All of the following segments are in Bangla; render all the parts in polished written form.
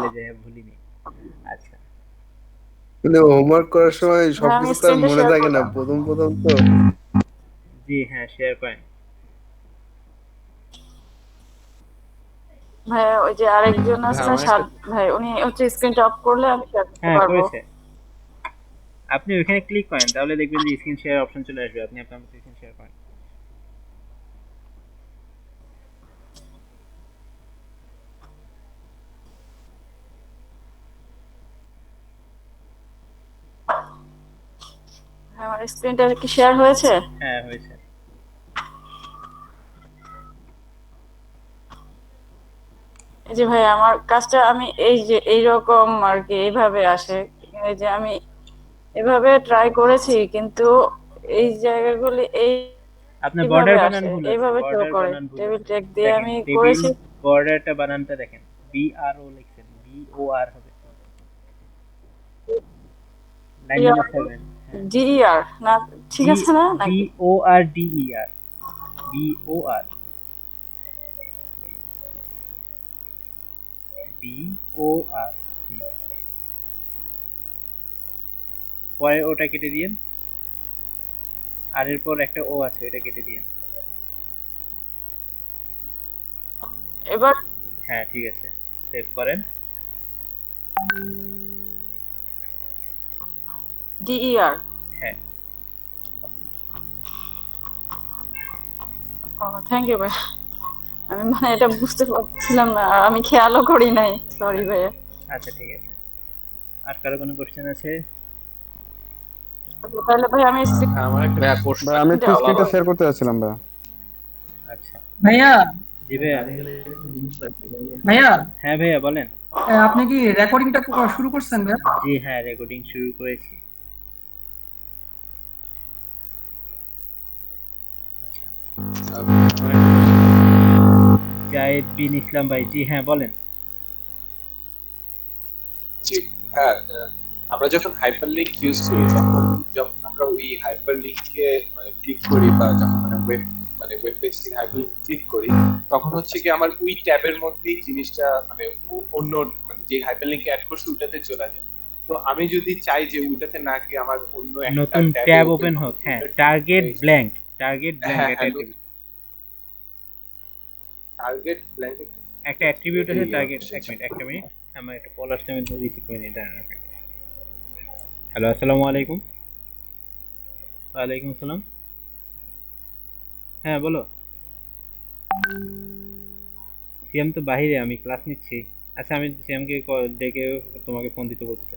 ভুলে যাই, ভুলিনি। আচ্ছা কিন্তু হোমওয়ার্ক করার সময় ভাই আমি সবকিছু তো আর স্ক্রিনটা মনে শেয়ার থাকে না, করলাম। প্রথম প্রথম তো। জি হ্যাঁ, শেয়ার করেন। ভাই ওই যে আরেকজন ভাই আছে না, আমার একটা সাদ ভাই, উনি হচ্ছে স্ক্রিনটা অফ করলে আমি শেয়ার করতে হ্যাঁ পারবো। করেছে। আপনি ওইখানে ক্লিক করেন, তাহলে দেখবেন যে স্ক্রিন শেয়ার অপশন চলে আসবে, আপনি আপনার মতো স্ক্রিন শেয়ার করেন। হ্যাঁ, আমার স্ক্রিনটা কি শেয়ার হয়েছে? হ্যাঁ হয়েছে। এই যে ভাই আমার কাজটা আমি এই যে এইরকম আর কি এইভাবে আসে। এই যে আমি এভাবে ট্রাই করেছি, কিন্তু এই জায়গাগুলি আপনার বর্ডার এইভাবে বানান আসে, ভুল আছে, এইভাবে শো বর্ডার করে। বানান ভুল টেবিল আছে। ট্যাগ দিয়ে দেখেন আমি টেবিল করেছি। বর্ডারটা বানানটা দেখেন, BRO লিখছেন, BOR হবে। Line number 7। হ্যাঁ, ডিইআর না, ঠিক বি আছে না নাকি? BORDER, BOR, BOR। পরে ওটা কেটে দিয়েন, আর এরপর একটা ও আছে, ওটা কেটে দিয়েন। এবার হ্যাঁ ঠিক আছে, সেভ করেন। ডিইআর। হ্যাঁ ও, থ্যাংক ইউ ভাই। আমি মানে এটা বুঝতে পারছিলাম না, আর আমি খেয়ালও করি নাই, সরি আচ্ছা, ভাইয়া। আচ্ছা ঠিক আছে। আর কারো কোনো কোশ্চেন আছে? আচ্ছা, তাহলে ভাই আমি ভাই আমার একটা ভাইয়া কোশ্চেন ভাই আমি একটু স্ক্রিনটা স্ক্রিনটা শেয়ার করতে যাচ্ছিলাম ভাই। আচ্ছা ভাইয়া, জি ভাইয়া। ভাইয়া, হ্যাঁ ভাইয়া বলেন। আপনি কি রেকর্ডিংটা শুরু করছেন ভাইয়া? জি হ্যাঁ, রেকর্ডিং শুরু করেছি। জায়েদ বিন ইসলাম ভাই, জি হ্যাঁ বলেন। জি, হ্যাঁ, আমরা যখন হাইপারলিংক ইউজ করি তখন যখন আমরা ওই হাইপারলিংকে মানে ক্লিক করি বা যখন ওয়েব পেজ থেকে হাইপারলিংক ক্লিক করি, তখন হচ্ছে কি আমার ওই ট্যাবের মধ্যেই জিনিসটা মানে অন্য মানে যে হাইপারলিংক অ্যাড করছে ওটাতে চলে যায়। তো আমি যদি চাই যে ওটাতে না গিয়ে আমার অন্য একটা নতুন ট্যাবে ট্যাব ওপেন ওপেন হবে, হোক, হ্যাঁ, ওটার টার্গেট এই- ব্ল্যাঙ্ক, টার্গেট ব্ল্যাঙ্ক হ্যাঁ একটা হ্যাঁ, attribute। টার্গেট ব্ল্যাঙ্কেট একটা অ্যাট্রিবিউট আছে এই টার্গেট। এক অপশন। মিনিট, একটা মিনিট, আমার একটা কল আসছে, আমি রিসিভ করে নিই, দাঁড়ান এক মিনিট। হ্যালো, আসসালামু আলাইকুম। ওয়ালাইকুম আসসালাম। হ্যাঁ বলো। সিএম তো বাহিরে, আমি ক্লাস নিচ্ছি। আচ্ছা, আমি সিএমকে ডেকে তোমাকে ফোন দিতে বলতেছে।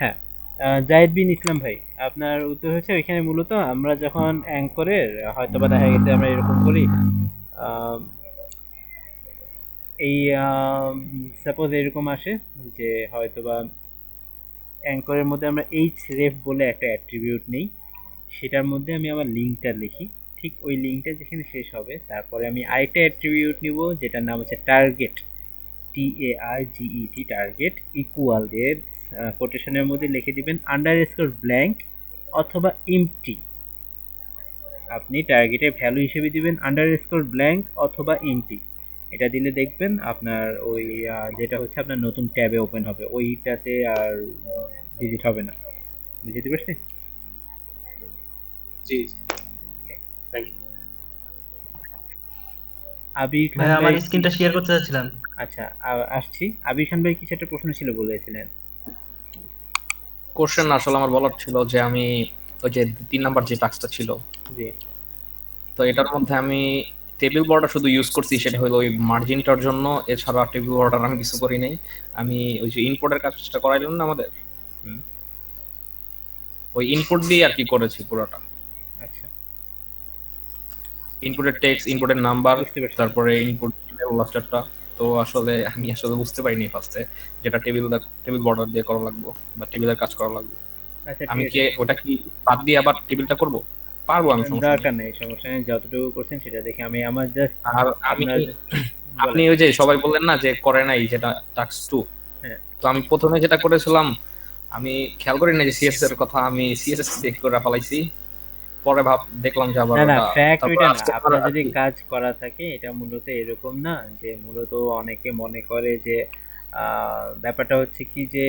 হ্যাঁ, জাহিদ বিন ইসলাম ভাই, আপনার উত্তর হচ্ছে ওইখানে মূলত আমরা যখন অ্যাঙ্করের হয়তো বা দেখা গেছে আমরা এরকম করি, আহ, এই সাপোজ এরকম আসে যে হয়তোবা অ্যাঙ্করের মধ্যে আমরা এইচ রেফ বলে একটা অ্যাট্রিবিউট নেই, সেটার মধ্যে আমি আমার লিঙ্কটা লিখি। ঠিক ওই লিঙ্কটা যেখানে শেষ হবে, তারপরে আমি আরেকটা অ্যাট্রিবিউট নিব যেটার নাম হচ্ছে টার্গেট, TARGET, টার্গেট ইকুয়াল দিয়ে কোটেশনের মধ্যে লিখে দিবেন আন্ডারস্কোর ব্ল্যাঙ্ক অথবা এমটি। আপনি টার্গেটের ভ্যালু হিসেবে দিবেন আন্ডারস্কোর ব্ল্যাঙ্ক অথবা এমটি। এটা দিলে দেখবেন আপনার ওই যেটা হচ্ছে আপনার নতুন ট্যাবে ওপেন হবে, ওইটাতে আর ভিজিট হবে না। বুঝতে পারছি? জি জি, থ্যাংক ইউ। আবির খান ভাইয়া আমার ভাই স্ক্রিনটা শেয়ার করতে চাচ্ছিলাম। আচ্ছা, আসছি। আবির খান ভাই কিছু একটা প্রশ্ন ছিল বলেছিলেন। কোশ্চেন আসলে আমার বলার ছিল যে আমি ওই যে 3 নাম্বার যে টাস্কটা ছিল, জি তো এটার মধ্যে আমি টেবিল বর্ডার শুধু ইউজ করছি, সেটা হলো ওই মার্জিনটার জন্য। এছাড়া টেবিল বর্ডার আমি কিছু করি নাই। আমি ওই যে ইনপুটের কাজটা করাইলাম না আমাদের, হুম, ওই ইনপুট দিয়ে আর কি করেছি পুরোটা। আচ্ছা ইনপুটের টেক্সট, ইনপুটের নাম্বার, বুঝতে পারছি। তারপরে ইনপুট লাস্টারটা। তো আসলে আমি বুঝতে পারিনি ফার্স্টে যেটা টেবিল বর্ডার দিয়ে করা লাগবে বা টেবিলের কাজ করা লাগবে। আচ্ছা আমি ঠিক কি আছে, ওটা কি বাদ দিয়ে আবার টেবিলটা করব? পারবো, আমি সমস্যা নেই। দরকার নেই, সমস্যা নেই, যতটুকু করছেন সেটা দেখে আমি আমার জাস্ট আর আমি আপনার আপনি বলেন। ওই যে সবাই বললেন না যে করে নাই যেটা টাস্ক 2, হ্যাঁ তো আমি প্রথমে যেটা করেছিলাম, আমি খেয়াল করি না যে সিএসএস এর কথা, আমি সিএসএস চেক করে ফেলাইছি। পরে দেখলাম যে আবার না না ওটা, ফ্যাক্ট তারপর ওইটা না, আজকে আবার আপনার আর যদি কি। কাজ করা থাকে এটা মূলত এরকম না যে মূলত অনেকে মনে করে যে ব্যাপারটা হচ্ছে কি যে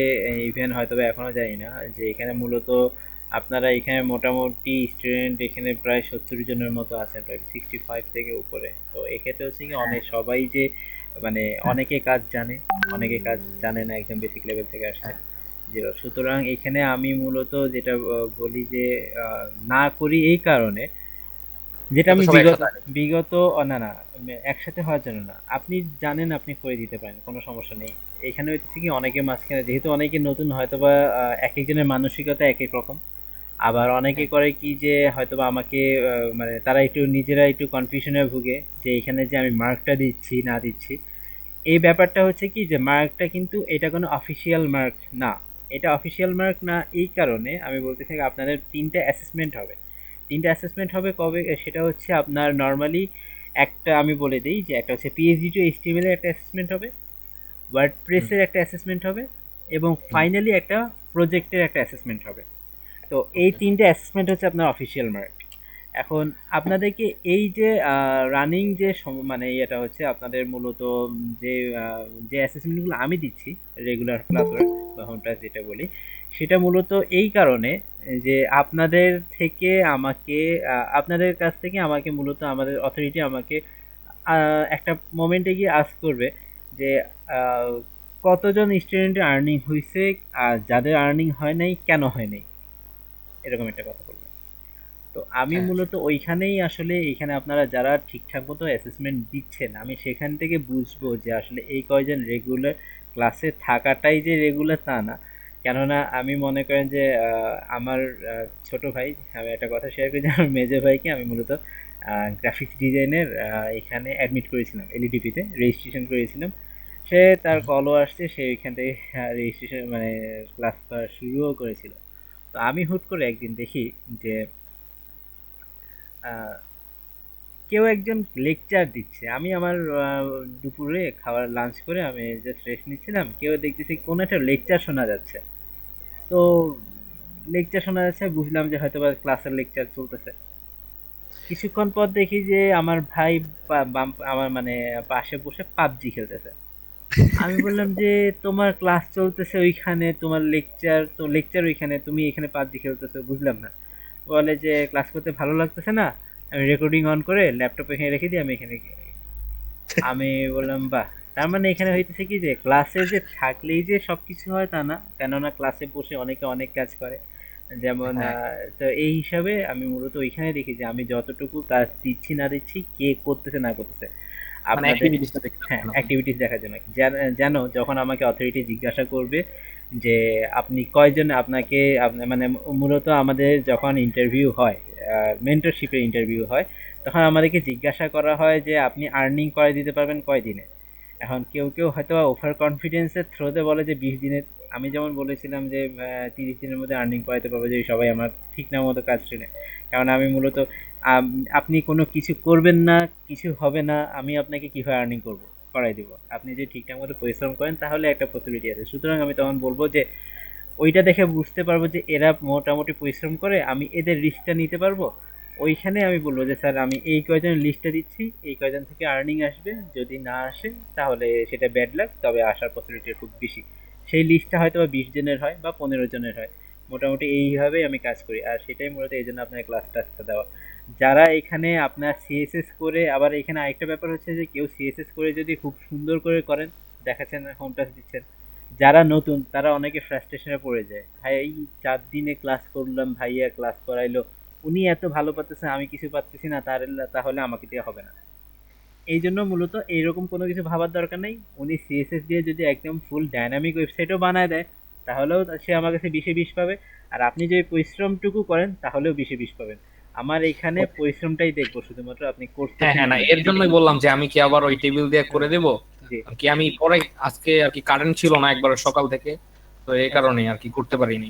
ইভেন হয়তো বা এখনো জানি না যে এখানে মূলত আপনারা এখানে মোটামুটি স্টুডেন্ট এখানে প্রায় 70 জনের মতো আছেন, প্রায় 65 থেকে উপরে। তো এক্ষেত্রে হচ্ছে কি অনেক সবাই যে মানে অনেকে কাজ জানে, অনেকে কাজ জানে না, একদম বেসিক লেভেল থেকে আসছে জিরো। সুতরাং এখানে আমি মূলত যেটা বলি যে না করি এই কারণে, যেটা যাতে আমি সবাই বিগত একসাথে আসে। বিগত না না একসাথে হওয়ার জন্য না, আপনি জানেন আপনি করে দিতে পারেন, কোনো সমস্যা নেই। এখানে হচ্ছে কি অনেকে মাঝখানে যেহেতু অনেকে নতুন হয়তোবা এক একজনের মানসিকতা এক এক রকম। আবার অনেকে করে কি যে হয়তোবা আমাকে মানে তারা একটু নিজেরা একটু কনফিউশনে ভুগে যে এখানে যে আমি মার্কটা দিচ্ছি না দিচ্ছি। এই ব্যাপারটা হচ্ছে কি যে মার্কটা কিন্তু এটা কোনো অফিসিয়াল মার্ক না। এটা অফিসিয়াল মার্ক না এই কারণে আমি বলতে থাকি আপনাদের 3টা অ্যাসেসমেন্ট হবে। 3টা অ্যাসেসমেন্ট হবে কবে, সেটা হচ্ছে আপনার নর্মালি একটা আমি বলে দিই যে একটা হচ্ছে পিএইচডি টু এইচটিএমএল এর একটা অ্যাসেসমেন্ট হবে, হুম, ওয়ার্ডপ্রেসের একটা অ্যাসেসমেন্ট হবে, এবং হুম, ফাইনালি একটা প্রজেক্টের একটা অ্যাসেসমেন্ট হবে। তো এই ওকে। 3টে অ্যাসেসমেন্ট হচ্ছে আপনার অফিসিয়াল মার্ক। এখন আপনাদেরকে এই যে রানিং যে মানে এটা হচ্ছে আপনাদের মূলত যে যে অ্যাসেসমেন্টগুলো আমি দিচ্ছি, রেগুলার ক্লাস ওয়ার্ক বা হোম টাস্ক যেটা বলি, সেটা মূলত এই কারণে যে আপনাদের থেকে আমাকে আপনাদের কাছ থেকে আমাকে মূলত আমাদের অথরিটি আমাকে একটা মোমেন্টে গিয়ে আস্ক করবে যে আহ, কতজন স্টুডেন্টের আর্নিং হয়েছে, আর যাদের আর্নিং হয় নাই কেন হয় নাই, এরকম একটা কথা বলবে। তো আমি হ্যাঁ, মূলত ওইখানেই আসলে এখানে আপনারা যারা ঠিকঠাক মতো অ্যাসেসমেন্ট দিচ্ছেন আমি সেখান থেকে বুঝবো যে আসলে এই কয়জন রেগুলার ক্লাসে থাকাটাই যে রেগুলার তা না। কেননা আমি মনে করেন যে আমার ছোট ভাই, আমি একটা কথা শেয়ার করি যে আমার মেজো ভাইকে আমি মূলত গ্রাফিক্স ডিজাইনের এখানে অ্যাডমিট করেছিলাম, এলইডিপিতে রেজিস্ট্রেশন করেছিলাম। সে তার হুম, কলও আসছে, সে এখান থেকে রেজিস্ট্রেশন মানে ক্লাস করা শুরুও করেছিল। তো আমি হুট করে একদিন দেখি যে আহ, কেউ একজন লেকচার দিচ্ছে, আমি আমার দুপুরে খাবার লাঞ্চ করে আমি জাস্ট রেস্ট নিচ্ছিলাম, কেউ দেখতেছি কোনো একটা লেকচার শোনা যাচ্ছে। তো লেকচার শোনা যাচ্ছে, বুঝলাম যে হয়তো বা ক্লাসের লেকচার চলতেছে। কিছুক্ষণ পর দেখি যে আমার ভাই আমার মানে পাশে বসে পাবজি খেলতেছে। আমি বললাম যে তোমার ক্লাস চলতেছে ওইখানে, তোমার লেকচার তো লেকচার ওইখানে, তুমি এখানে পাবজি খেলতেছো, বুঝলাম না। বলে যে ক্লাস করতে ভালো লাগতেছে না, আমি রেকর্ডিং অন করে ল্যাপটপ এখানে রেখে দিই, আমি এখানে। আমি বললাম বাহ, তার মানে এখানে হইতেছে কি যে ক্লাসে যে থাকলেই যে সবকিছু হয় তা না, কেননা ক্লাসে বসে অনেকে অনেক কাজ করে। যেমন হ্যাঁ, তো এই হিসাবে আমি মূলত ওইখানে দেখি যে আমি যতটুকু কাজ দিচ্ছি না দিচ্ছি, কে করতেছে না করতেছে। মানে আপনাদের অ্যাক্টিভিটিসটা দেখতে হ্যাঁ পাচ্ছেন আপনি। অ্যাক্টিভিটিস দেখার জন্য যেন যখন আমাকে অথরিটি জিজ্ঞাসা করবে যে আপনি কয়জন, আপনাকে মানে মূলত আমাদের যখন ইন্টারভিউ হয়, মেন্টরশিপের ইন্টারভিউ হয়, তখন আমাদেরকে জিজ্ঞাসা করা হয় যে আপনি আর্নিং করে দিতে পারবেন কয়দিনে। এখন কেউ কেউ হয়তো ওভার কনফিডেন্সের থ্রোতে বলে যে 20 দিনে। আমি যেমন বলেছিলাম যে 30 দিনের মধ্যে আর্নিং করাতে পারবো, যে সবাই আমার ঠিক না মতো কাজ শুনে। কারণ আমি মূলত আপনি কোনো কিছু করবেন না, কিছু হবে না, আমি আপনাকে কিভাবে আর্নিং করব, করাই দিব। আপনি যদি ঠিকঠাক মতো পরিশ্রম করেন তাহলে একটা পসিবিলিটি আছে। সুতরাং আমি তখন বলবো যে ওইটা দেখে বুঝতে পারবো যে এরা মোটামুটি পরিশ্রম করে, আমি এদের লিস্টটা নিতে পারবো। ওইখানে আমি বলবো যে স্যার আমি এই কয়জন লিস্টটা দিচ্ছি, এই কয়জন থেকে আর্নিং আসবে, যদি না আসে তাহলে সেটা ব্যাড লাক, তবে আসার পসিবিলিটি খুব বেশি। সেই লিস্টটা হয়তো বা 20 জনের হয় বা 15 জনের হয়। মোটামুটি এইভাবেই আমি কাজ করি, আর সেটাই মূলত এই জন্য আপনার ক্লাস টাসটা দেওয়া। যারা এখানে আপনার সিএসএস করে, আবার এখানে আরেকটা ব্যাপার হচ্ছে যে কেউ সিএসএস করে যদি খুব সুন্দর করে করেন, দেখাচ্ছেন হোম টাস্ক দিচ্ছেন, যারা নতুন তারা অনেকে ফ্রাস্ট্রেশনে পড়ে যায়, ভাই এই 4 দিনে ক্লাস করলাম, ভাইয়া ক্লাস করাইলো, উনি এত ভালো পারতেছেন আমি কিছু পারতেছি না, তাহলে আমাকে দিয়ে হবে না। এই জন্য মূলত এইরকম কোনো কিছু ভাবার দরকার নেই। উনি সিএসএস দিয়ে যদি একদম ফুল ডাইনামিক ওয়েবসাইটও বানায় দেয়, তাহলেও সে আমার কাছে 20-এ 20 পাবে। আর আপনি যদি পরিশ্রমটুকু করেন তাহলেও 20-এ 20 পাবেন। আমার এখানে পরিশ্রমটাই দেখবো শুধুমাত্র, আপনি হ্যাঁ, করতেছেন হ্যাঁ, না কিনা। এর জন্যই বললাম যে আমি কি আবার ওই টেবিল দিয়ে করে দেব জি। আর কি। আমি পরে আজকে আর কি কারেন্ট ছিল না একবার সকাল থেকে, তো এই আচ্ছা কারণে আর কি করতে পারিনি।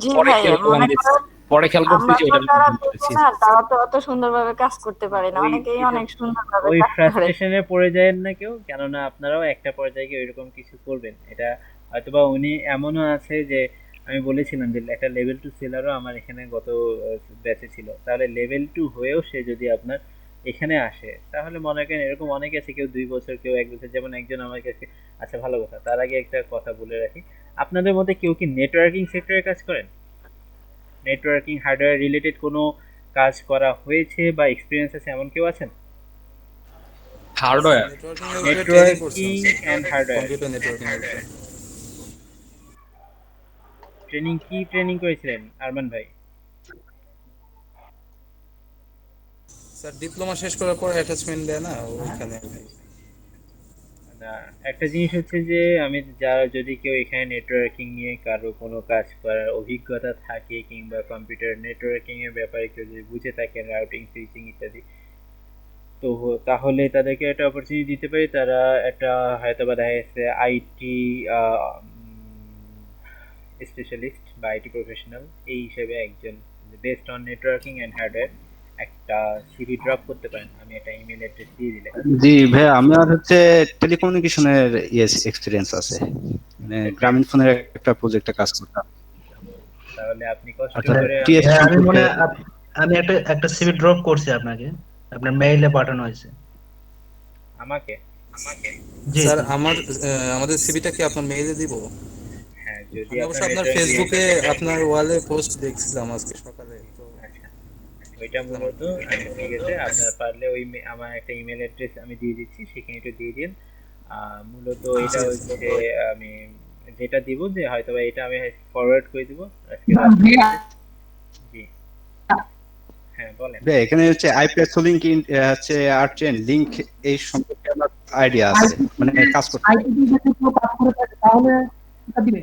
জি আচ্ছা। পরে ভাই, খেয়াল করলাম মনে যে করেন পরে খেয়াল করছি আমরা যে তো ওটা যারা দেখি না তারা তো অত সুন্দরভাবে কাজ করতে পারে না, ওই অনেকেই এটা অনেক সুন্দরভাবে ওই কাজ করে। ফ্রাস্ট্রেশনে পড়ে যায়েন না কেউ, কেননা আপনারাও একটা পর্যায়ে গিয়ে ওইরকম কিছু করবেন। এটা হয়তোবা উনি এমনও আছে যে আমি বলেছিলাম যে একটা লেভেল 2 সেলারও আমার এখানে গত ব্যাচে ছিল, তাহলে লেভেল 2 হয়েও সে যদি আপনার এখানে আসে, তাহলে মনে করেন এরকম অনেক আছে, কেউ 2 বছর, কেউ 1 বছর, যেমন একজন আমার কাছে। আচ্ছা, ভালো কথা, তার আগে একটা কথা বলে রাখি, আপনাদের মধ্যে কেউ কি নেটওয়ার্কিং সেক্টরে কাজ করেন? নেটওয়ার্কিং হার্ডওয়্যার রিলেটেড কোনো কাজ করা হয়েছে বা এক্সপিরিয়েন্স আছে এমন কেউ আছেন? Hardware networking and hardware computer networking এর উপরে। ট্রেনিং করেছিলেন আরমান ভাই? স্যার ডিপ্লোমা শেষ করার পর অ্যাটাচমেন্ট দেয় না ওইখানে ভাই। না, একটা জিনিস হচ্ছে যে আমি যদি কেউ এখানে নেটওয়ার্কিং নিয়ে কারো কোনো কাজ করার অভিজ্ঞতা থাকে কিংবা কম্পিউটার নেটওয়ার্কিং এর ব্যাপারে কেউ যদি বুঝে থাকেন, রাউটিং সুইচিং ইত্যাদি, তো তাহলে তাদেরকে একটা অপরচুনিটি দিতে পারি। তারা একটা হয়তো বা দেখা যাচ্ছে আইটি স্পেশালিস্ট বা আইটি প্রফেশনাল এই হিসেবে একজন based on networking and hardware একটা সিভি ড্রপ করতে পারেন। আমি একটা ইমেল অ্যাড্রেস দিয়ে দিলে। জি ভাইয়া, আমার হচ্ছে টেলিকমিউনিকেশনের এক্সপিরিয়েন্স আছে, মানে গ্রামীণ ফোনের একটা প্রজেক্টে কাজ করতাম। তাহলে আপনি কষ্ট আচ্ছা, করে TSP হ্যাঁ, আমি মনে সম্পর্কে- আমি একটা সিভি ড্রপ করছি আপনাকে, আপনার মেইলে পাঠানো হয়েছে। আমাকে জি স্যার জি। আমাদের সিভিটা কি আপনার মেইলে দিব? হ্যাঁ, যদি আমি অবশ্য আপনার আপনার networking ফেসবুকে related- আপনার ওয়ালে পোস্ট দেখছিলাম আজকে সকালে, তো আচ্ছা, ওইটা মূলত ঠিক আছে। আপনার পারলে ওই আমার একটা ইমেল অ্যাড্রেস আমি দিয়ে দিচ্ছি, সেখানে একটু দিয়ে দিন। মূলত এটা হচ্ছে আমি যেটা দিব যে হয়তো বা এটা আমি ফরওয়ার্ড করে দিব আজকে রাতে। ভাইয়া, জি, হ্যাঁ বলেন। ভাইয়া, এখানে হচ্ছে আইপিএস লিংক হচ্ছে আর্চেন লিংক, এই সম্পর্কে আমার আইডিয়া আছে, মানে কাজ করতে পারি। আইটি যদি কেউ কাজ করে থাকে তাহলে এটা দিবে।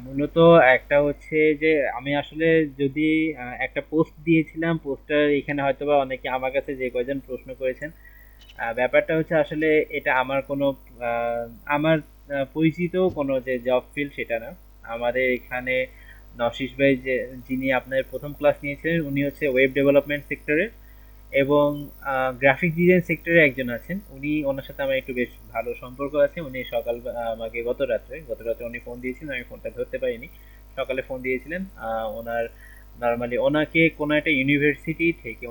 মূলত একটা হচ্ছে যে আমি আসলে যদি একটা পোস্ট দিয়েছিলাম, পোস্টার এখানে হয়তোবা অনেকে আমার কাছে যে কয়জন প্রশ্ন করেছেন, ব্যাপারটা হচ্ছে আসলে এটা আমার কোনো আমার পরিচিত কোনো যে জব ফিল্ড সেটা না। আমাদের এখানে নশিস ভাই যে যিনি আপনার প্রথম ক্লাস নিয়েছিলেন, উনি হচ্ছে ওয়েব ডেভেলপমেন্ট সেক্টরে এবং গ্রাফিক ডিজাইন সেক্টরে একজন আছেন। ওনার সাথে আমার একটু বেশ ভালো সম্পর্ক আছে। উনি সকাল আমাকে গত রাত্রে উনি ফোন দিয়েছিলেন, আমি ফোনটা ধরতে পারিনি। সকালে ফোন দিয়েছিলেন। ওনার নর্মালি ওনাকে কোনো একটা ইউনিভার্সিটি থেকে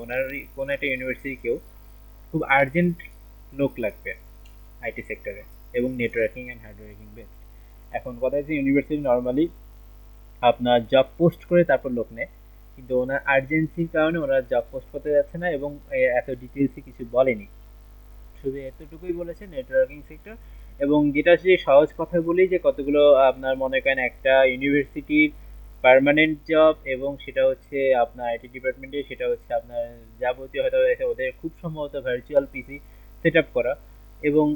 কোনো একটা ইউনিভার্সিটি কেউ খুব আর্জেন্ট লোক লাগবে আইটি সেক্টরে এবং নেটওয়ার্কিং অ্যান্ড হার্ডওয়্যারিং বেসড। এখন কথা হচ্ছে ইউনিভার্সিটি নর্মালি আপনার জব পোস্ট করে তারপর লোক নেয়, কিন্তু ওনার আর্জেন্সির কারণে ওরা জব পোস্ট করতে যাচ্ছে না এবং এত ডিটেলসে কিছু বলেনি, শুধু এতটুকুই বলেছে নেটওয়ার্কিং সেক্টর। এবং যেটা হচ্ছে সহজ কথা বলি যে কতগুলো আপনার মনে করেন একটা ইউনিভার্সিটির পার্মানেন্ট জব এবং সেটা হচ্ছে আপনার আইটি ডিপার্টমেন্টে, সেটা হচ্ছে আপনার যাবতীয় হয়তো ওদের খুব সম্ভবত ভার্চুয়াল পিসি সেট আপ করা এবং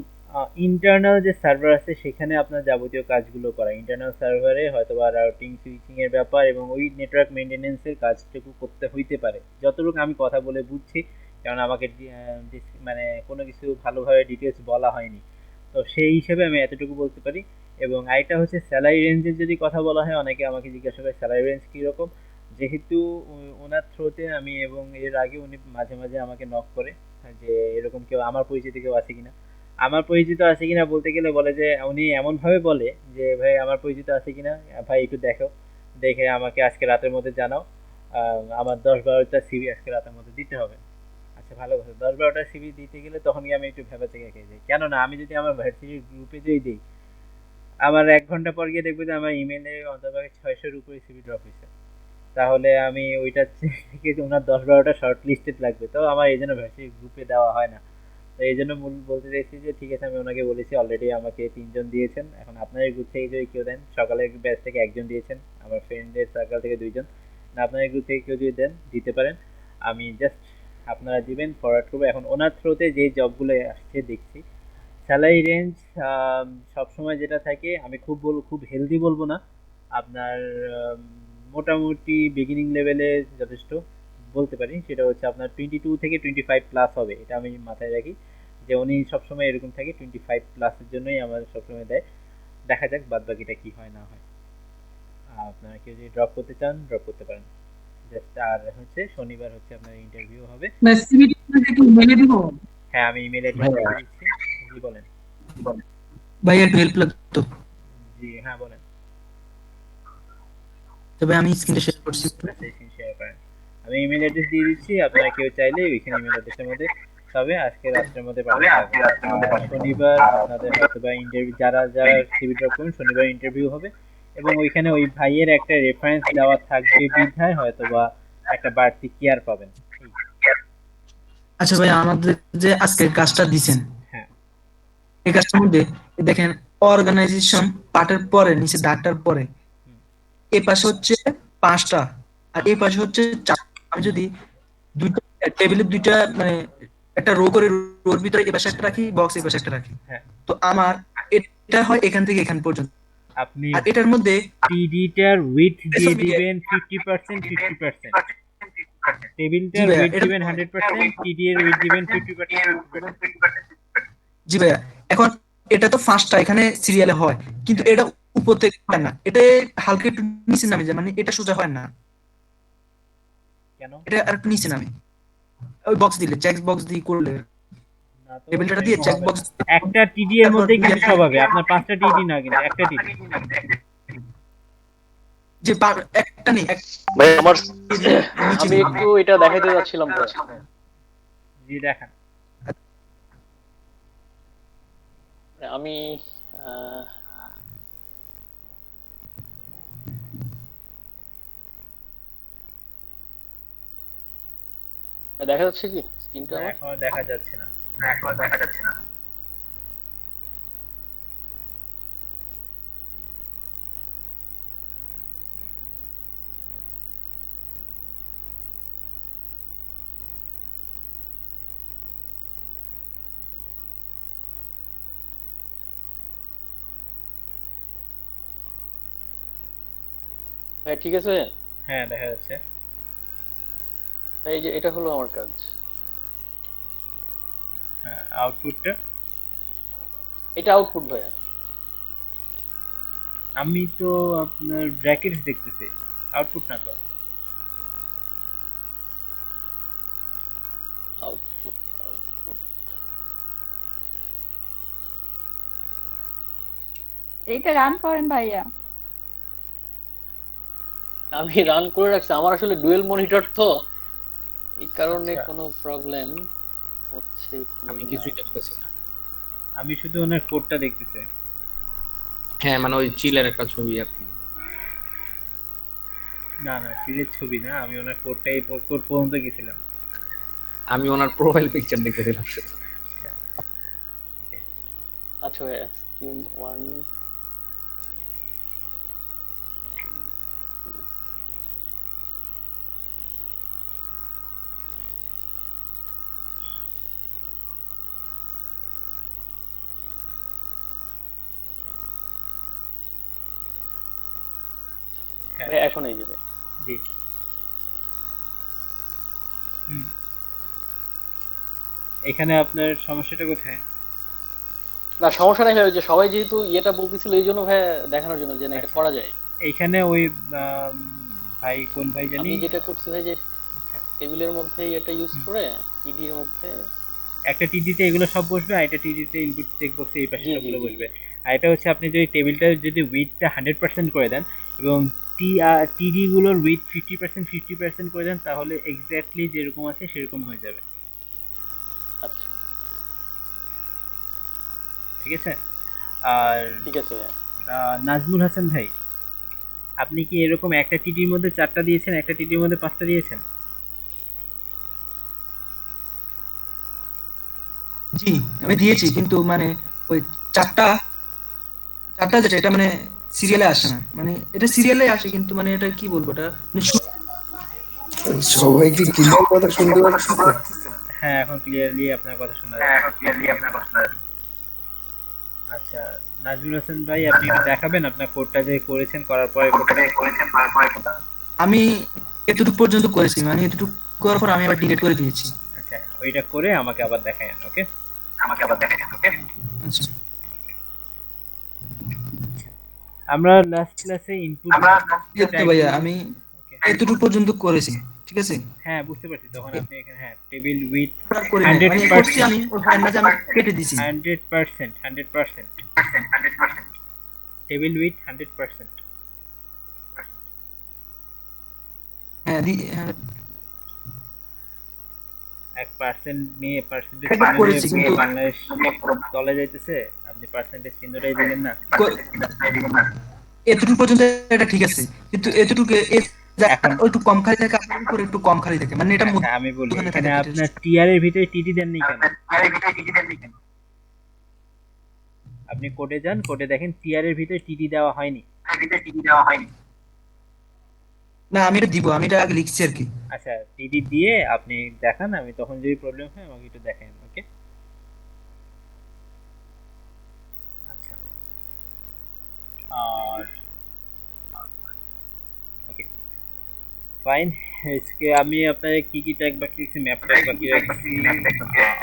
ইন্টারনাল যে সার্ভার আছে সেখানে আপনার যাবতীয় কাজগুলো করা, ইন্টারনাল সার্ভারে হয়তো বা রাউটিং সুইচিং এর ব্যাপার এবং ওই নেটওয়ার্ক মেনটেনেন্সের কাজটুকু করতে হইতে পারে, যতটুকু আমি কথা বলে বুঝছি। কারণ আমাকে মানে কোনো কিছু ভালোভাবে ডিটেলস বলা হয়নি, তো সেই হিসেবে আমি এতটুকু বলতে পারি। এবং আরেকটা হচ্ছে স্যালারি রেঞ্জের যদি কথা বলা হয়, অনেকে আমাকে জিজ্ঞাসা করে স্যালারি রেঞ্জ কীরকম। যেহেতু ওনার থ্রোতে আমি এবং এর আগে উনি মাঝে মাঝে আমাকে নক করে যে এরকম কেউ আমার পরিচিত কেউ আছে কিনা। আমার পরিচিত আছে কিনা বলতে গেলে বলে যে উনি এমনভাবে বলে যে ভাই আমার পরিচিত আছে কিনা, ভাই একটু দেখো, দেখে আমাকে আজকে রাতের মধ্যে জানাও। আমার 10-12টা সিভি আজকে রাতের মধ্যে দিতে হবে। আচ্ছা, ভালো কথা, 10-12টা সিভি দিতে গেলে তখন আমি একটু ভেবা থেকে খেয়ে যাই, কেননা আমি যদি আমার ভার্সিটির গ্রুপে যদি দিই, আমার 1 ঘন্টা পর গিয়ে দেখবো যে আমার ইমেলে অন্ততপক্ষে 600-র উপরে সিভি ড্রপ হয়েছে। তাহলে আমি ওইটা থেকে ওনার 10-12টা শর্ট লিস্টেড লাগবে, তো আমার এই জন্য ভার্সিটির গ্রুপে দেওয়া হয় না। তো এই জন্য মূল বলতে চাইছি যে ঠিক আছে, আমি ওনাকে বলেছি অলরেডি আমাকে 3জন দিয়েছেন। এখন আপনাদের গ্রুপ থেকে যদি কেউ দেন, সকালের ব্যাচ থেকে 1জন দিয়েছেন, আমার ফ্রেন্ডের সার্কেল থেকে 2জন, না আপনাদের গ্রুপ থেকে কেউ যদি দেন দিতে পারেন, আমি জাস্ট আপনারা দিবেন, ফরওয়ার্ড করবো। এখন ওনার থ্রোতে যে জবগুলো আসছে দেখছি, স্যালারি রেঞ্জ সবসময় যেটা থাকে, আমি খুব হেলদি বলবো না, আপনার মোটামুটি বিগিনিং লেভেলে যথেষ্ট বলতে পারি, সেটা হচ্ছে আপনার 22 থেকে 25 প্লাস হবে, এটা আমি মাথায় রাখি যে উনি সবসময় এরকম থাকে 25 প্লাসের জন্যই আমার সবসময় দেয়। দেখা যাক বাদ বাকিটা কি হয় না হয়। আপনারা কেউ যদি ড্রপ করতে চান ড্রপ করতে পারেন জাস্ট। আর হচ্ছে শনিবার হচ্ছে আপনার ইন্টারভিউ হবে। সিভি কি মেলে দিব? হ্যাঁ, আমি ইমেল অ্যাড্রেস দিচ্ছি। জি বলেন। ভাই একটু হেল্প লাগতো। জি হ্যাঁ বলেন। তবে আমি স্ক্রিনটা শেয়ার করছি। আচ্ছা স্ক্রিন শেয়ার করেন। আমি ইমেল অ্যাড্রেস দিয়ে দিচ্ছি, আপনারা কেউ চাইলে ওইখানে ইমেল অ্যাড্রেসের মধ্যে তবে আজকে রাত্রের মধ্যে পাঠিয়ে থাকবেন। শনিবার আপনাদের হয়তো বা ইন্টারভিউ, যারা যারা সিভি ড্রপ করবেন শনিবার ইন্টারভিউ হবে, এবং ওইখানে ওই ভাইয়ের একটা রেফারেন্স দেওয়া থাকবে বিধায় হয়তো বা একটা বাড়তি কেয়ার পাবেন। আচ্ছা ভাই, আমাদের যে আজকের কাজটা দিছেন, হ্যাঁ এই কাজটার মধ্যে দেখেন অর্গানাইজেশন পার্টের পরে নিচে ডাকটার পরে এই পাশে হচ্ছে 5টা আর এই পাশে হচ্ছে 4। আমি যদি দুইটা টেবিলের দুইটা মানে একটা রো করে, রোর ভিতরে এই পাশে একটা রাখি, বক্স এই পাশে একটা রাখি, হ্যাঁ তো আমার এটা হয় এখান থেকে এখান পর্যন্ত। আপনি আর এটার মধ্যে টিডিটার উইথ দিয়ে দিবেন 50% 50%, টেবিলটার ভাইয়া, উইথ এটা- দিবেন 100%, টিডি এর উইথ দিবেন 50%। জি ভাইয়া, এখন এটা তো 5টা এখানে সিরিয়ালে হয়, কিন্তু এটা উপর থেকে হয় না, এটা হালকা একটু নিচে নামে যায়, মানে এটা সোজা হয় না, কেন এটা আর একটু নিচে নামে। ওই বক্স দিলে, চেক বক্স দিয়ে করলে, না তো টেবিলটা দিয়ে চেক বক্স, একটা টিডি এর মধ্যে কিন্তু সব হবে, আপনার 5টা টিডি না কিন্তু একটা টিডি। যে একটা নেই ভাই আমার নিচে আমি নেই। একটু এটা দেখাইতে যাচ্ছিলাম ভাই। জি দেখান। আমি আহ, দেখা যাচ্ছে কি স্ক্রিনটা আমার? এখনো দেখা যাচ্ছে না। ভাই ঠিক আছে হ্যাঁ দেখা যাচ্ছে। ভাই, এই যে এটা হলো আমার কাজ। হ্যাঁ আউটপুটটা এটা আউটপুট ভাই। আমি তো আপনার ব্র্যাকেটস দেখতেছি, আউটপুট না তো। আউটপুট আউটপুট এইটা রান করেন ভাইয়া। আমি রান করে রাখছি, আমার আসলে ডুয়েল মনিটর তো, এই কারণে আচ্ছা। কোনো প্রবলেম হচ্ছে কি আমি না। কিছুই দেখতেছি না। আমি শুধু ওনার কোডটা দেখতেছি। হ্যাঁ মানে ওই চিলের একটা ছবি আর কি। না না চিলের ছবি না, আমি ওনার কোডটাই কোড পর্যন্ত গেছিলাম। আমি ওনার প্রোফাইল পিকচার দেখতেছিলাম শুধু। আচ্ছা ভাই, স্ক্রিন 1 হ্যাঁ ভাই এখন এই যাবে। জি হুম। এখানে আপনার সমস্যাটা কোথায়? না সমস্যা নাই ভাই, ওই যে সবাই যেহেতু ইয়েটা বলতেছিল এই জন্য ভাই দেখানোর জন্য যে না এটা আচ্ছা। করা যায়। এইখানে ওই ভাই কোন ভাই জানি, আমি যেটা করছি ভাই যে আচ্ছা টেবিলের মধ্যে এটা ইউজ করে টিডি এর মধ্যে একটা টিডিতে এগুলো সব বসবে, আর একটা টিডিতে ইনপুট চেক বক্সে এই পাশে জি, জি, সবগুলো জি। বসবে। আর এটা হচ্ছে আপনি যদি টেবিলটা যদি উইথটা 100% করে দেন এবং টিডি গুলোর উইথ 50% করে দেন, তাহলে এক্স্যাক্টলি যেরকম আছে সেরকম হয়ে যাবে। আচ্ছা ঠিক আছে। আর ঠিক আছে ভাই। নাজমুল হাসান ভাই, আপনি কি এরকম একটা টিডির মধ্যে 4টা দিয়েছেন, একটা টিডির মধ্যে 5টা দিয়েছেন? জি আমি দিয়েছি, কিন্তু মানে ওই চারটা চারটা যেটা এটা মানে সিরিয়ালে আসে না, মানে এটা সিরিয়ালে আসে কিন্তু মানে এটা কি বলবো, এটা মানে সবাই কি ক্লিয়ার কথা শুনতে পাচ্ছে তো? হ্যাঁ এখন ক্লিয়ারলি আপনার কথা শোনা যাচ্ছে। আচ্ছা নাজমুল হাসান ভাই, আপনি একটু দেখাবেন আপনার কোডটা যে করেছেন, করার পরে কোডটা। আমি এতটুকু পর্যন্ত করেছি, মানে এতটুকু করার পর আমি আবার ডিলিট করে দিয়েছি। আচ্ছা ওইটা করে আমাকে আবার দেখায়েন। ওকে আচ্ছা আমরা লাস্ট ক্লাসে ইনপুট এই তো ভাইয়া আমি এতটুকু পর্যন্ত করেছি, ঠিক আছে। হ্যাঁ বুঝতে পারছি, তখন আপনি এখানে হ্যাঁ টেবিল উইথ আর করি নাই, মানে করছি আমি ওর হয় না যে আমি কেটে দিছি। 100% টেবিল উইথ 100%। হ্যাঁ হ্যাঁ, 1% নিয়ে পার্সেন্টেজ এটা চিহ্ন নিয়ে করেছি পুরো কিন্তু বাংলাদেশ তলে যাইতেছে, আপনি পার্সেন্টেজ চিহ্নটাই দিলেন না। ক- এতটুকু পর্যন্ত এটা ঠিক আছে, কিন্তু এতটুকু এখন একটু কম খালি থাকে, আপনার উপরে একটু কম খালি থাকে, মানে এটা আচ্ছা আমি বলি, মধ্যখানে এখানে থাকে এটা। আপনার টিআর এর ভিতরে টিটি দেননি কেন? আপনি কোডে যান, কোডে দেখেন টিআর এর ভিতরে টিটি দেওয়া হয়নি। না আমি এটা দিব, আমি এটা আগে লিখছি আর কি। আচ্ছা টিটি দিয়ে আপনি দেখান, আমি তখন যদি প্রবলেম হয় আমাকে একটু দেখেন, ওকে? আচ্ছা আর ওকে ফাইন। আজকে আমি আপনার কি কি ট্যাগ বাকি রাখছি, ম্যাপ ট্যাগ বাকি রাখছি,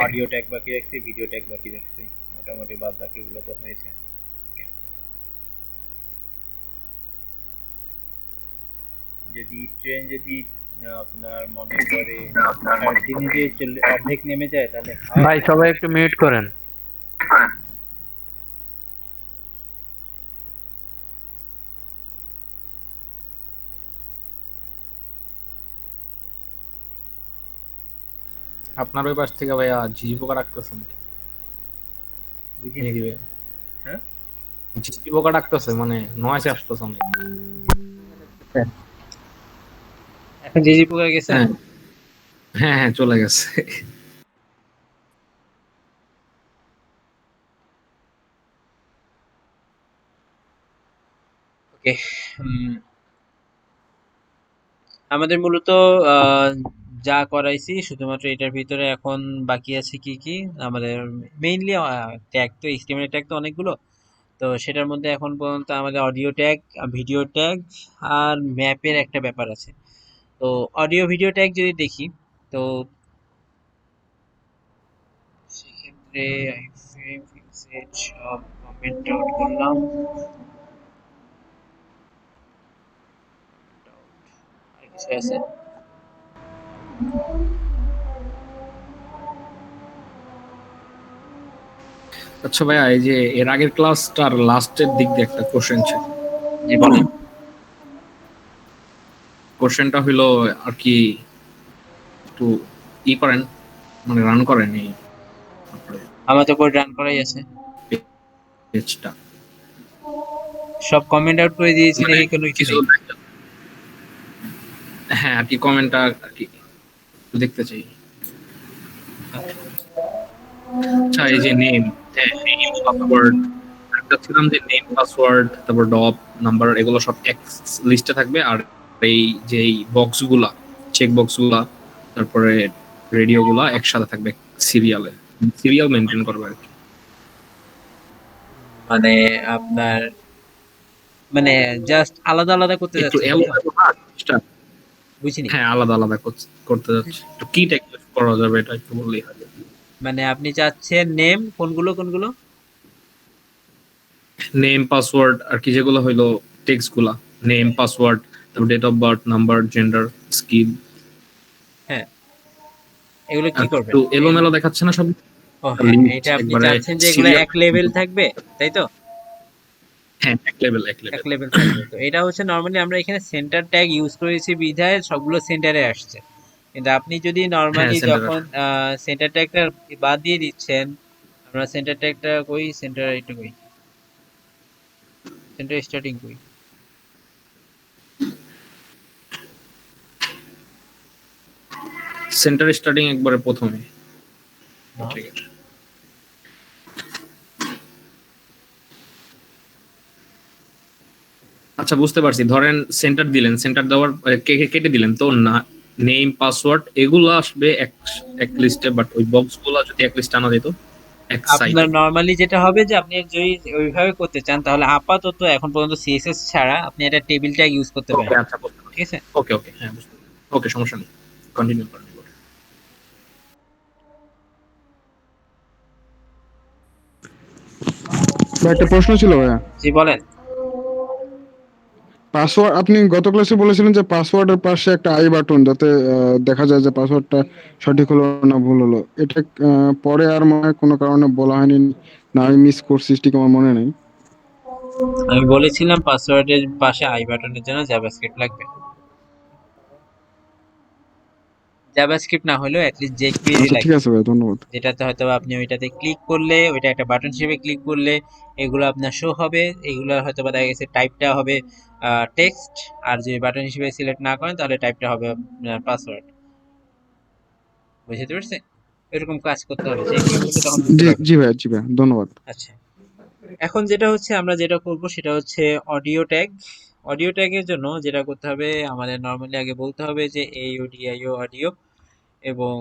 অডিও ট্যাগ বাকি রাখছি, ভিডিও ট্যাগ বাকি রাখছি, মোটামুটি বাদ বাকিগুলো তো হয়েছে। যদি স্টুডেন্ট যদি আপনার মনে করে 4 দিনে যে অর্ধেক নেমে যায় তাহলে ভাই সবাই একটু মিউট করেন। আপনার ওই পাশ থেকে ভাইয়া ঝিঝি পোকা ডাকতেছে নাকি? বুঝিনি। দিবে হ্যাঁ ঝিঝি পোকা ডাকতেছে, মানে নয়েজ আসতেছে অনেক। এখন জিজি পোকা গেছে। হ্যাঁ হ্যাঁ হ্যাঁ চলে গেছে। ওকে আমাদের মূলত যা করাইছি শুধুমাত্র এটার ভিতরে এখন বাকি আছে কি কি আমাদের মেইনলি ট্যাগ, তো এইচটিএমএল ট্যাগ তো অনেকগুলো, তো সেটার মধ্যে এখন পর্যন্ত আমাদের অডিও ট্যাগ, ভিডিও ট্যাগ আর ম্যাপের একটা ব্যাপার আছে। তো অডিও ভিডিও ট্যাগ যদি দেখি, তো সেক্ষেত্রে আইফ্রেম ফিক্সেট সব কমেন্ট আউট করলাম। আর কিছু আছে? আচ্ছা ভাইয়া, এই যে এর আগের ক্লাসটার লাস্টের দিক দিয়ে একটা কোশ্চেন ছিল। জি বলেন। কোশ্চেনটা হইলো আর কি, একটু ই করেন, মানে রান করেন এই আমার তো কোড রান করাই আছে, পেজটা। সব কমেন্ট আউট করে দিয়েছি মানে নাকি কোনো কিছু কিছু নেই? হ্যাঁ আর কি কমেন্টটা আর কি একটু দেখতে চাই। আচ্ছা এই যে নেম, নেম পাসওয়ার্ড দেখছিলাম যে নেম পাসওয়ার্ড তারপর ডপ নাম্বার এগুলো সব এক লিস্টে থাকবে, আর এই যে বক্সগুলা চেক বক্সগুলা তারপরে রেডিওগুলা একসাথে থাকবে সিরিয়ালে, সিরিয়াল মেনটেন করবে আর কি। মানে আপনার মানে জাস্ট আলাদা আলাদা করতে একটু যাচ্ছেন এল তাই তো? বুঝিনি। হ্যাঁ আলাদা আলাদা করতে যাচ্ছে, তো কি টাইপ করা যাবে এটা একটু বললেই হয়। মানে আপনি চাচ্ছেন নেম কোনগুলো কোনগুলো? নেম পাসওয়ার্ড আর কি যেগুলো হইলো টেক্সট গুলা, নেম পাসওয়ার্ড তারপর date of birth number gender skill. হ্যাঁ এগুলো কি করবেন? একটু এলোমেলো দেখাচ্ছে না সব? ও হ্যাঁ, এটা আপনি চাচ্ছেন যে এগুলো এক লেভেল থাকবে তাই তো? হ্যাঁ এক লেভেল এক লেভেল থাকবে। তো এটা হচ্ছে নরমালি আমরা এখানে সেন্টার ট্যাগ ইউজ করেছি বিধায় সবগুলো সেন্টারে আসছে, কিন্তু আপনি যদি নরমালি যখন সেন্টার ট্যাগটা বাদ দিয়ে দিচ্ছেন, আমরা সেন্টার ট্যাগটা কই, সেন্টার এটা কই, সেন্টার স্টার্টিং কই, সেন্টার স্টার্টিং একবারে প্রথমে। ঠিক আছে আচ্ছা বুঝতে পারছি, ধরেন সেন্টার দিলেন, সেন্টার দেওয়ার কেটে দিলেন, তো না নেম পাসওয়ার্ড এগুলো আসবে এক লিস্টে, বাট ওই বক্সগুলো যদি এক লিস্টে আনা যেত এক সাইডে। আপনার নরমালি যেটা হবে যে আপনি যদি ওইভাবে করতে চান তাহলে আপাতত এখন পর্যন্ত সিএসএস ছাড়া আপনি একটা টেবিল ট্যাগ ইউজ করতে পারেন। আচ্ছা ঠিক আছে ওকে ওকে হ্যাঁ বুঝতে ওকে সমস্যা নেই, কন্টিনিউ করেন। একটা প্রশ্ন ছিল ভাইয়া। জি বলেন। পাসওয়ার্ড আপনি গত ক্লাসে বলেছিলেন যে পাসওয়ার্ডের পাশে একটা আই বাটন, যাতে দেখা যায় যে পাসওয়ার্ডটা সঠিক হলো না ভুল হলো। এটা পরে আর মনে হয় কোনো কারণে বলা হয়নি, না আমি মিস করছি, ঠিক আমার মনে নেই। আমি বলেছিলাম পাসওয়ার্ডের পাশে আই বাটনের জন্য জাভাস্ক্রিপ্ট লাগবে। জাভাস্ক্রিপ্ট না হলেও অ্যাটলিস্ট jQuery আচ্ছা ঠিক লাগবে, আছে ভাই, ধন্যবাদ। যেটাতে হয়তো আপনি ওইটাতে ক্লিক করলে, ওইটা একটা বাটন হিসেবে ক্লিক করলে এগুলো আপনার শো হবে। এগুলো হয়তো বা দেখা গেছে টাইপটা হবে টেক্সট, আর যদি বাটন হিসেবে সিলেক্ট না করেন তাহলে টাইপটা হবে আপনার পাসওয়ার্ড। বুঝতে পারছেন? এরকম কাজ করতে হবে, চেক করলে তখন বুঝতে জি পারবেন। জি ভাই, ধন্যবাদ। আচ্ছা, এখন যেটা হচ্ছে আমরা যেটা করব সেটা হচ্ছে অডিও ট্যাগ। অডিও ট্যাগের জন্য যেটা করতে হবে, আমাদের নর্মালি আগে বলতে হবে যে AUDIO অডিও এবং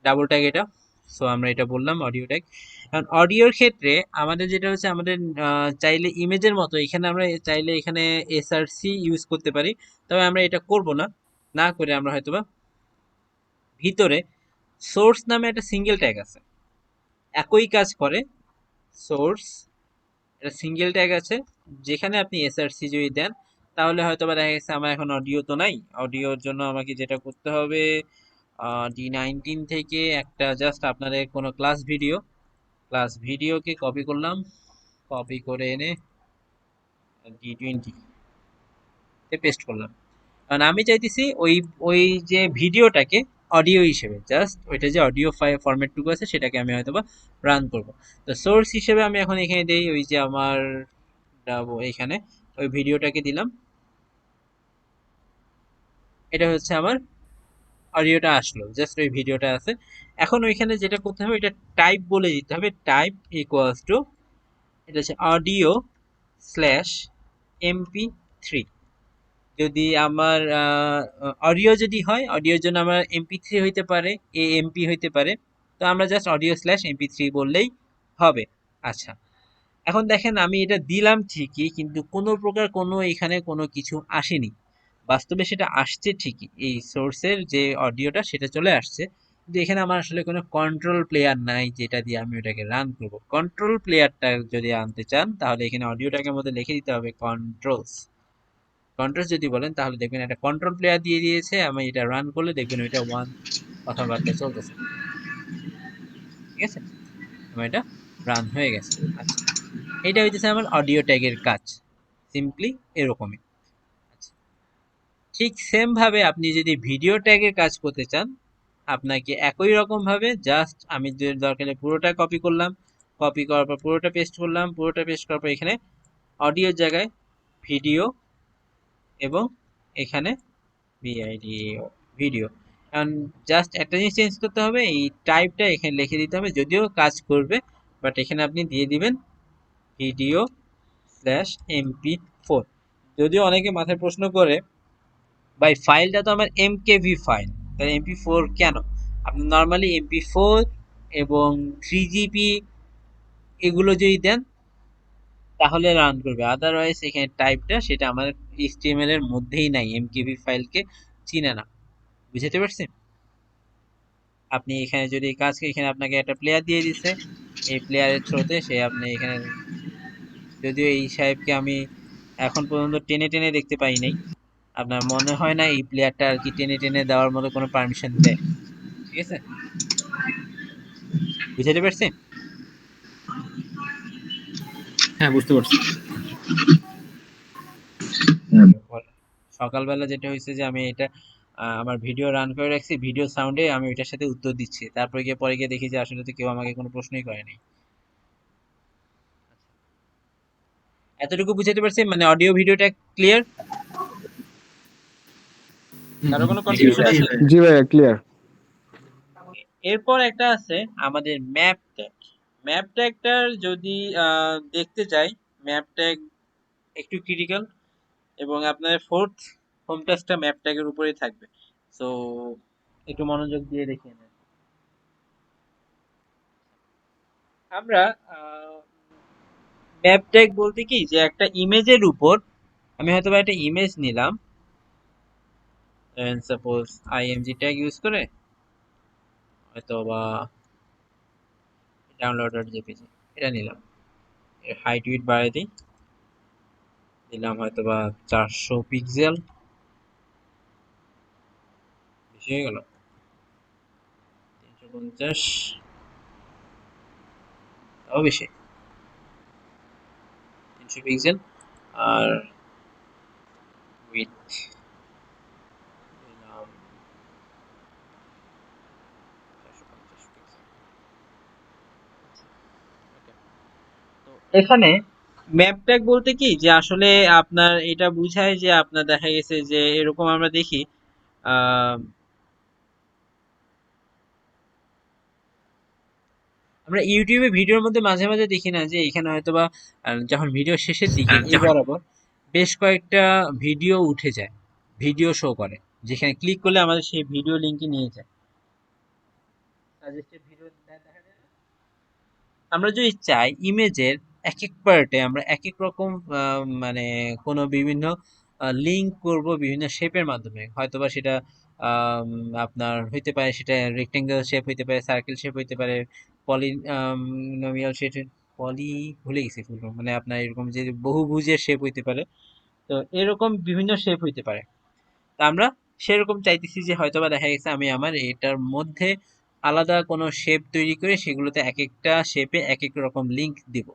ডাবল ট্যাগ এটা। সো আমরা এটা বললাম অডিও ট্যাগ। এখন অডিওর ক্ষেত্রে আমাদের যেটা হচ্ছে, আমাদের চাইলে ইমেজের মতো এখানে আমরা চাইলে এখানে SRC ইউজ করতে পারি, তবে আমরা এটা করব না। না করে আমরা হয়তোবা ভিতরে সোর্স নামে একটা সিঙ্গেল ট্যাগ আছে, একই কাজ করে। সোর্স এটা সিঙ্গেল ট্যাগ আছে, যেখানে আপনি SRC যদি দেন তাহলে হয়তো বা দেখা গেছে আমার এখন অডিও তো নাই। অডিওর জন্য আমাকে যেটা করতে হবে, D19 থেকে একটা জাস্ট আপনাদের কোনো ক্লাস ভিডিওকে কপি করলাম, কপি করে এনে D20 তে পেস্ট করলাম। কারণ আমি চাইতেছি ওই ওই যে ভিডিওটাকে অডিও হিসেবে, জাস্ট ওইটা যে অডিও ফাইল ফরম্যাটটুকু আছে সেটাকে আমি হয়তোবা রান করব। তো সোর্স হিসেবে আমি এখন এখানে দেই ওই যে আমার এইখানে ওই ভিডিওটাকে দিলাম। এটা হচ্ছে আমার অডিওটা আসলো, জাস্ট ওই ভিডিওটা আছে। এখন ওইখানে যেটা করতে হবে, এটা টাইপ বলে দিতে হবে, টাইপ ইকুয়ালস টু, এটা হচ্ছে অডিও স্ল্যাশ MP3। যদি আমার অডিও যদি হয়, অডিওর জন্য আমার MP3 হইতে পারে, AMP হইতে পারে। তো আমরা জাস্ট অডিও স্ল্যাশ MP3 বললেই হবে। আচ্ছা, এখন দেখেন আমি এটা দিলাম ঠিকই, কিন্তু কোনো প্রকার কোনো এখানে কোনো কিছু আসেনি। বাস্তবে সেটা আসছে ঠিকই, এই সোর্সের যে অডিওটা সেটা চলে আসছে, কিন্তু এখানে আমার আসলে কোনো কন্ট্রোল প্লেয়ার নাই যেটা দিয়ে আমি ওটাকে রান করব। কন্ট্রোল প্লেয়ারটা যদি আনতে চান তাহলে এখানে অডিওটাকে মধ্যে লিখে দিতে হবে কন্ট্রোলস। কন্ট্রোলস যদি বলেন তাহলে দেখবেন একটা কন্ট্রোল প্লেয়ার দিয়ে দিয়েছে, আমি এটা রান করলে দেখবেন ওইটা কথাবার্তা চলতেছে। ঠিক আছে, আমার এটা রান হয়ে গেছে। আচ্ছা, এটা হইতেছে আমার অডিও ট্যাগের কাজ, সিম্পলি এরকমই। আচ্ছা, ঠিক সেম ভাবে আপনি যদি ভিডিও ট্যাগের কাজ করতে চান, আপনাকে একই রকম ভাবে জাস্ট আমি যে দরকারে পুরোটা কপি করলাম, কপি করার পর পুরোটা পেস্ট করলাম, পুরোটা পেস্ট করার পর এখানে অডিওর জায়গায় ভিডিও এবং এখানে ভিআইডিও ভিডিও। কারণ জাস্ট একটা জিনিস চেঞ্জ করতে হবে, এই টাইপটা এখানে লিখে দিতে হবে, যদিও কাজ করবে, বাট এখানে আপনি দিয়ে দিবেন ভিডিও স্ল্যাশ MP4। যদিও অনেকে মাথায় প্রশ্ন করে, ভাই ফাইলটা তো আমার MKV ফাইল, তাহলে MP4 কেন? আপনি নর্মালি MP4 এবং 3GB এগুলো যদি দেন তাহলে রান করবে, আদারওয়াইজ এখানে টাইপটা সেটা আমার HTML এর মধ্যেই নাই, MKV ফাইলকে চিনে না। বুঝতে পারছেন? আপনি এখানে যদি কাজকে, এখানে আপনাকে একটা প্লেয়ার দিয়ে দিচ্ছে, এই প্লেয়ারের থ্রুতে সে আপনি এখানে, যদিও এই সাহেবকে আমি এখন পর্যন্ত টেনে টেনে দেখতে পাই নাই, আপনার মনে হয় না এই প্লেয়ারটা আর কি টেনে টেনে দেওয়ার মতো কোনো পারমিশন দেয়। ঠিক আছে, বুঝতে পারছেন? হ্যাঁ, বুঝতে পারছি। সকালবেলা যেটা হয়েছে যে আমি এটা আমার ভিডিও রান করে রাখছি, ভিডিও সাউন্ডে আমি ওইটার সাথে উত্তর দিচ্ছি, তারপরে গিয়ে পরে গিয়ে দেখি যে আসলে তো কেউ আমাকে কোনো প্রশ্নই করেনি। এতটুকু বুঝতে পারছি, মানে অডিও ভিডিওটা ক্লিয়ার? কারো কোনো কনফিউশন আছে? জি ভাইয়া, ক্লিয়ার। এরপর একটা আছে আমাদের ম্যাপ ট্যাগ। ম্যাপ ট্যাগটার যদি দেখতে চাই, ম্যাপ ট্যাগ একটু ক্রিটিক্যাল, এবং আপনার ফোর্থ হোম টাস্কটা ম্যাপ ট্যাগের উপরেই থাকবে। সো একটু মনোযোগ দিয়ে দেখিয়ে নেন। আমরা ম্যাপ ট্যাগ বলতে কি, যে একটা ইমেজের উপর আমি হয়তো একটা ইমেজ নিলাম, সাপোজ IMG ট্যাগ ইউজ করে, হয়তো বা download.jpg এটা নিলাম, এর হাইট উইডথ বাড়াই দিই, দিলাম হয়তো বা 400 পিক্সেল, বেশি হয়ে গেল 350, তাও বেশি, 300 পিক্সেল। আর উইথ দিলাম এখানে ম্যাপ ট্যাগ বলতে কি যে আসলে আপনার এটা বুঝায় যে আপনার দেখা গেছে যে এরকম আমরা দেখি আহ, আমরা ইউটিউবে ভিডিওর মধ্যে মাঝে মাঝে দেখি না যে এখানে হয়তোবা যখন ভিডিও শেষের দিকে এই বরাবর বেশ কয়েকটা ভিডিও উঠে যায়, ভিডিও শো করে, যেখানে ক্লিক করলে আমাদের সেই ভিডিও লিঙ্কে নিয়ে যায়, সাজেস্টেড ভিডিও দেখা যায় না? আমরা যদি চাই ইমেজের এক এক পার্টে আমরা এক এক রকম মানে কোনো বিভিন্ন লিঙ্ক করব বিভিন্ন শেপের মাধ্যমে, হয়তোবা সেটা আম, আপনার হইতে পারে সেটা রেক্টেঙ্গেল শেপ হইতে পারে, সার্কেল শেপ হইতে পারে, পলিনোমিয়াল শেপ, পলি ভুলে গেছি full form, মানে আপনার এরকম যে বহুভুজের শেপ হইতে পারে, তো এরকম বিভিন্ন শেপ হইতে পারে। তা আমরা সেরকম চাইতেছি যে হয়তোবা দেখা গেছে আমি আমার এটার মধ্যে আলাদা কোনো শেপ তৈরি করে সেগুলোতে এক একটা শেপে এক এক রকম লিংক দিব।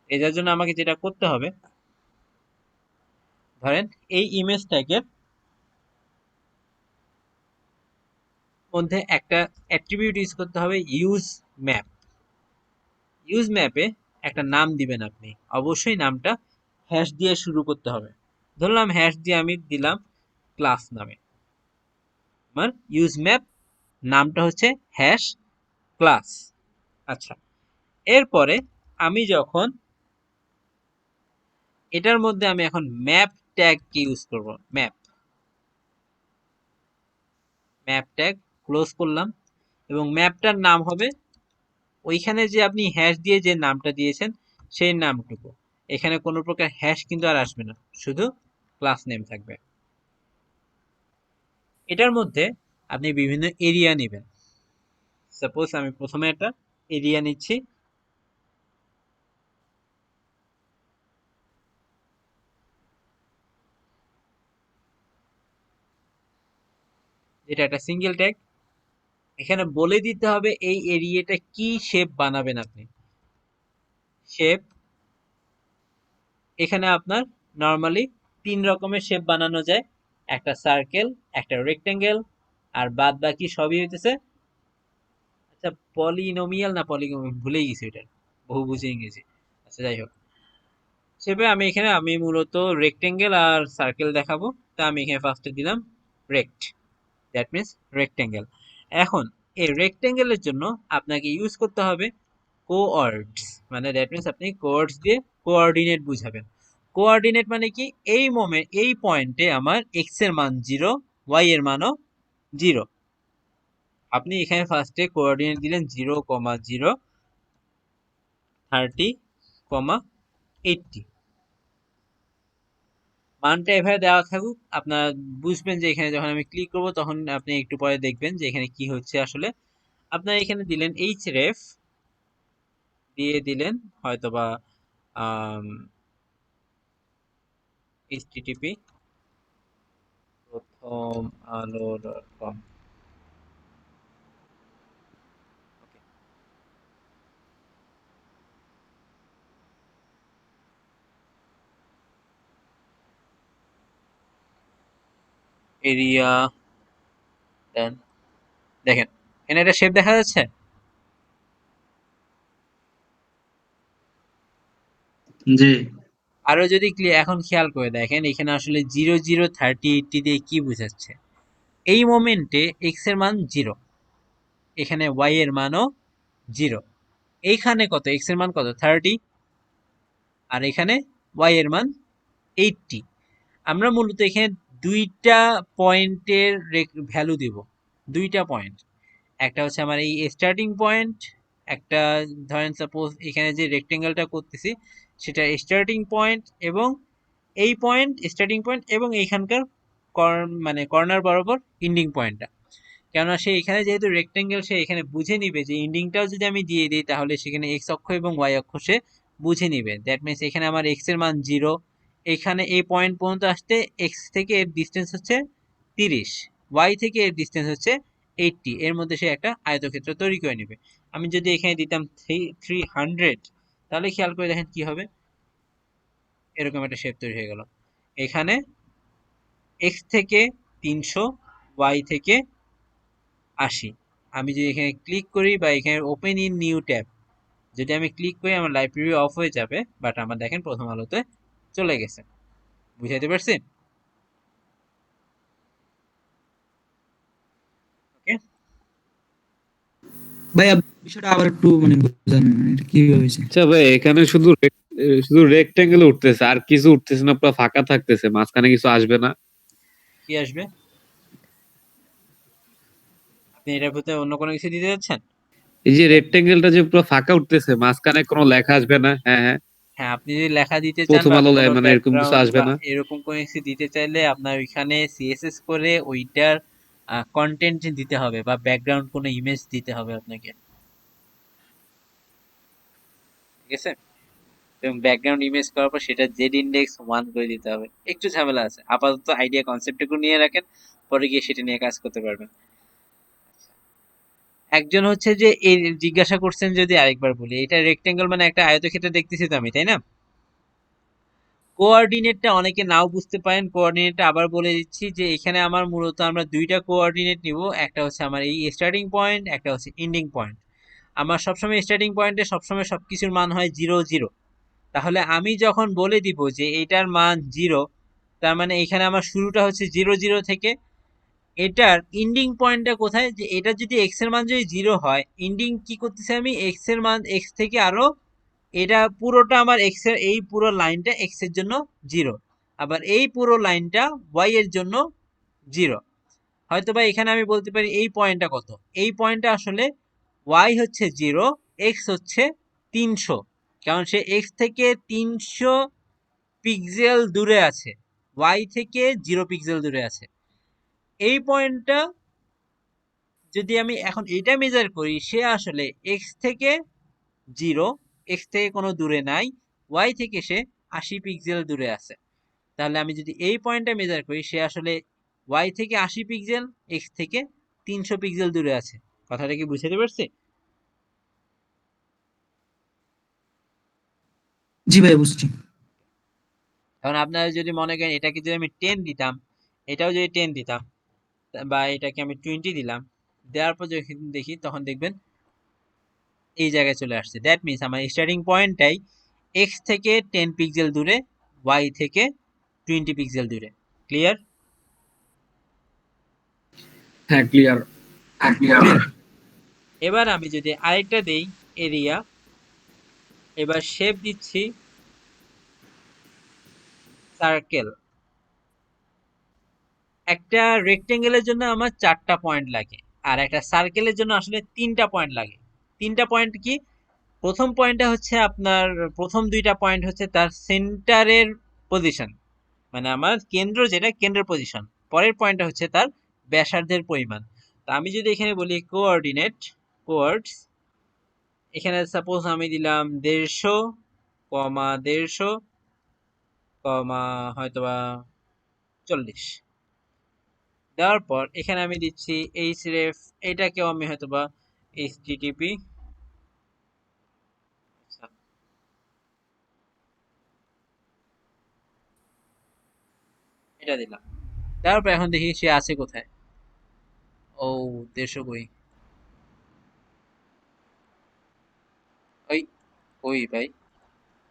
এটার জন্য আমাকে যেটা করতে হবে, ধরেন এই ইমেজটাকে মধ্যে একটা অ্যাট্রিবিউট ইউজ করতে হবে, ইউজ ম্যাপ। ইউজ ম্যাপে একটা নাম দিবেন আপনি, অবশ্যই নামটা হ্যাশ দিয়ে শুরু করতে হবে। ধরলাম হ্যাশ দিয়ে আমি দিলাম ক্লাস নামে, আমার ইউজ ম্যাপ নামটা হচ্ছে হ্যাশ ক্লাস। আচ্ছা, এরপরে আমি যখন এটার মধ্যে আমি এখন ম্যাপ ট্যাগ কে ইউজ করব, ম্যাপ ম্যাপ ট্যাগ ক্লোজ করলাম এবং ম্যাপটার নাম হবে ওইখানে যে আপনি হ্যাশ দিয়ে যে নামটা দিয়েছেন সেই নামটুকু। এখানে কোনো প্রকার হ্যাশ কিন্তু আর আসবে না, শুধু ক্লাস নেম থাকবে। এটার মধ্যে আপনি বিভিন্ন এরিয়া নেবেন। সাপোজ আমি প্রথমে একটা এরিয়া নিচ্ছি, যেটা একটা সিঙ্গেল ট্যাগ। এখানে বলে দিতে হবে এই এরিয়াটা কি শেপ বানাবেন আপনি। শেপ এখানে আপনার নর্মালি 3 রকমের শেপ বানানো যায়, একটা সার্কেল, একটা রেক্টেঙ্গেল, আর বাদ বাকি সবই হইতেছে আচ্ছা পলিনোমিয়াল না পলিগন ভুলেই গেছি, এটা বহুভুজ ইংরেজি। আচ্ছা যাই হোক, শেপে আমি এখানে আমি মূলত রেক্টেঙ্গেল আর সার্কেল দেখাবো, তা আমি এখানে ফার্স্টে দিলাম রেক্ট, দ্যাট মিন্স রেক্টেঙ্গেল। এখন এই রেক্টেঙ্গেলের জন্য আপনাকে ইউজ করতে হবে কোঅর্ডস, মানে দ্যাট মিন্স আপনি কোঅর্ডস দিয়ে কোঅর্ডিনেট বুঝাবেন। কোঅর্ডিনেট মানে কি, এই মোমেন্ট এই পয়েন্টে আমার এক্স এর মান 0, ওয়াই এর মানও 0। আপনি এখানে ফার্স্টে কোঅর্ডিনেট দিলেন 0,0, 30,80, মানটা এভাবে দেওয়া থাকুক। আপনার বুঝবেন যে এখানে যখন আমি ক্লিক করব তখন আপনি একটু পরে দেখবেন যে এখানে কি হচ্ছে আসলে। আপনার এখানে দিলেন এইচ রেফ, দিয়ে দিলেন হয়তোবা http প্রথম আলো.com। এরিয়া দেন, দেখেন এখানে একটা শেপ দেখা যাচ্ছে। জি। আরো যদি এখন খেয়াল করে দেখেন এখানে আসলে 003080 দিয়ে কি বোঝাচ্ছে, এই মোমেন্টে এক্স এর মান 0, এখানে ওয়াই এর মানও 0, এইখানে কত এক্স এর মান কত 30, আর এখানে ওয়াই এর মান 80। আমরা মূলত এখানে দুইটা পয়েন্টের ভ্যালু দিব, দুইটা পয়েন্ট। একটা হচ্ছে আমার এই স্টার্টিং পয়েন্ট, একটা ধরেন সাপোজ এখানে যে রেক্টেঙ্গেলটা করতেছি সেটা স্টার্টিং পয়েন্ট, এবং এই পয়েন্ট স্টার্টিং পয়েন্ট এবং এইখানকার মানে কর্নার বরাবর এন্ডিং পয়েন্টটা। কেননা সে এখানে যেহেতু রেক্টেঙ্গেল সে এখানে বুঝে নিবে যে এন্ডিংটাও যদি আমি দিয়ে দিই তাহলে সেখানে এক্স অক্ষ এবং ওয়াই অক্ষ সে বুঝে নিবে। দ্যাট মিনস এখানে আমার এক্স এর মান 0, এখানে এই পয়েন্ট পর্যন্ত আসতে এক্স থেকে এর ডিস্টেন্স হচ্ছে 30, ওয়াই থেকে এর ডিস্টেন্স হচ্ছে 80, এর মধ্যে সে একটা আয়তক্ষেত্র তৈরি করে নেবে। আমি যদি এখানে দিতাম 300, তাহলে খেয়াল করে দেখেন কি হবে, এরকম একটা শেপ তৈরি হয়ে গেল। এখানে এক্স থেকে 300, ওয়াই থেকে 80। আমি যদি এখানে ক্লিক করি বা এখানে ওপেন ইন নিউ ট্যাব, যদি আমি ক্লিক করি আমার লাইভ প্রিভিউ অফ হয়ে যাবে, বাট আমার দেখেন প্রথম আলোতে চলে গেছে। বুঝাইতে পারছি? ওকে, ভাই বিষয়টা আবার একটু মানে বুঝান, এটা কিভাবে হয়েছে? আচ্ছা ভাই, এখানে শুধু রেক্টেঙ্গেল উঠতেছে, আর কিছু উঠতেছে না, পুরো ফাঁকা থাকতেছে, মাঝখানে কিছু আসবে না। কি আসবে? আপনি এটার ভিতরে অন্য কোনো কিছু দিতে যাচ্ছেন? এই যে রেক্টেঙ্গেলটা যে পুরো ফাঁকা উঠতেছে, মাঝখানে কোনো লেখা আসবে না। হ্যাঁ হ্যাঁ, হ্যাঁ, আপনি যদি লেখা দিতে চান প্রথম বা আলো কোনো মানে এরকম কিছু ব্যাকগ্রাউন্ড আসবে বা না। এরকম কোনো কিছু দিতে চাইলে আপনার ওইখানে সিএসএস করে ওইটার কন্টেন্ট দিতে হবে বা ব্যাকগ্রাউন্ড কোনো ইমেজ দিতে হবে আপনাকে, ঠিক আছে? এবং ব্যাকগ্রাউন্ড ইমেজ করার পর সেটা জেড ইন্ডেক্স 1 করে দিতে হবে। একটু ঝামেলা আছে, আপাতত আইডিয়া কনসেপ্টটুকু নিয়ে রাখেন, পরে গিয়ে সেটা নিয়ে কাজ করতে পারবেন। একজন হচ্ছে যে এই জিজ্ঞাসা করছেন, যদি আরেকবার বলি, এটা রেক্টেঙ্গেল মানে একটা আয়তক্ষেত্র দেখতেছি তো আমি, তাই না? কোঅর্ডিনেটটা অনেকে নাও বুঝতে পারেন, কোঅর্ডিনেটটা আবার বলে দিচ্ছি যে এখানে আমার মূলত আমরা দুইটা কোঅর্ডিনেট নিব, একটা হচ্ছে আমার এই স্টার্টিং পয়েন্ট, একটা হচ্ছে এন্ডিং পয়েন্ট। আমার সবসময় স্টার্টিং পয়েন্টে সবসময় সবকিছুর মান হয় 0 0। তাহলে আমি যখন বলে দিব যে এটার মান 0, তার মানে এখানে আমার শুরুটা হচ্ছে 0 0 থেকে। এটার এন্ডিং পয়েন্টটা কোথায়, যে এটা যদি এক্স এর মান যদি 0 হয়, এন্ডিং কি করতেছে আমি, এক্স এর মান এক্স থেকে আরো, এটা পুরোটা আমার এক্স এর, এই পুরো লাইনটা এক্স এর জন্য 0, আবার এই পুরো লাইনটা ওয়াই এর জন্য 0। হয়তো বা এখানে আমি বলতে পারি এই পয়েন্টটা কত, এই পয়েন্টটা আসলে ওয়াই হচ্ছে 0, এক্স হচ্ছে 300, কারণ সে এক্স থেকে 300 পিক্সেল দূরে আছে, ওয়াই থেকে 0 পিক্সেল দূরে আছে। এই পয়েন্টটা যদি আমি এখন এটা মেজার করি, সে আসলে এক্স থেকে 0, এক্স থেকে কোনো দূরে নাই, ওয়াই থেকে সে 80 পিক্সেল দূরে আছে। তাহলে আমি যদি এই পয়েন্টটা মেজার করি, সে আসলে ওয়াই থেকে 80 পিক্সেল, এক্স থেকে 300 পিক্সেল দূরে আছে। কথাটা কি বুঝতে পারছি? জি ভাই বুঝছি। কারণ আপনারা যদি মনে করেন এটাকে যদি আমি 10 দিতাম, এটাও যদি 10 দিতাম, বা এটাকে আমি 20 দিলাম, দেওয়ার পর যখন দেখি তখন দেখবেন এই জায়গায় চলে আসছে। দ্যাট মিনস আমার স্টার্টিং পয়েন্টটাই এক্স থেকে 10 পিক্সেল দূরে, ওয়াই থেকে 20 পিক্সেল দূরে। ক্লিয়ার? হ্যাঁ ক্লিয়ার। এবার আমি যদি আরেকটা দেই এরিয়া, এবার শেপ দিচ্ছি সার্কেল। একটা রেক্টেঙ্গেলের জন্য আমার 4টা পয়েন্ট লাগে, আর একটা সার্কেলের জন্য আসলে 3টা পয়েন্ট লাগে। 3টা পয়েন্ট কি? প্রথম পয়েন্টটা হচ্ছে আপনার, প্রথম 2টা পয়েন্ট হচ্ছে তার সেন্টারের পজিশন, মানে আমার কেন্দ্র, যেটা কেন্দ্রের পজিশন। পরের পয়েন্টটা হচ্ছে তার ব্যাসার্ধের পরিমাণ। তো আমি যদি এখানে বলি কোঅর্ডিনেট, কোঅর্ডস, এখানে সাপোজ আমি দিলাম 150, 150, হয়তোবা 40। দেওয়ার পর এখানে আমি দিচ্ছি href, এটাকেও আমি হয়তোবা http, এটা দিলাম। তারপর এখন দেখি সে আছে কোথায়। ও 150 কই, ওই ওই ভাই,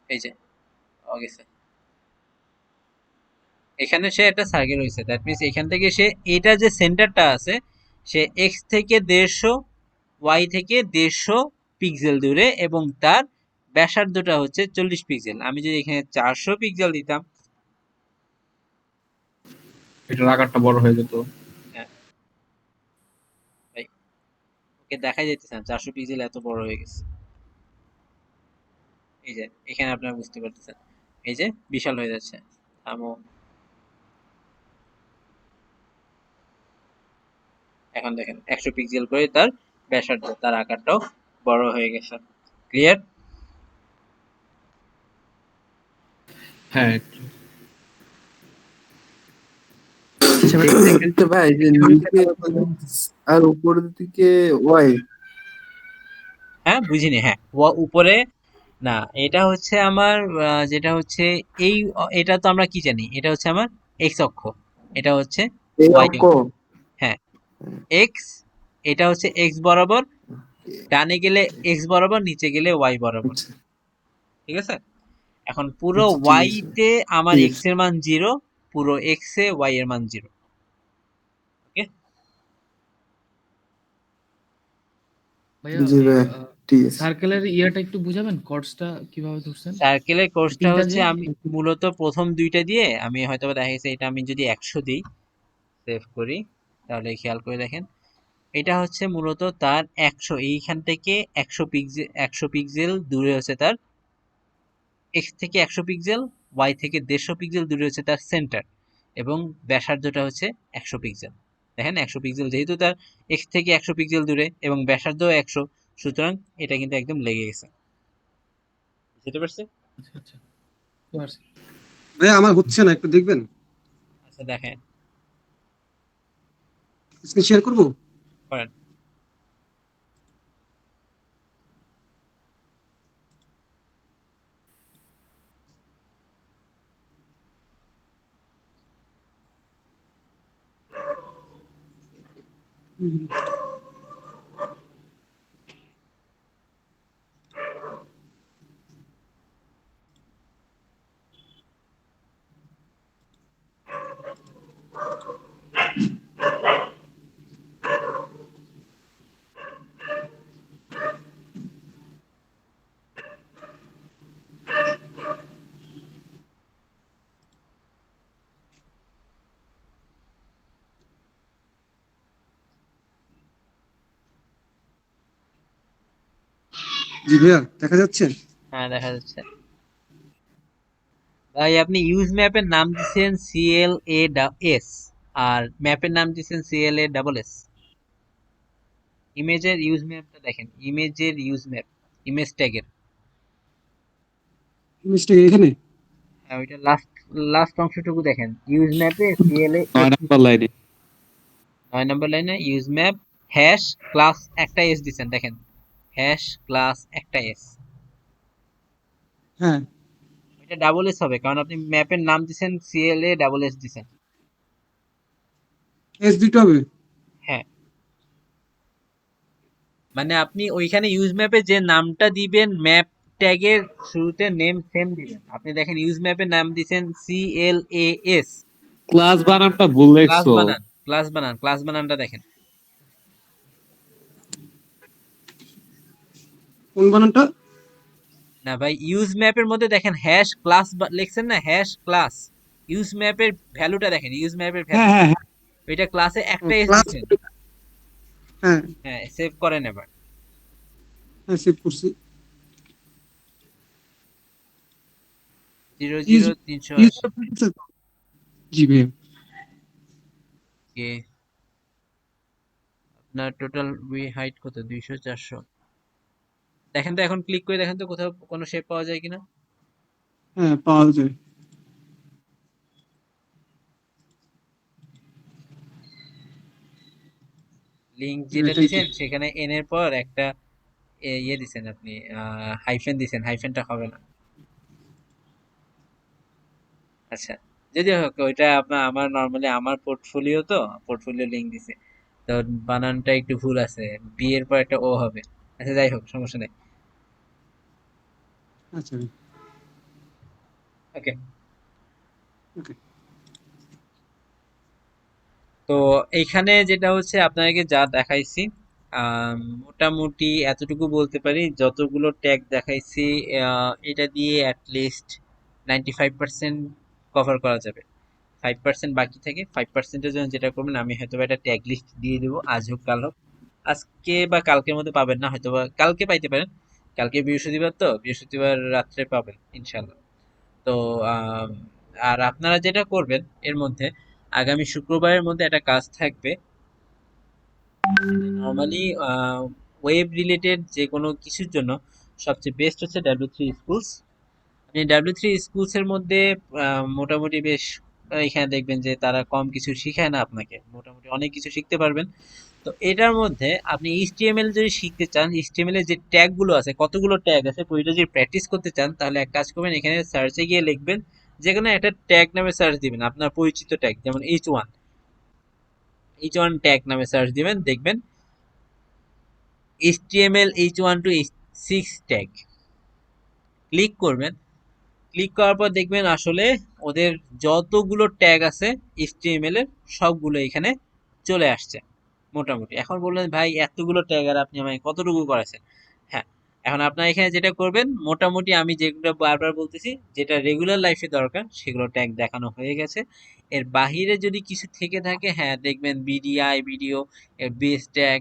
এই যে গেছে। এখানে সে একটা সার্কেল হয়েছে, দ্যাট মিনস এখান থেকে সে, এটা যে সেন্টারটা আছে, সে এক্স থেকে 150, ওয়াই থেকে 150 পিক্সেল দূরে, এবং তার ব্যাসার্ধটা হচ্ছে 40 পিক্সেল। আমি যদি এখানে 400 পিক্সেল দিতাম, এটার আকারটা বড় হয়ে যেত। হ্যাঁ ভাই, ওকে দেখাই যাইতেছে না 400 পিক্সেল এত বড় হয়ে গেছে। এই যে এখানে আপনারা বুঝতে পারতেছেন, এই যে বিশাল হয়ে যাচ্ছে। থামো, এখন দেখেন 100 পিক্সেল করে তার ব্যাসার্ধ, তার আকারটাও বড় হয়ে গেছে। ক্লিয়ার? হ্যাঁ তো ভাই যে নিচে আর উপরের দিকে ওয়াই, হ্যাঁ বুঝিনি। হ্যাঁ, উপরে না, এটা হচ্ছে আমার যেটা হচ্ছে এই, এটা তো আমরা কি জানি, এটা হচ্ছে আমার এক্স অক্ষ, এটা হচ্ছে এই ওয়াই অক্ষ। অক্ষ। হ্যাঁ, এক্স, এটা হচ্ছে এক্স বরাবর, ডানে গেলে এক্স বরাবর, নিচে গেলে ওয়াই বরাবর। আচ্ছা ঠিক আছে? এখন পুরো আচ্ছা, ঠিক ওয়াই আছে তে আমার ঠিক এক্স আছে এর মান 0, পুরো এক্স এ ওয়াই এর মান 0। ওকে? ভাইয়া জি ওই ভাই ঠিক আছে সার্কেলের ইয়াটা একটু বুঝাবেন, কর্ডসটা কিভাবে ধরছেন সার্কেলের কোর্সটা তিনটা হচ্ছে যে আমি মূলত প্রথম দুইটা দিয়ে আমি হয়তোবা দেখা গেছে এটা আমি যদি 100 দিই, সেভ করি, তাহলে খেয়াল করে দেখেন এটা হচ্ছে মূলত তার 100, এইখান থেকে 100 পিক্সেল দূরে হচ্ছে তার এক্স থেকে 100 পিক্সেল, ওয়াই থেকে 150 পিক্সেল দূরে হচ্ছে তার সেন্টার, এবং ব্যাসার্ধটা হচ্ছে 100 পিক্সেল। দেখেন 100 পিক্সেল যেহেতু তার এক্স থেকে 100 পিক্সেল দূরে এবং ব্যাসার্ধ 100, সুতরাং এটা কিন্তু একদম লেগে গেছে। বুঝতে পারছি? আচ্ছা আচ্ছা পারছি। ভাই আমার হচ্ছে না, একটু দেখবেন। আচ্ছা দেখেন, স্ক্রিন শেয়ার করবো। করেন। জি ভাইয়া দেখা যাচ্ছে। হ্যাঁ দেখা যাচ্ছে। ভাই আপনি ইউজ ম্যাপের নাম দিচ্ছেন CLAS, আর ম্যাপের নাম দিচ্ছেন CLASS। ইমেজের ইউজ ম্যাপটা দেখেন, ইমেজের ইউজ ম্যাপ, ইমেজ ট্যাগের। মিস্টেক এখানে। হ্যাঁ ওইটা লাস্ট লাস্ট অংশটুকু দেখেন, ইউজ ম্যাপে CLAS 9 নাম্বার লাইনে 9 নম্বর লাইনে ইউজ ম্যাপ হ্যাশ ক্লাস একটা এস দিচ্ছেন, দেখেন হ্যাশ ক্লাস একটা এস। হ্যাঁ এটা ডাবল এস হবে কারণ আপনি ম্যাপের নাম দিচ্ছেন CLASS দিচ্ছেন। এস দিতে হবে। হ্যাঁ মানে আপনি ওইখানে ইউজ ম্যাপে যে নামটা দিবেন, ম্যাপ ট্যাগের শুরুতে নেম সেম দিবেন। আপনি দেখেন ইউজ ম্যাপের নাম দিচ্ছেন CLAS, ক্লাস বানানটা ভুল ক্লাস লেখছো। বানান, ক্লাস বানানটা দেখেন। কোন বানানটা? না ভাই ইউজ ম্যাপের মধ্যে দেখেন হ্যাশ ক্লাস লিখছেন না, হ্যাশ ক্লাস, ইউজ ম্যাপের ভ্যালুটা দেখেন, ইউজ ম্যাপের ভ্যালু, হ্যাঁ হ্যাঁ হ্যাঁ ওইটা ক্লাসে একটা এস ক্লাস। দিচ্ছেন। হ্যাঁ হ্যাঁ সেভ করেন এবার। হ্যাঁ সেভ করছি। 00380। জি ভাইয়া। কে আপনার টোটাল হাইট কত? 200 400। দেখেন তো, এখন ক্লিক করে দেখেন তো কোথাও কোনো শেপ পাওয়া যায় কিনা। হ্যাঁ পাওয়া যায়। লিংক যেটা এটাই দিছেন সেখানে এন এর পর একটা ইয়ে দিছেন আপনি, হাইফেন দিছেন, হাইফেনটা হবে না। আচ্ছা যদি হোক ওইটা আপনার, আমার নরমালি আমার পোর্টফোলিও, তো পোর্টফোলিও লিংক দিছে, তো বানানটা একটু ভুল আছে, বি এর পর একটা ও হবে। আচ্ছা যাই হোক সমস্যা নেই। আচ্ছা ওকে ওকে। তো এইখানে যেটা হচ্ছে আপনাকে যা দেখাইছি, মোটামুটি এতটুকু বলতে পারি, যতগুলো ট্যাগ দেখাইছি এটা দিয়ে অ্যাটলিস্ট 95% কভার করা যাবে। 5% বাকি থাকে, 5%-এর জন্য যেটা করবেন, আমি হয়তো একটা ট্যাগ লিস্ট দিয়ে দেবো, আজ হোক কাল হোক, আজকে বা কালকের মধ্যে পাবেন না, হয়তো বা কালকে পাইতে পারেন, কালকে বৃহস্পতিবার, তো বৃহস্পতিবার রাত্রে পাবেন ইনশাল্লাহ। তো আর আপনারা যেটা করবেন এর মধ্যে, আগামী শুক্রবারের মধ্যে একটা কাজ থাকবে। নর্মালি ওয়েব রিলেটেড যে কোনো কিছুর জন্য সবচেয়ে বেস্ট হচ্ছে W3 Schools। আপনি W3 Schools এর মধ্যে মোটামুটি বেশ, এখানে দেখবেন যে তারা কম কিছু শিখায় না আপনাকে, মোটামুটি অনেক কিছু শিখতে পারবেন। তো এটার মধ্যে আপনি HTML যদি শিখতে চান, HTML এর যে ট্যাগ গুলো আছে, কতগুলো ট্যাগ আছে, ওইটা যদি প্র্যাকটিস করতে চান, তাহলে এক কাজ করবেন, এখানে সার্চে গিয়ে লিখবেন, যে কোনো একটা ট্যাগ নামে সার্চ দিবেন, আপনার পরিচিত ট্যাগ, যেমন H1 ট্যাগ নামে সার্চ দিবেন, দেখবেন HTML H1 to H6 tag click করবেন। ক্লিক করার পর দেখবেন আসলে ওদের যতগুলো ট্যাগ আছে HTML এর সবগুলো এখানে চলে আসছে মোটামুটি। এখন বললেন ভাই এতগুলো ট্যাগ আর আপনি আমায় কতটুকু করেছেন? হ্যাঁ, এখন আপনার এখানে যেটা করবেন মোটামুটি আমি যেগুলো বারবার বলতেছি যেটা রেগুলার লাইফে দরকার সেগুলো ট্যাগ দেখানো হয়ে গেছে। এর বাহিরে যদি কিছু থেকে থাকে হ্যাঁ দেখবেন বিডিআই ভিডিও, এর বেস ট্যাগ,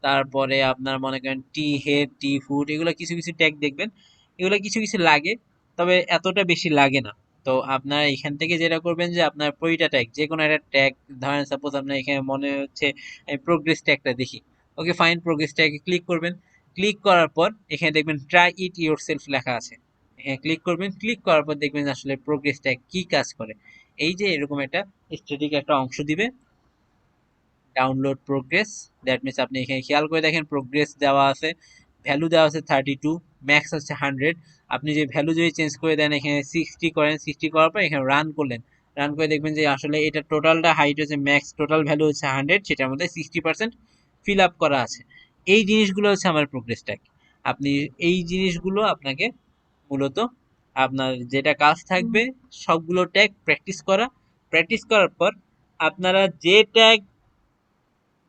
তারপরে আপনার মনে করেন টি হেড টি ফুড, এগুলো কিছু কিছু ট্যাগ দেখবেন, এগুলো কিছু কিছু লাগে তবে এতটা বেশি লাগে না। তো আপনার এখান থেকে যেটা করবেন যে আপনার প্রতিটা ট্যাগ যে কোনো একটা ট্যাগ ধরেন সাপোজ আপনার এখানে মনে হচ্ছে আমি প্রোগ্রেস ট্যাগটা দেখি, ওকে ফাইন প্রোগ্রেস ট্যাগে ক্লিক করবেন। ক্লিক করার পর এখানে দেখবেন ট্রাই ইট ইয়োর সেলফ লেখা আছে, এখানে ক্লিক করবেন। ক্লিক করার পর দেখবেন আসলে প্রোগ্রেস ট্যাগ কি কাজ করে। এই যে এরকম একটা স্ট্যাটিক একটা অংশ দিবে ডাউনলোড প্রোগ্রেস, দ্যাট মিনস আপনি এখানে খেয়াল করে দেখেন প্রোগ্রেস দেওয়া আছে, ভ্যালু দেওয়া আছে 32, ম্যাক্স হচ্ছে 100। আপনি যে ভ্যালু যদি চেঞ্জ করে দেন এখানে 60 করেন, 60 করার পর এখানে রান করলেন, রান করে দেখবেন যে আসলে এটা টোটালটা হাইট হচ্ছে ম্যাক্স টোটাল ভ্যালু হচ্ছে 100, সেটার মধ্যে 60% ফিল আপ করা আছে। এই জিনিসগুলো হচ্ছে আমার প্রোগ্রেস ট্যাগ। আপনি এই জিনিসগুলো আপনাকে মূলত আপনার যেটা কাজ থাকবে সবগুলো ট্যাগ প্র্যাকটিস করা। প্র্যাকটিস করার পর আপনারা যে ট্যাগ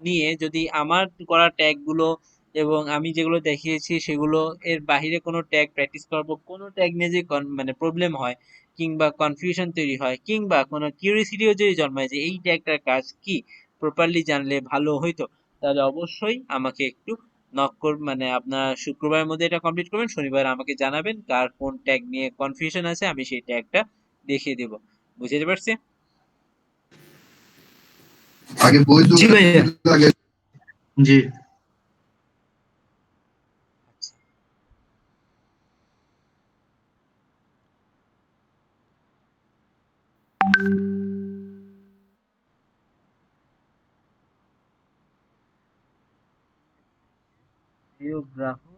নিয়ে যদি আমার করা ট্যাগগুলো এবং আমি যেগুলো দেখিয়েছি সেগুলো এর বাহিরে কোনো ট্যাগ প্র্যাকটিস করবো, কোনো ট্যাগ নিয়ে যে মানে প্রবলেম হয় কিংবা কনফিউশন তৈরি হয় কিংবা কোনো কিউরিসিটিও যদি জন্মায় যে এই ট্যাগটার কাজ কি প্রপারলি জানলে ভালো হইতো, তাহলে অবশ্যই আমাকে একটু নক কর, মানে আপনার শুক্রবারের মধ্যে এটা কমপ্লিট করবেন, শনিবার আমাকে জানাবেন কার কোন ট্যাগ নিয়ে কনফিউশন আছে, আমি সেই ট্যাগটা দেখিয়ে দেব। বুঝতে পারছি? আগে বই জি ভাইয়া। লাগে। জি। প্রিয় গ্রাহক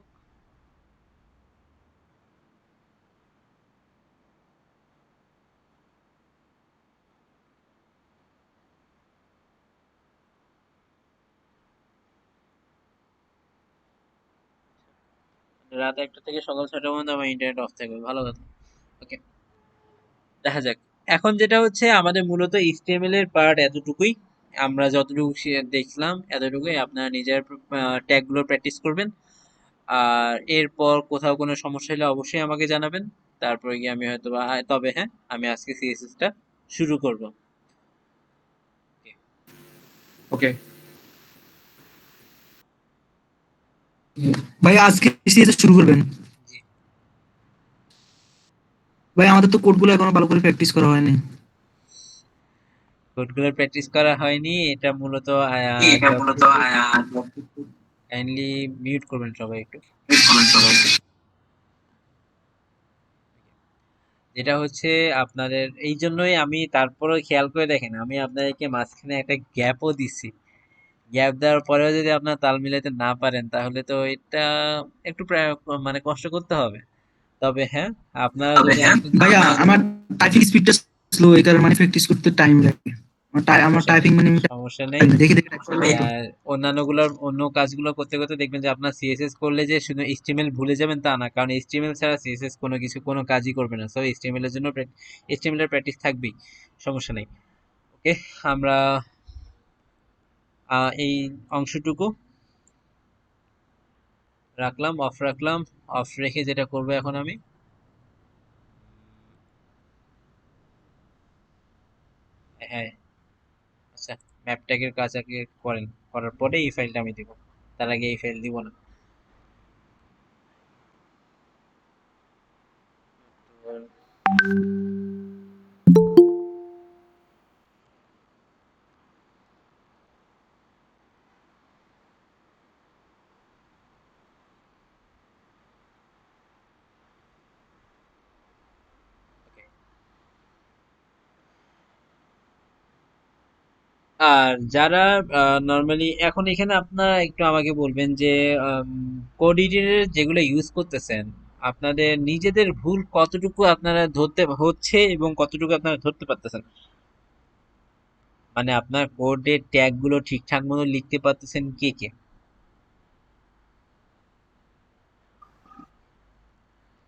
রাত 1টা থেকে সকাল 6টা পর্যন্ত আমার ইন্টারনেট অফ থাকবে, ভালো কথা। ওকে, দেখা যাক। এখন যেটা হচ্ছে আমাদের মূলত HTML এর পার্ট এতটুকুই, আমরা যতটুকু দেখলাম এতটুকুই। আপনারা নিজের ট্যাগগুলো প্র্যাকটিস করবেন আর এরপর কোথাও কোনো সমস্যা হলে অবশ্যই আমাকে জানাবেন, তারপরে গিয়ে আমি হয়তো তবে হ্যাঁ আমি আজকে সিএসএসটা শুরু করব। ওকে ভাই আজকে সিএসএস শুরু করবেন? ভাই আমাদের তো কোডগুলো এখনো ভালো করে প্র্যাকটিস করা হয়নি। কোডগুলো প্র্যাকটিস করা হয়নি, এটা মূলত কাইন্ডলি মিউট করবেন সবাই একটু। যেটা হচ্ছে আপনাদের এই জন্যই আমি তারপরে খেয়াল করে দেখেন আমি আপনাদেরকে মাঝখানে একটা গ্যাপও দিচ্ছি, গ্যাপ দেওয়ার পরেও যদি আপনার তাল মিলাতে না পারেন তাহলে তো এটা একটু মানে কষ্ট করতে হবে। তবে হ্যাঁ আপনারা যদি ভাইয়া আমার টাইপিং স্পিডটা স্লো, এই কারণে মানে প্র্যাকটিস করতে টাইম লাগে। আমার টাইপিং মানে সমস্যা নেই। দেখে দেখে আর অন্যান্যগুলোর অন্য কাজগুলো করতে করতে দেখবেন যে আপনার সিএসএস করলে যে শুধু এইচটিএমএল ভুলে যাবেন তা না, কারণ এইচটিএমএল ছাড়া সিএসএস কোনো কিছু কোনো কাজই করবে না। সো এইচটিএমএল এর জন্য এইচটিএমএল এর প্র্যাকটিস থাকবেই, সমস্যা নেই। ওকে, আমরা এই অংশটুকু রাখলাম, অফ রাখলাম। অফ রেখে যেটা করবো এখন আমি হ্যাঁ আচ্ছা ম্যাপ ট্যাগের কাজ আগে করেন, করার পরে এই ফাইলটা আমি দিব, তার আগে এই ফাইল দিব না। আর যারা নর্মালি এখন এখানে আপনারা একটু আমাকে বলবেন যে কোড এডিটর যেগুলো ইউজ করতেছেন আপনাদের নিজেদের ভুল কতটুকু আপনারা ধরতে হচ্ছে এবং কতটুকু আপনারা ধরতে পারতেছেন, মানে আপনার কোডের ট্যাগ গুলো ঠিকঠাক মতো লিখতে পারতেছেন কে কে?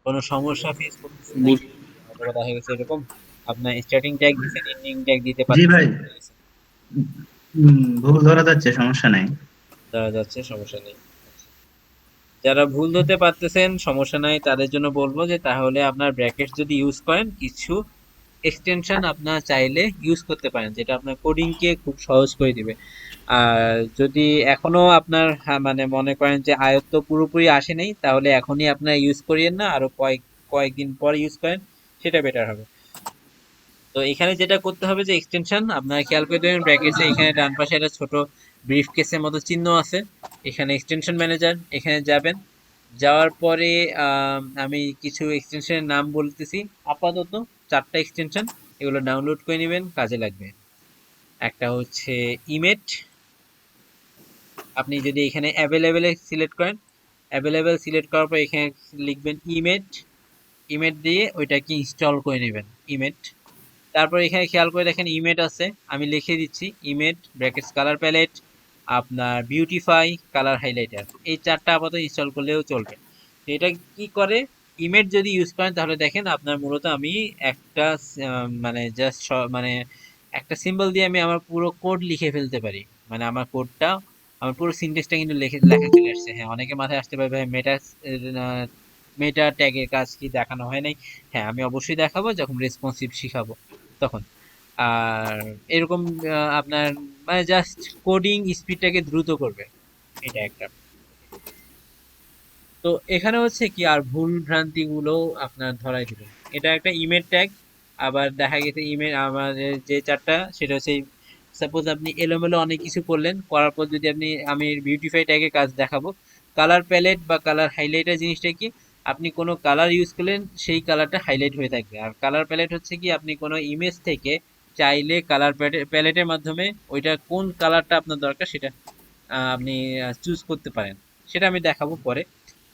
কোনো সমস্যা ফেস করতেছেন নাকি? অথবা দেখা গেছে এরকম আপনার স্টার্টিং ট্যাগ দিছেন, এন্ডিং ট্যাগ দিতে জি পারতেছেন ভাই, না, ভুলে গেছেন। ভুল ধরা যাচ্ছে, সমস্যা নাই। যারা যাচ্ছে সমস্যা নেই। আচ্ছা। যারা ভুল ধরতে পারতেছেন সমস্যা নাই, তাদের জন্য বলবো যে তাহলে আপনার ব্র্যাকেট যদি ইউজ করেন, কিছু এক্সটেনশন আপনার চাইলে ইউজ করতে পারেন, যেটা আপনার কোডিং কে খুব সহজ করে দিবে। আর যদি এখনো আপনার মানে মনে করেন যে আয়ত্ত পুরোপুরি আসে নাই, তাহলে এখনই আপনার ইউজ করিয়েন না, আরো কয়েকদিন পর ইউজ করেন, সেটা বেটার হবে। তো এখানে যেটা করতে হবে যে এক্সটেনশন আপনারা খেয়াল করে দেবেন, ব্র্যাকেটে এখানে ডান পাশে একটা ছোট ব্রিফ কেসের মতো চিহ্ন আছে, এখানে এক্সটেনশন ম্যানেজার, এখানে যাবেন। যাওয়ার পরে আমি কিছু এক্সটেনশনের নাম বলতেছি, আপাতত 4টা এক্সটেনশন, এগুলো ডাউনলোড করে নেবেন, কাজে লাগবে। একটা হচ্ছে ইমেট, আপনি যদি এখানে অ্যাভেলেবেল সিলেক্ট করেন, অ্যাভেলেবেল সিলেক্ট করার পর এখানে লিখবেন ইমেট, ইমেট দিয়ে ওইটাকে ইনস্টল করে নেবেন ইমেট। তারপর এখানে খেয়াল করে দেখেন ইমেট আছে, আমি লিখে দিচ্ছি ইমেট ব্র্যাকেটস কালার প্যালেট, আপনার বিউটিফাই, কালার হাইলাইটার, এই 4টা আপাতত ইনস্টল করলেও চলবে। তো এটা কি করে, ইমেট যদি ইউজ করেন তাহলে দেখেন আপনার মূলত আমি একটা মানে জাস্ট মানে একটা সিম্বল দিয়ে আমি আমার পুরো কোড লিখে ফেলতে পারি, মানে আমার কোডটা, আমার পুরো সিনট্যাক্সটা কিন্তু লেখা চলে আসছে। হ্যাঁ, অনেকে মাথায় আসতে পারবে মেটা মেটা ট্যাগের কাজ কি দেখানো হয় নাই। হ্যাঁ, আমি অবশ্যই দেখাবো যখন রেসপন্সিভ শিখাবো তখন। আর এরকম আপনার মানে জাস্ট কোডিং স্পিডটাকে দ্রুত করবে, এটা একটা। তো এখানে হচ্ছে কি আর ভুল ভ্রান্তি গুলো আপনার ধরাই দিবে। এটা একটা ইমেজ ট্যাগ, আবার দেখা গেছে ইমেজ আমাদের যে 4টা সেটা হচ্ছে, সাপোজ আপনি এলোমেলো অনেক কিছু করলেন, করার পর যদি আমি বিউটিফাই ট্যাগে কাজ দেখাবো। কালার প্যালেট বা কালার হাইলাইটার জিনিসটা কি, আপনি কোনো কালার ইউজ করলেন সেই কালারটা হাইলাইট হয়ে থাকবে। আর কালার প্যালেট হচ্ছে কি, আপনি কোনো ইমেজ থেকে চাইলে কালার প্যালেটের মাধ্যমে ওইটা কোন কালারটা আপনার দরকার সেটা আপনি চুজ করতে পারেন, সেটা আমি দেখাবো পরে।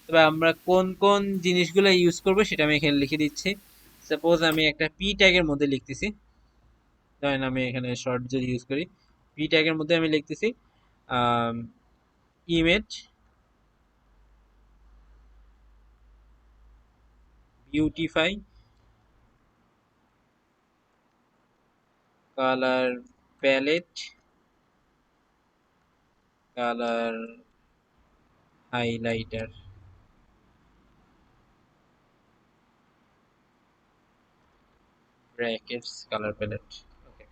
তবে আমরা কোন কোন জিনিসগুলো ইউজ করবো সেটা আমি এখানে লিখে দিচ্ছি। সাপোজ আমি একটা পি ট্যাগের মধ্যে লিখতেছি, ধরেন আমি এখানে শর্ট যদি ইউজ করি, পি ট্যাগের মধ্যে আমি লিখতেছি image beautify colour palette colour highlighter, brackets colour palette. Okay,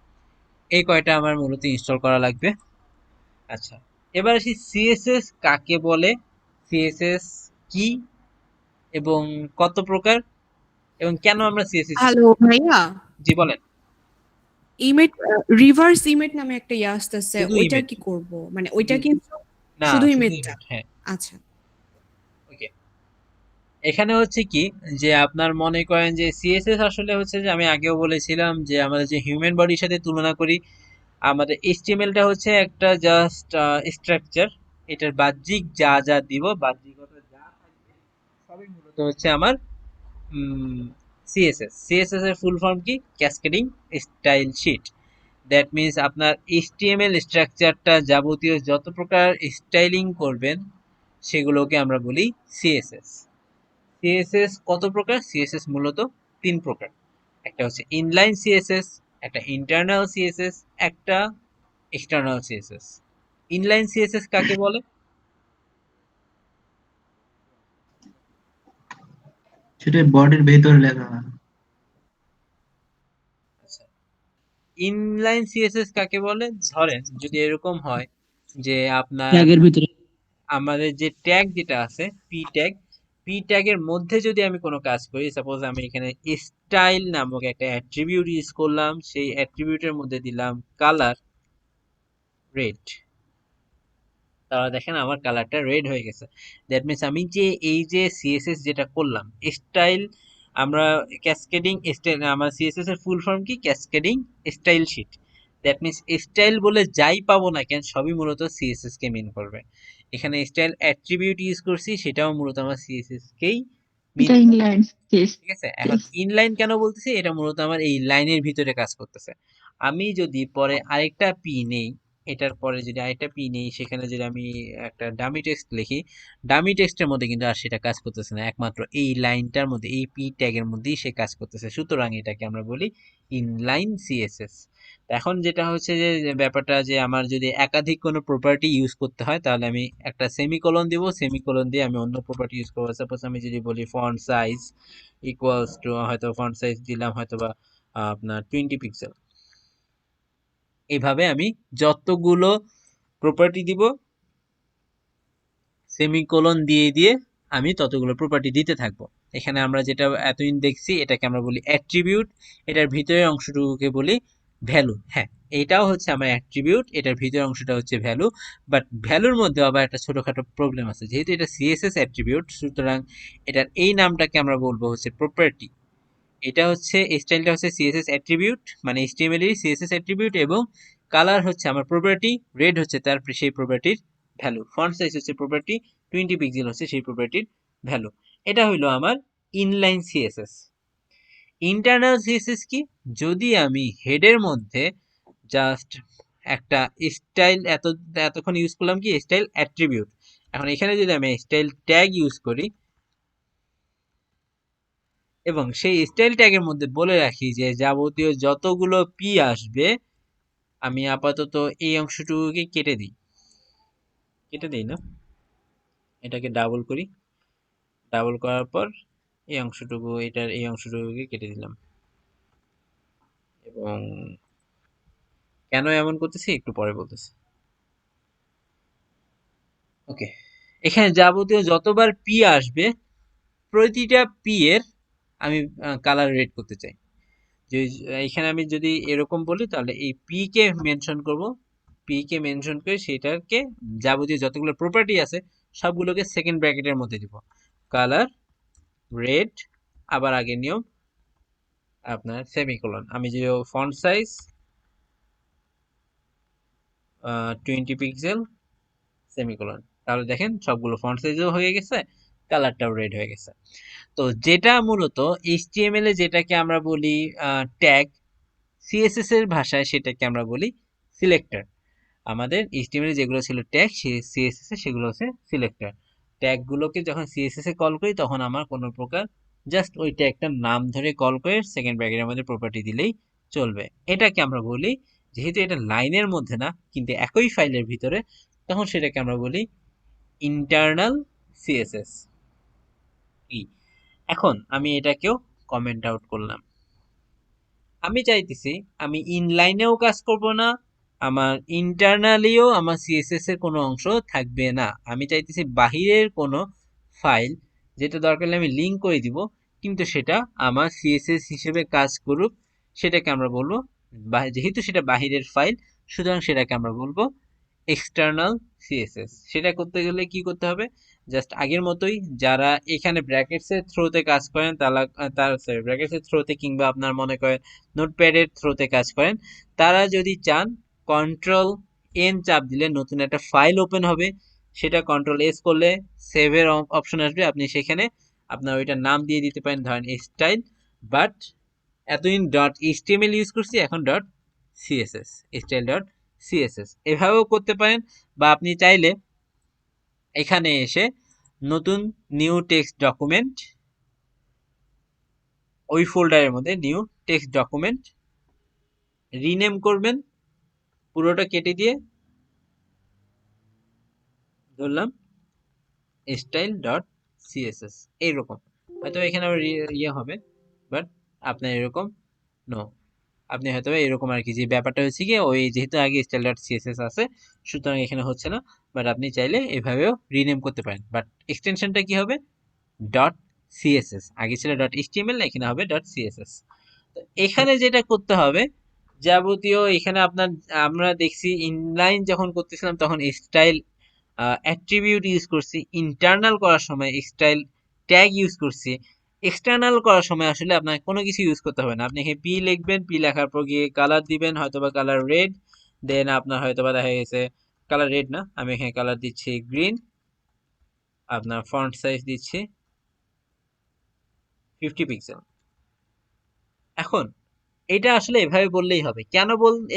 এই কয়টা আমার মূলত ইনস্টল করা লাগবে। আচ্ছা, এবার আসি সিএসএস কাকে বলে, সিএসএস কি এবং কত প্রকার, এবং কেন আমরা সিএসএস ইউজ হ্যালো করি। ভাইয়া, জি বলেন। ইমেট রিভার্স ইমেট নামে একটা ইয়ে আসতেছে, শুধু ওইটা ইমেজ, কি করব? মানে ওইটা শুধু কিন্তু না, শুধু শুধু ইমেটটা? ইমেজ, হ্যাঁ। আচ্ছা, ওকে, এখানে হচ্ছে কি যে আপনার মনে করেন যে সিএসএস আসলে হচ্ছে যে আমি আগেও বলেছিলাম যে আমাদের যে হিউম্যান বডির সাথে তুলনা করি, আমাদের এইচটিএমএলটা হচ্ছে একটা জাস্ট স্ট্রাকচার, এটার বাহ্যিক যা যা দিব, বাহ্যিকতা যা থাকবে সবই মূলত হচ্ছে আমার সিএসএস। সিএসএস এর ফুল ফর্ম কি, cascading style sheet. That means আপনার এইচটিএমএল স্ট্রাকচারটা যাবতীয় যত প্রকার স্টাইলিং করবেন সেগুলোকে আমরা বলি সিএসএস। সিএসএস কত প্রকার, সিএসএস মূলত 3 প্রকার। একটা হচ্ছে ইনলাইন সিএসএস, একটা ইন্টারনাল সিএসএস, একটা এক্সটার্নাল সিএসএস। ইনলাইন সিএসএস কাকে বলে, সেটা বডির ভেতরে লেখা হয়। আচ্ছা, ইনলাইন সিএসএস কাকে বলে, ধরেন যদি এরকম হয় যে আপনার ট্যাগের ভিতরে আমাদের যে ট্যাগ যেটা আছে পি ট্যাগ, পি ট্যাগের মধ্যে যদি আমি কোনো কাজ করি, সাপোজ আমি এখানে স্টাইল নামক একটা অ্যাট্রিবিউট ইউজ করলাম, সেই অ্যাট্রিবিউটের মধ্যে দিলাম কালার রেড, তাহলে দেখেন আমার কালারটা রেড হয়ে গেছে। দ্যাট মিন্স আমি যে এই যে সিএসএস যেটা করলাম স্টাইল, আমরা ক্যাসকেডিং স্টাইল, আমার সিএসএস এর ফুল ফর্ম কি, cascading style sheet. That means style বলে যাই পাবো না কেন সবই মূলত সিএসএস কে মিন করবে। এখানে স্টাইল অ্যাট্রিবিউট ইউজ করছি, সেটাও মূলত আমার সিএসএস কেই মিন এটা করবে। Inline case. ঠিক আছে, এখন ইনলাইন কেন বলতেছি, এটা মূলত আমার এই লাইনের ভিতরে কাজ করতেছে। আমি যদি পরে আরেকটা পি নেই, এটার পরে যদি আরেকটা পি নেই, সেখানে যদি আমি একটা ডামি টেক্সট লিখি, ডামি টেক্সটের মধ্যে কিন্তু আর সেটা কাজ করতেছে না, একমাত্র এই লাইনটার মধ্যে, এই পি ট্যাগের মধ্যেই সে কাজ করতেছে। সুতরাং এটাকে আমরা বলি ইনলাইন সিএসএস। এখন যেটা হচ্ছে যে ব্যাপারটা, যে আমার যদি একাধিক কোনো প্রপার্টি ইউজ করতে হয়, তাহলে আমি একটা সেমিকোলন দিব, সেমিকোলন দিয়ে আমি অন্য প্রপার্টি ইউজ করবো। সাপোজ আমি যদি বলি ফন্ট সাইজ ইকুয়ালস টু, হয়তো ফন্ট সাইজ দিলাম হয়তো বা আপনার 20 পিক্সেল। এইভাবে আমি যতগুলো প্রপার্টি দিব, সেমিকোলন দিয়ে দিয়ে আমি ততগুলো প্রপার্টি দিতে থাকবো। এখানে আমরা যেটা এতদিন দেখছি, এটাকে আমরা বলি অ্যাট্রিবিউট, এটার ভিতরের অংশটুকুকে বলি ভ্যালু। হ্যাঁ, এটাও হচ্ছে আমার অ্যাট্রিবিউট, এটার ভিতরের অংশটা হচ্ছে ভ্যালু। বাট ভ্যালুর মধ্যে আবার একটা ছোটখাটো প্রবলেম আছে, যেহেতু এটা সিএসএস অ্যাট্রিবিউট, সুতরাং এটার এই নামটাকে আমরা বলবো হচ্ছে প্রপার্টি। এটা হচ্ছে স্টাইলটা হচ্ছে সিএসএস অ্যাট্রিবিউট, মানে HTML এর সিএসএস অ্যাট্রিবিউট, এবং কালার হচ্ছে আমার প্রপার্টি, রেড হচ্ছে তার সেই প্রপার্টির ভ্যালু, ফন্ট সাইজ হচ্ছে প্রপার্টি, 20 পিক্সেল হচ্ছে সেই প্রপার্টির ভ্যালু। এটা হলো আমার ইনলাইন সিএসএস। ইন্টারনাল সিএসএস কি? যদি আমি হেডের মধ্যে জাস্ট একটা স্টাইল, এতক্ষণ ইউজ করলাম কি স্টাইল অ্যাট্রিবিউট, এখন এখানে যদি আমি স্টাইল ট্যাগ ইউজ করি এবং সেই স্টাইল ট্যাগের মধ্যে বলে রাখি যে যাবতীয় যতগুলো পি আসবে, আমি আপাতত এই অংশটুকুকে কেটে দিই না, এটাকে ডাবল করি, ডাবল করার পর এই অংশটুকু, এটার এই অংশটুকুকে কেটে দিলাম। এবং কেন এমন করতেছি একটু পরে বলতেছি। ওকে, এখানে যাবতীয় যতবার পি আসবে, প্রতিটা পি এর আমি কালার রেড করতে চাই। যে এখানে আমি যদি এরকম বলি, তাহলে এই পি কে মেনশন করব, পি কে মেনশন করে সেটাকে যাবতীয় যতগুলো প্রপার্টি আছে সবগুলোকে সেকেন্ড ব্র্যাকেটের মধ্যে দিব, কালার রেড, আবার আগের নিয়ম আপনার সেমিকোলন। আমি যে ফন্ট সাইজ 20 পিক্সেল সেমিকোলন, তাহলে দেখেন সবগুলো ফন্ট সাইজও হয়ে গেছে, কালারটাও রেড হয়ে গেছে। তো যেটা মূলত HTML এ যেটাকে আমরা বলি ট্যাগ, সিএসএস এর ভাষায় সেটাকে আমরা বলি সিলেক্টর। আমাদের HTML এ যেগুলো ছিল ট্যাগ, সিএসএস এ সেগুলো হচ্ছে সিলেক্টর। ট্যাগগুলোকে যখন সিএসএস এ কল করি, তখন আমার কোনো প্রকার জাস্ট ওই ট্যাগটার নাম ধরে কল করে সেকেন্ড ব্র্যাকেটের মধ্যে প্রপার্টি দিলেই চলবে। এটাকে আমরা বলি, যেহেতু এটা লাইনের মধ্যে না কিন্তু একই ফাইলের ভিতরে, তখন সেটাকে আমরা বলি ইন্টারনাল সিএসএস। এখন আমি এটাকেও কমেন্ট আউট করলাম। আমি চাইতেছি আমি ইনলাইনেও কাজ করব না, আমার ইন্টারনালিও আমার সিএসএস এর কোনো অংশ থাকবে না। আমি চাইতেছি বাহিরের কোনো ফাইল, যেটা দরকার হলে আমি লিঙ্ক করে দিব, কিন্তু সেটা আমার সিএসএস হিসেবে কাজ করুক। সেটাকে আমরা বলবো, যেহেতু সেটা বাহিরের ফাইল, সুতরাং সেটাকে আমরা বলবো এক্সটার্নাল সিএসএস। সেটা করতে গেলে কি করতে হবে? জাস্ট আগের মতোই, যারা এখানে ব্র্যাকেটসের থ্রোতে কাজ করেন, তারা ব্র্যাকেটসের থ্রোতে কিংবা আপনার মনে করেন নোটপ্যাডের থ্রোতে কাজ করেন, তারা যদি চান Ctrl+N চাপ দিলে নতুন একটা ফাইল ওপেন হবে, সেটা Ctrl+S করলে সেভের অপশন আসবে, আপনি সেখানে আপনার ওইটার নাম দিয়ে দিতে পারেন, ধরেন স্টাইল, বাট এতদিন .html ইউজ করছি, এখন .css, style.css এভাবেও করতে পারেন। বা আপনি চাইলে এখানে এসে নতুন নিউ টেক্সট ডকুমেন্ট, ওই ফোল্ডারের মধ্যে নিউ টেক্সট ডকুমেন্ট রিনেম করবেন, পুরোটা কেটে দিয়ে ধরলাম style.css। এইরকম হয়তো এখানে ইয়ে হবে, বাট আপনার এরকম নো, আপনি হয়তো এরকম আর কি, যে ব্যাপারটা হচ্ছে কি, ওই যেহেতু আগে style.css আছে, সুতরাং এখানে হচ্ছে না। বাট আপনি চাইলে এভাবেও রিনেম করতে পারেন, বাট এক্সটেনশনটা কি হবে? .css, আগে ছিল .html, এখানে হবে .css। তো এখানে যেটা করতে হবে, যাবতীয় এখানে আমরা দেখছি ইনলাইন যখন করতেছিলাম তখন স্টাইল অ্যাট্রিবিউট ইউজ করছি, ইন্টারনাল করার সময় স্টাইল ট্যাগ ইউজ করছি, এক্সটার্নাল করার সময় আসলে আপনার কোনো কিছু ইউজ করতে হবে না। আপনি এখানে পি লিখবেন, পি লেখার পর গিয়ে কালার দিবেন, হয়তোবা কালার রেড, দেন আপনার হয়তোবা দেখা গেছে কালার রেড না, আমি এখানে কালার দিচ্ছি গ্রিন, আপনার ফন্ট সাইজ দিচ্ছি 50 পিক্সেল। এখন এটা আসলে এভাবে বললেই হবে। কেন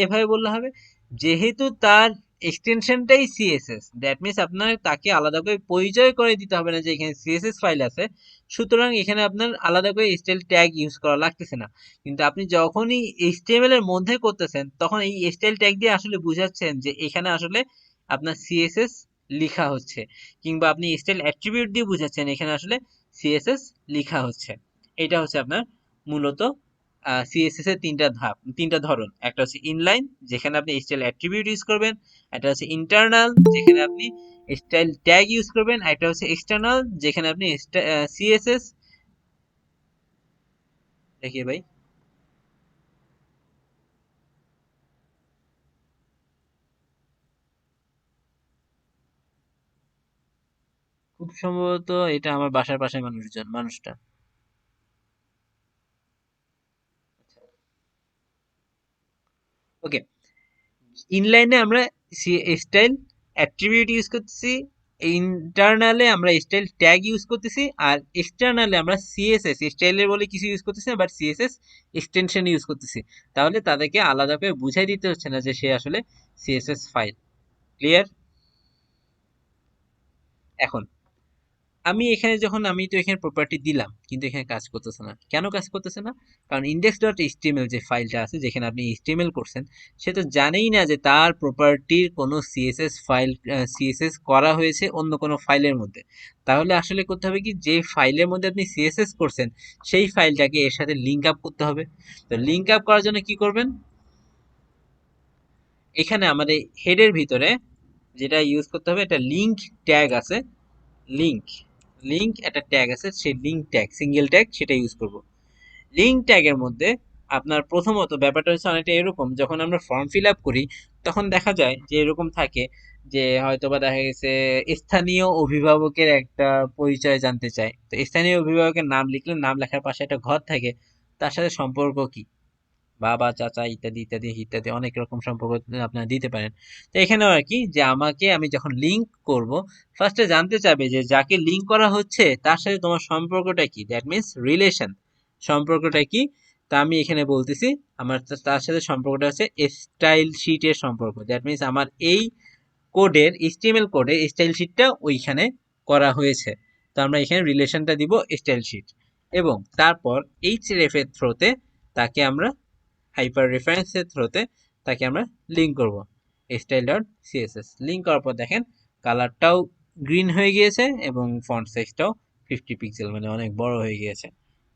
এভাবে বললে হবে? যেহেতু তার এক্সটেনশনটাই সিএসএস, দ্যাট মিনস আপনার তাকে আলাদা করে পরিচয় করে দিতে হবে না যে এখানে সিএসএস ফাইল আছে, সুতরাং এখানে আপনার আলাদা করে স্টাইল ট্যাগ ইউজ করা লাগতেছে না। কিন্তু আপনি যখনই এইচটিএমএল এর মধ্যে করতেছেন তখন এই স্টাইল ট্যাগ দিয়ে আসলে বুঝাচ্ছেন যে এখানে আসলে আপনার সিএসএস লেখা হচ্ছে, কিংবা আপনি স্টাইল অ্যাট্রিবিউট দিয়ে বুঝাচ্ছেন এখানে আসলে সিএসএস লেখা হচ্ছে। এটা হচ্ছে আপনার মূলত সিএসএস এর তিনটা ধরন। একটা হচ্ছে ইনলাইন, যেখানে আপনি স্টাইল অ্যাট্রিবিউট ইউজ করবেন। একটা হচ্ছে ইন্টারনাল, যেখানে আপনি স্টাইল ট্যাগ ইউজ করবেন। একটা হচ্ছে এক্সটার্নাল, যেখানে আপনি সিএসএস দেখিয়ে ভাই। খুব সম্ভবত এটা আমার বাসার পাশে মানুষটা। ওকে, ইনলাইনে আমরা স্টাইল অ্যাট্রিবিউট ইউজ করতেছি, ইন্টারনালে আমরা স্টাইল ট্যাগ ইউজ করতেছি, আর এক্সটার্নালে আমরা সিএসএস স্টাইলের বলে কিছু ইউজ করতেছি না, বাট সিএসএস এক্সটেনশন ইউজ করতেছি। তাহলে তাদেরকে আলাদা করে বুঝাই দিতে হচ্ছে না যে সে আসলে সিএসএস ফাইল। ক্লিয়ার? এখন আমি তো এখানে প্রপার্টি দিলাম, কিন্তু এখানে কাজ করতেছে না। কেন কাজ করতেছে না? কারণ index.html যে ফাইলটা আছে, যেখানে আপনি HTML করছেন, সে তো জানেই না যে তার প্রপার্টির কোনো সিএসএস করা হয়েছে অন্য কোনো ফাইলের মধ্যে। তাহলে আসলে করতে হবে কি, যে ফাইলের মধ্যে আপনি সিএসএস করছেন সেই ফাইলটাকে এর সাথে লিঙ্ক আপ করতে হবে। তো লিঙ্ক আপ করার জন্য কি করবেন, এখানে আমাদের হেডের ভিতরে যেটা ইউজ করতে হবে, একটা লিঙ্ক ট্যাগ আছে। লিঙ্ক একটা ট্যাগ আছে, সেই লিঙ্ক ট্যাগ, সিঙ্গেল ট্যাগ, সেটা ইউজ করব। লিঙ্ক ট্যাগের মধ্যে আপনার প্রথমত ব্যাপারটা হচ্ছে অনেকটা এরকম, যখন আমরা ফর্ম ফিল আপ করি তখন দেখা যায় যে এরকম থাকে যে হয়তোবা দেখা গেছে স্থানীয় অভিভাবকের একটা পরিচয় জানতে চায়। তো স্থানীয় অভিভাবকের নাম লিখলে নাম লেখার পাশে একটা ঘর থাকে, তার সাথে সম্পর্ক কি, বাবা, চাচা, ইত্যাদি ইত্যাদি ইত্যাদি অনেক রকম সম্পর্ক আপনারা দিতে পারেন। তো এখানেও আর কি, যে আমি যখন লিঙ্ক করব, ফার্স্টে জানতে চাবে যে যাকে লিঙ্ক করা হচ্ছে তার সাথে তোমার সম্পর্কটা কি, দ্যাট মিনস রিলেশন, সম্পর্কটা কি। তা আমি এখানে বলতেছি আমার তার সাথে সম্পর্কটা হচ্ছে স্টাইল শিটের সম্পর্ক, দ্যাট মিনস আমার এই কোডের HTML কোডে স্টাইল শিটটা ওইখানে করা হয়েছে। তো আমরা এখানে রিলেশনটা দিব স্টাইল শিট, এবং তারপর href এর থ্রোতে তাকে আমরা হাইপার রেফারেন্সের থ্রোতে তাকে আমরা লিঙ্ক করব style.css। লিঙ্ক করার পর দেখেন কালারটাও গ্রিন হয়ে গিয়েছে এবং ফন্ট সাইজটাও 50 পিক্সেল, মানে অনেক বড় হয়ে গিয়েছে।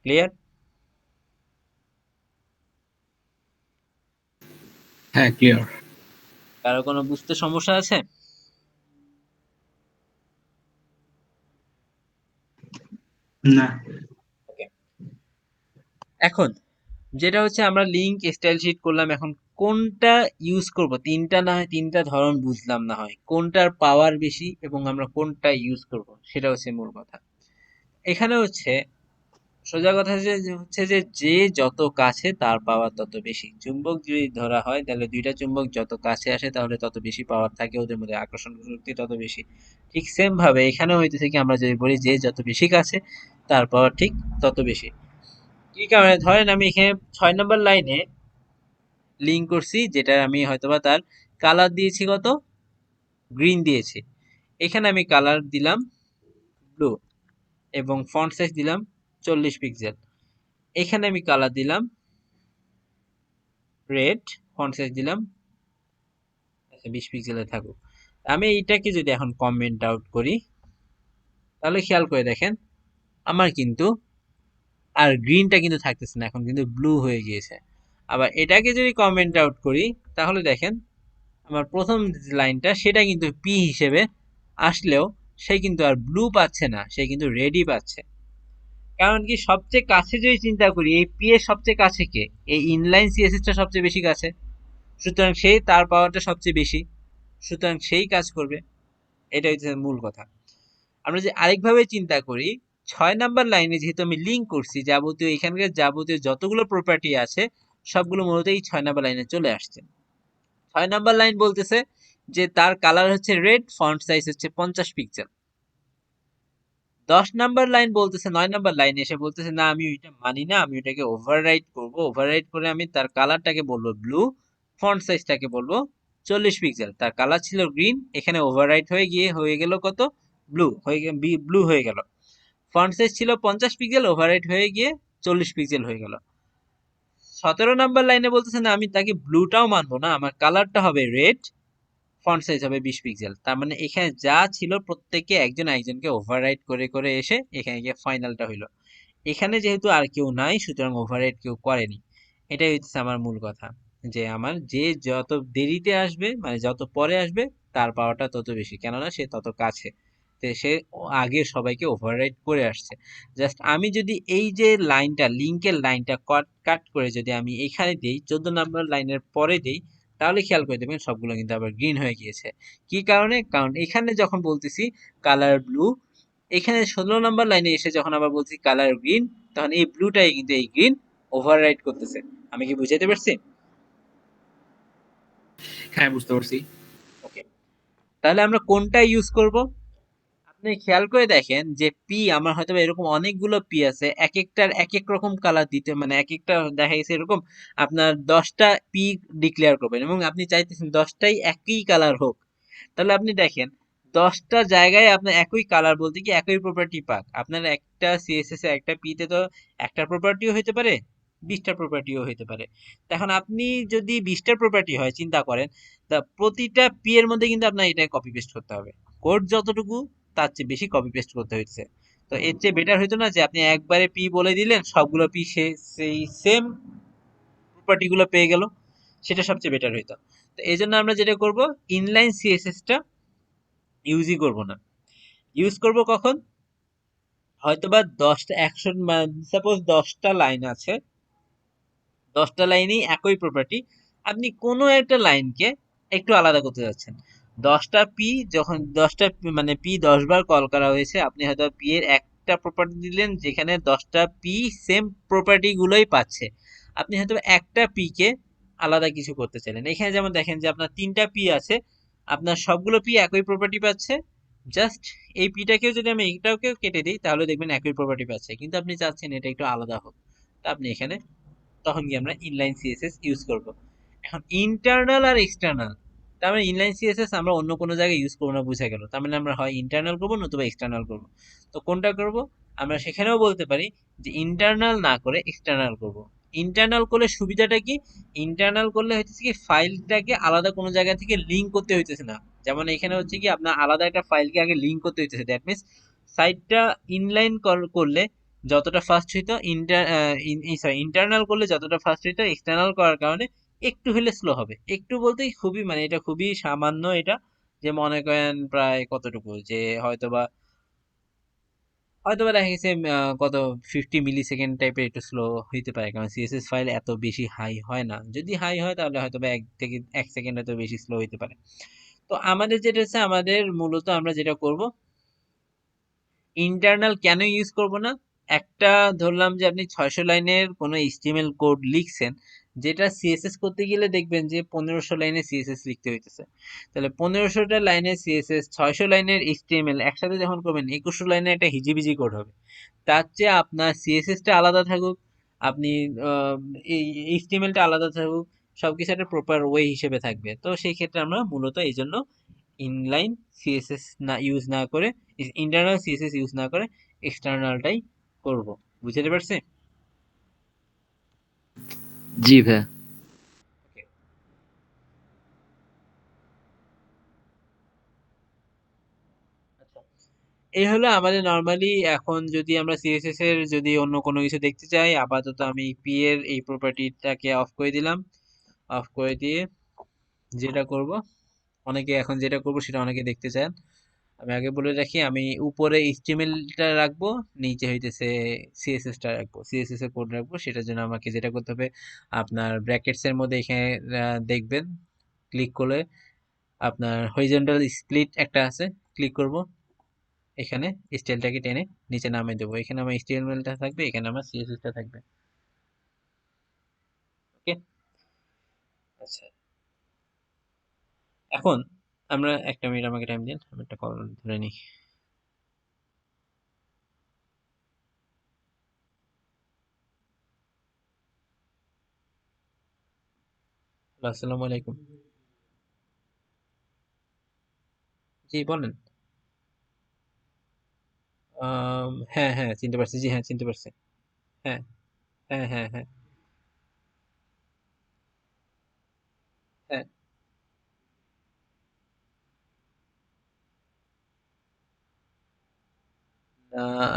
ক্লিয়ার? হ্যাঁ, ক্লিয়ার। কারো কোনো বুঝতে সমস্যা আছে? না। এখন যেটা হচ্ছে আমরা লিঙ্ক স্টাইল শিট করলাম, এখন কোনটা ইউজ করব, তিনটা ধরন বুঝলাম, না হয় কোনটার পাওয়ার বেশি এবং আমরা কোনটা ইউজ করব, সেটা হচ্ছে মূল কথা। এখানে হচ্ছে সোজা কথা হচ্ছে যে যত কাছে তার পাওয়ার তত বেশি। চুম্বক যদি ধরা হয় তাহলে দুইটা চুম্বক যত কাছে আসে তাহলে তত বেশি পাওয়ার থাকে, ওদের মধ্যে আকর্ষণ শক্তি তত বেশি। ঠিক সেম ভাবে এখানে হইতেছে কি, আমরা যদি বলি যে যত বেশি কাছে তার পাওয়ার ঠিক তত বেশি। কি কারণে, ধরেন আমি এখানে 6 নম্বর লাইনে লিঙ্ক করছি, যেটা আমি হয়তোবা তার কালার দিয়েছি কত, গ্রিন দিয়েছি। এখানে আমি কালার দিলাম ব্লু এবং ফন্ট সাইজ দিলাম 40 পিক্সেল। এখানে আমি কালার দিলাম রেড, ফন্ট সাইজ দিলাম 20 পিক্সেলে থাকুক। আমি এইটাকে যদি এখন কমেন্ট আউট করি, তাহলে খেয়াল করে দেখেন আমার কিন্তু আর গ্রিনটা কিন্তু থাকতেছে না, এখন কিন্তু ব্লু হয়ে গিয়েছে। আবার এটাকে যদি কমেন্ট আউট করি, তাহলে দেখেন আমার প্রথম লাইনটা সেটা কিন্তু পি হিসেবে আসলেও সে কিন্তু আর ব্লু পাচ্ছে না, সে কিন্তু রেডই পাচ্ছে। কারণ কি, সবচেয়ে কাছে যদি চিন্তা করি, এই পি এর সবচেয়ে কাছে কে, এই ইনলাইন সিএসএসটা সবচেয়ে বেশি কাছে, সুতরাং সেই তার পাওয়ারটা সবচেয়ে বেশি, সুতরাং সেই কাজ করবে। এটা হচ্ছে মূল কথা। আমরা যে আরেকভাবে চিন্তা করি, 6 নাম্বার লাইনে যেহেতু আমি লিঙ্ক করছি, এখানকার যাবতীয় যতগুলো প্রপার্টি আছে সবগুলো মূলত এই 6 নাম্বার লাইনে চলে আসছে। 6 নাম্বার লাইন বলতেছে যে তার কালার হচ্ছে রেড, ফন্ট সাইজ হচ্ছে 50 পিক্সেল। 10 নাম্বার লাইন বলতেছে, 9 নাম্বার লাইনে এসে বলতেছে না, আমি ওইটা মানি না, আমি ওইটাকে ওভাররাইট করব। ওভাররাইট করে আমি তার কালারটাকে বলবো ব্লু, ফন্ট সাইজটাকে বলবো 40 পিক্সেল, তার কালার ছিল গ্রিন, এখানে ওভাররাইট হয়ে গিয়ে হয়ে গেল কত, ব্লু ব্লু হয়ে গেল। ফন্ট সাইজ ছিল 50 পিক্সেল, ওভাররাইট হয়ে গিয়ে 40 পিক্সেল হয়ে গেল। 17 নাম্বার লাইনে বলতেছে না আমি তাকে ব্লুটাও মানবো না, আমার কালারটা হবে রেড, ফন্ট সাইজ হবে 20 পিক্সেল। তার মানে এখানে যা ছিল প্রত্যেকে একজন একজনকে ওভাররাইট করে করে এসে এখানে গিয়ে ফাইনালটা হইলো। এখানে যেহেতু আর কেউ নাই, সুতরাং ওভাররাইট কেউ করেনি। এটাই হচ্ছে আমার মূল কথা, যে আমার যে যত দেরিতে আসবে মানে যত পরে আসবে তার পাওয়াটা তত বেশি, কেননা সে তত কাছে, তো সে আগে সবাইকে ওভাররাইট করে আসছে। জাস্ট আমি যদি এই যে লাইনটা, লিঙ্কের লাইনটা কাট করে যদি আমি এখানে দিই, 14 নাম্বার লাইনের পরে দিই, তাহলে খেয়াল করে দেবেন সবগুলো কিন্তু আবার গ্রিন হয়ে গিয়েছে। কি কারণে? কারণ এখানে যখন বলতেছি কালার ব্লু, এখানে 16 নাম্বার লাইনে এসে যখন আবার বলছি কালার গ্রিন, তখন এই ব্লুটাই কিন্তু এই গ্রিন ওভাররাইড করতেছে। আমি কি বুঝাইতে পারছি? হ্যাঁ, বুঝতে পারছি। ওকে, তাহলে আমরা কোনটা ইউজ করব? আপনি খেয়াল করে দেখেন যে পি আমার হয়তো এরকম অনেকগুলো পি আছে, এক একটার এক এক রকম কালার দিতে, মানে এক একটা দেখা গেছে এরকম আপনার 10টা পি ডিক্লেয়ার করবেন এবং আপনি চাইতেছেন 10টাই একই কালার হোক। তাহলে আপনি দেখেন 10টা জায়গায় আপনার একই কালার বলতে কি একই প্রপার্টি পাক, আপনার একটা সিএসএস এ একটা পি তে তো একটা প্রপার্টিও হতে পারে, 20টা প্রপার্টিও হতে পারে। এখন আপনি যদি 20টা প্রপার্টি হয় চিন্তা করেন, তা প্রতিটা পি এর মধ্যে কিন্তু আপনার এটা কপি পেস্ট করতে হবে, কোড যতটুকু তার চেয়ে বেশি কপি পেস্ট করতে হচ্ছে। তো এর চেয়ে বেটার হইতো না যে আপনি একবারে পি বলে দিলেন, সবগুলো পি সেই সেম প্রপার্টি গুলো পেয়ে গেল, সেটা সবচেয়ে বেটার হইতো। তো এই জন্য আমরা যেটা করব, ইনলাইন সিএসএসটা ইউজই করব না। ইউজ করব কখন? হয়তোবা 10টা 100 সাপোজ 10টা লাইন আছে, 10টা লাইনেই একই প্রপার্টি, আপনি কোনো একটা লাইনকে একটু আলাদা করতে যাচ্ছেন। 10টা পি যখন 10টা মানে পি 10 বার কল করা হয়েছে, আপনি হয়তো পি এর একটা প্রপার্টি দিলেন যেখানে 10টা পি সেম প্রপার্টি গুলোই পাচ্ছে, আপনি হয়তো একটা পি কে আলাদা কিছু করতে চাইলেন। এখানে যেমন দেখেন যে আপনার 3টা পি আছে, আপনার সবগুলো পি একই প্রপার্টি পাচ্ছে, জাস্ট এই পিটাকেও যদি আমি এইটাকেও কেটে দিই তাহলে দেখবেন একই প্রপার্টি পাচ্ছে, কিন্তু আপনি চাচ্ছেন এটা একটু আলাদা হোক, তা আপনি এখানে তখন গিয়ে আমরা ইনলাইন সিএসএস ইউজ করব। এখন ইন্টারনাল আর এক্সটার্নাল, তার মানে ইনলাইন সিএসএস আমরা অন্য কোনো জায়গায় ইউজ করবো না, বুঝা গেল। তার মানে আমরা হয় ইন্টারনাল করবো নতুবা এক্সটার্নাল করবো। তো কোনটা করব? আমরা সেখানেও বলতে পারি যে ইন্টারনাল না করে এক্সটার্নাল করব। ইন্টারনাল করলে সুবিধাটা কি? ইন্টারনাল করলে হচ্ছে কি ফাইলটাকে আলাদা কোনো জায়গা থেকে লিঙ্ক করতে হইতেছে না। যেমন এখানে হচ্ছে কি আপনার আলাদা একটা ফাইলকে আগে লিঙ্ক করতে হইতেছে, দ্যাট মিনস সাইটটা ইনলাইন করলে যতটা ফাস্ট হইতো ইন্টারনাল করলে যতটা ফাস্ট হইতো, এক্সটার্নাল করার কারণে একটু হলে স্লো হবে। একটু বলতে খুবই মানে এটা খুবই সামান্য, এটা যে মনে করেন প্রায় কতটুকু, যে হয়তোবা হয়তোবা দেখা গেছে কত 50 মিলি সেকেন্ড টাইপের একটু স্লো হইতে পারে, কারণ সিএসএস ফাইল এত বেশি হাই হয় না, যদি হাই হয় তাহলে হয়তোবা 1 সেকেন্ড হয়তো বেশি স্লো হইতে পারে। তো আমাদের যেটা হচ্ছে, আমাদের মূলত আমরা যেটা করব, ইন্টারনাল কেন ইউজ করব না? একটা ধরলাম যে আপনি 600 লাইনের কোনো এইচটিএমএল কোড লিখছেন, যেটা সিএসএস করতে গেলে দেখবেন যে 1500 লাইনে সিএসএস লিখতে হইতেছে। তাহলে 1500টা লাইনের সিএসএস 600 লাইনের এইচটিএমএল একসাথে যখন করবেন 2100 লাইনের একটা হিজিবিজি কোড হবে। তার চেয়ে আপনার সিএসএসটা আলাদা থাকুক, আপনি আহ, এই এইচটিএমএলটা আলাদা থাকুক, সবকিছু একটা প্রপার ওয়ে হিসেবে থাকবে। তো সেই ক্ষেত্রে আমরা মূলত এই জন্য ইনলাইন সিএসএস না ইউজ না করে, ইন্টারনাল সিএসএস ইউজ না করে এক্সটার্নালটাই করব। বুঝতে পারছি? জি ভাইয়া। ওকে, আচ্ছা, এই হলো আমাদের নরমালি। এখন যদি আমরা সিএসএস এর যদি অন্য কোনো কিছু দেখতে চাই, আপাতত আমি পি এর এই প্রপার্টিটাকে অফ করে দিলাম। অফ করে দিয়ে যেটা করব, অনেকে এখন যেটা করব সেটা অনেকে দেখতে চান। আমি আগে বলে রাখি, আমি উপরে এইচটিএমএলটা রাখবো, নিচে হইতেছে সিএসএসটা রাখবো, সিএসএস এর কোড রাখবো। সেটার জন্য আমাকে যেটা করতে হবে, আপনার ব্র্যাকেটস এর মধ্যে এখানে দেখবেন ক্লিক করলে আপনার হরিজন্টাল স্প্লিট একটা আছে, ক্লিক করব, এখানে স্টাইলটাকে টেনে নিচে নামিয়ে দেবো, এখানে আমার এইচটিএমএলটা থাকবে, এখানে আমার সিএসএসটা থাকবে। ওকে, আচ্ছা, এখন আমরা একটা মিনিট আমাকে টাইম দিন, আমি একটা কল ধরে নিই। আসসালামু আলাইকুম। জি বলেন। হ্যাঁ, হ্যাঁ চিনতে পারছি। জি হ্যাঁ চিনতে পারছি। হ্যাঁ, হ্যাঁ, হ্যাঁ, হ্যাঁ, হ্যাঁ।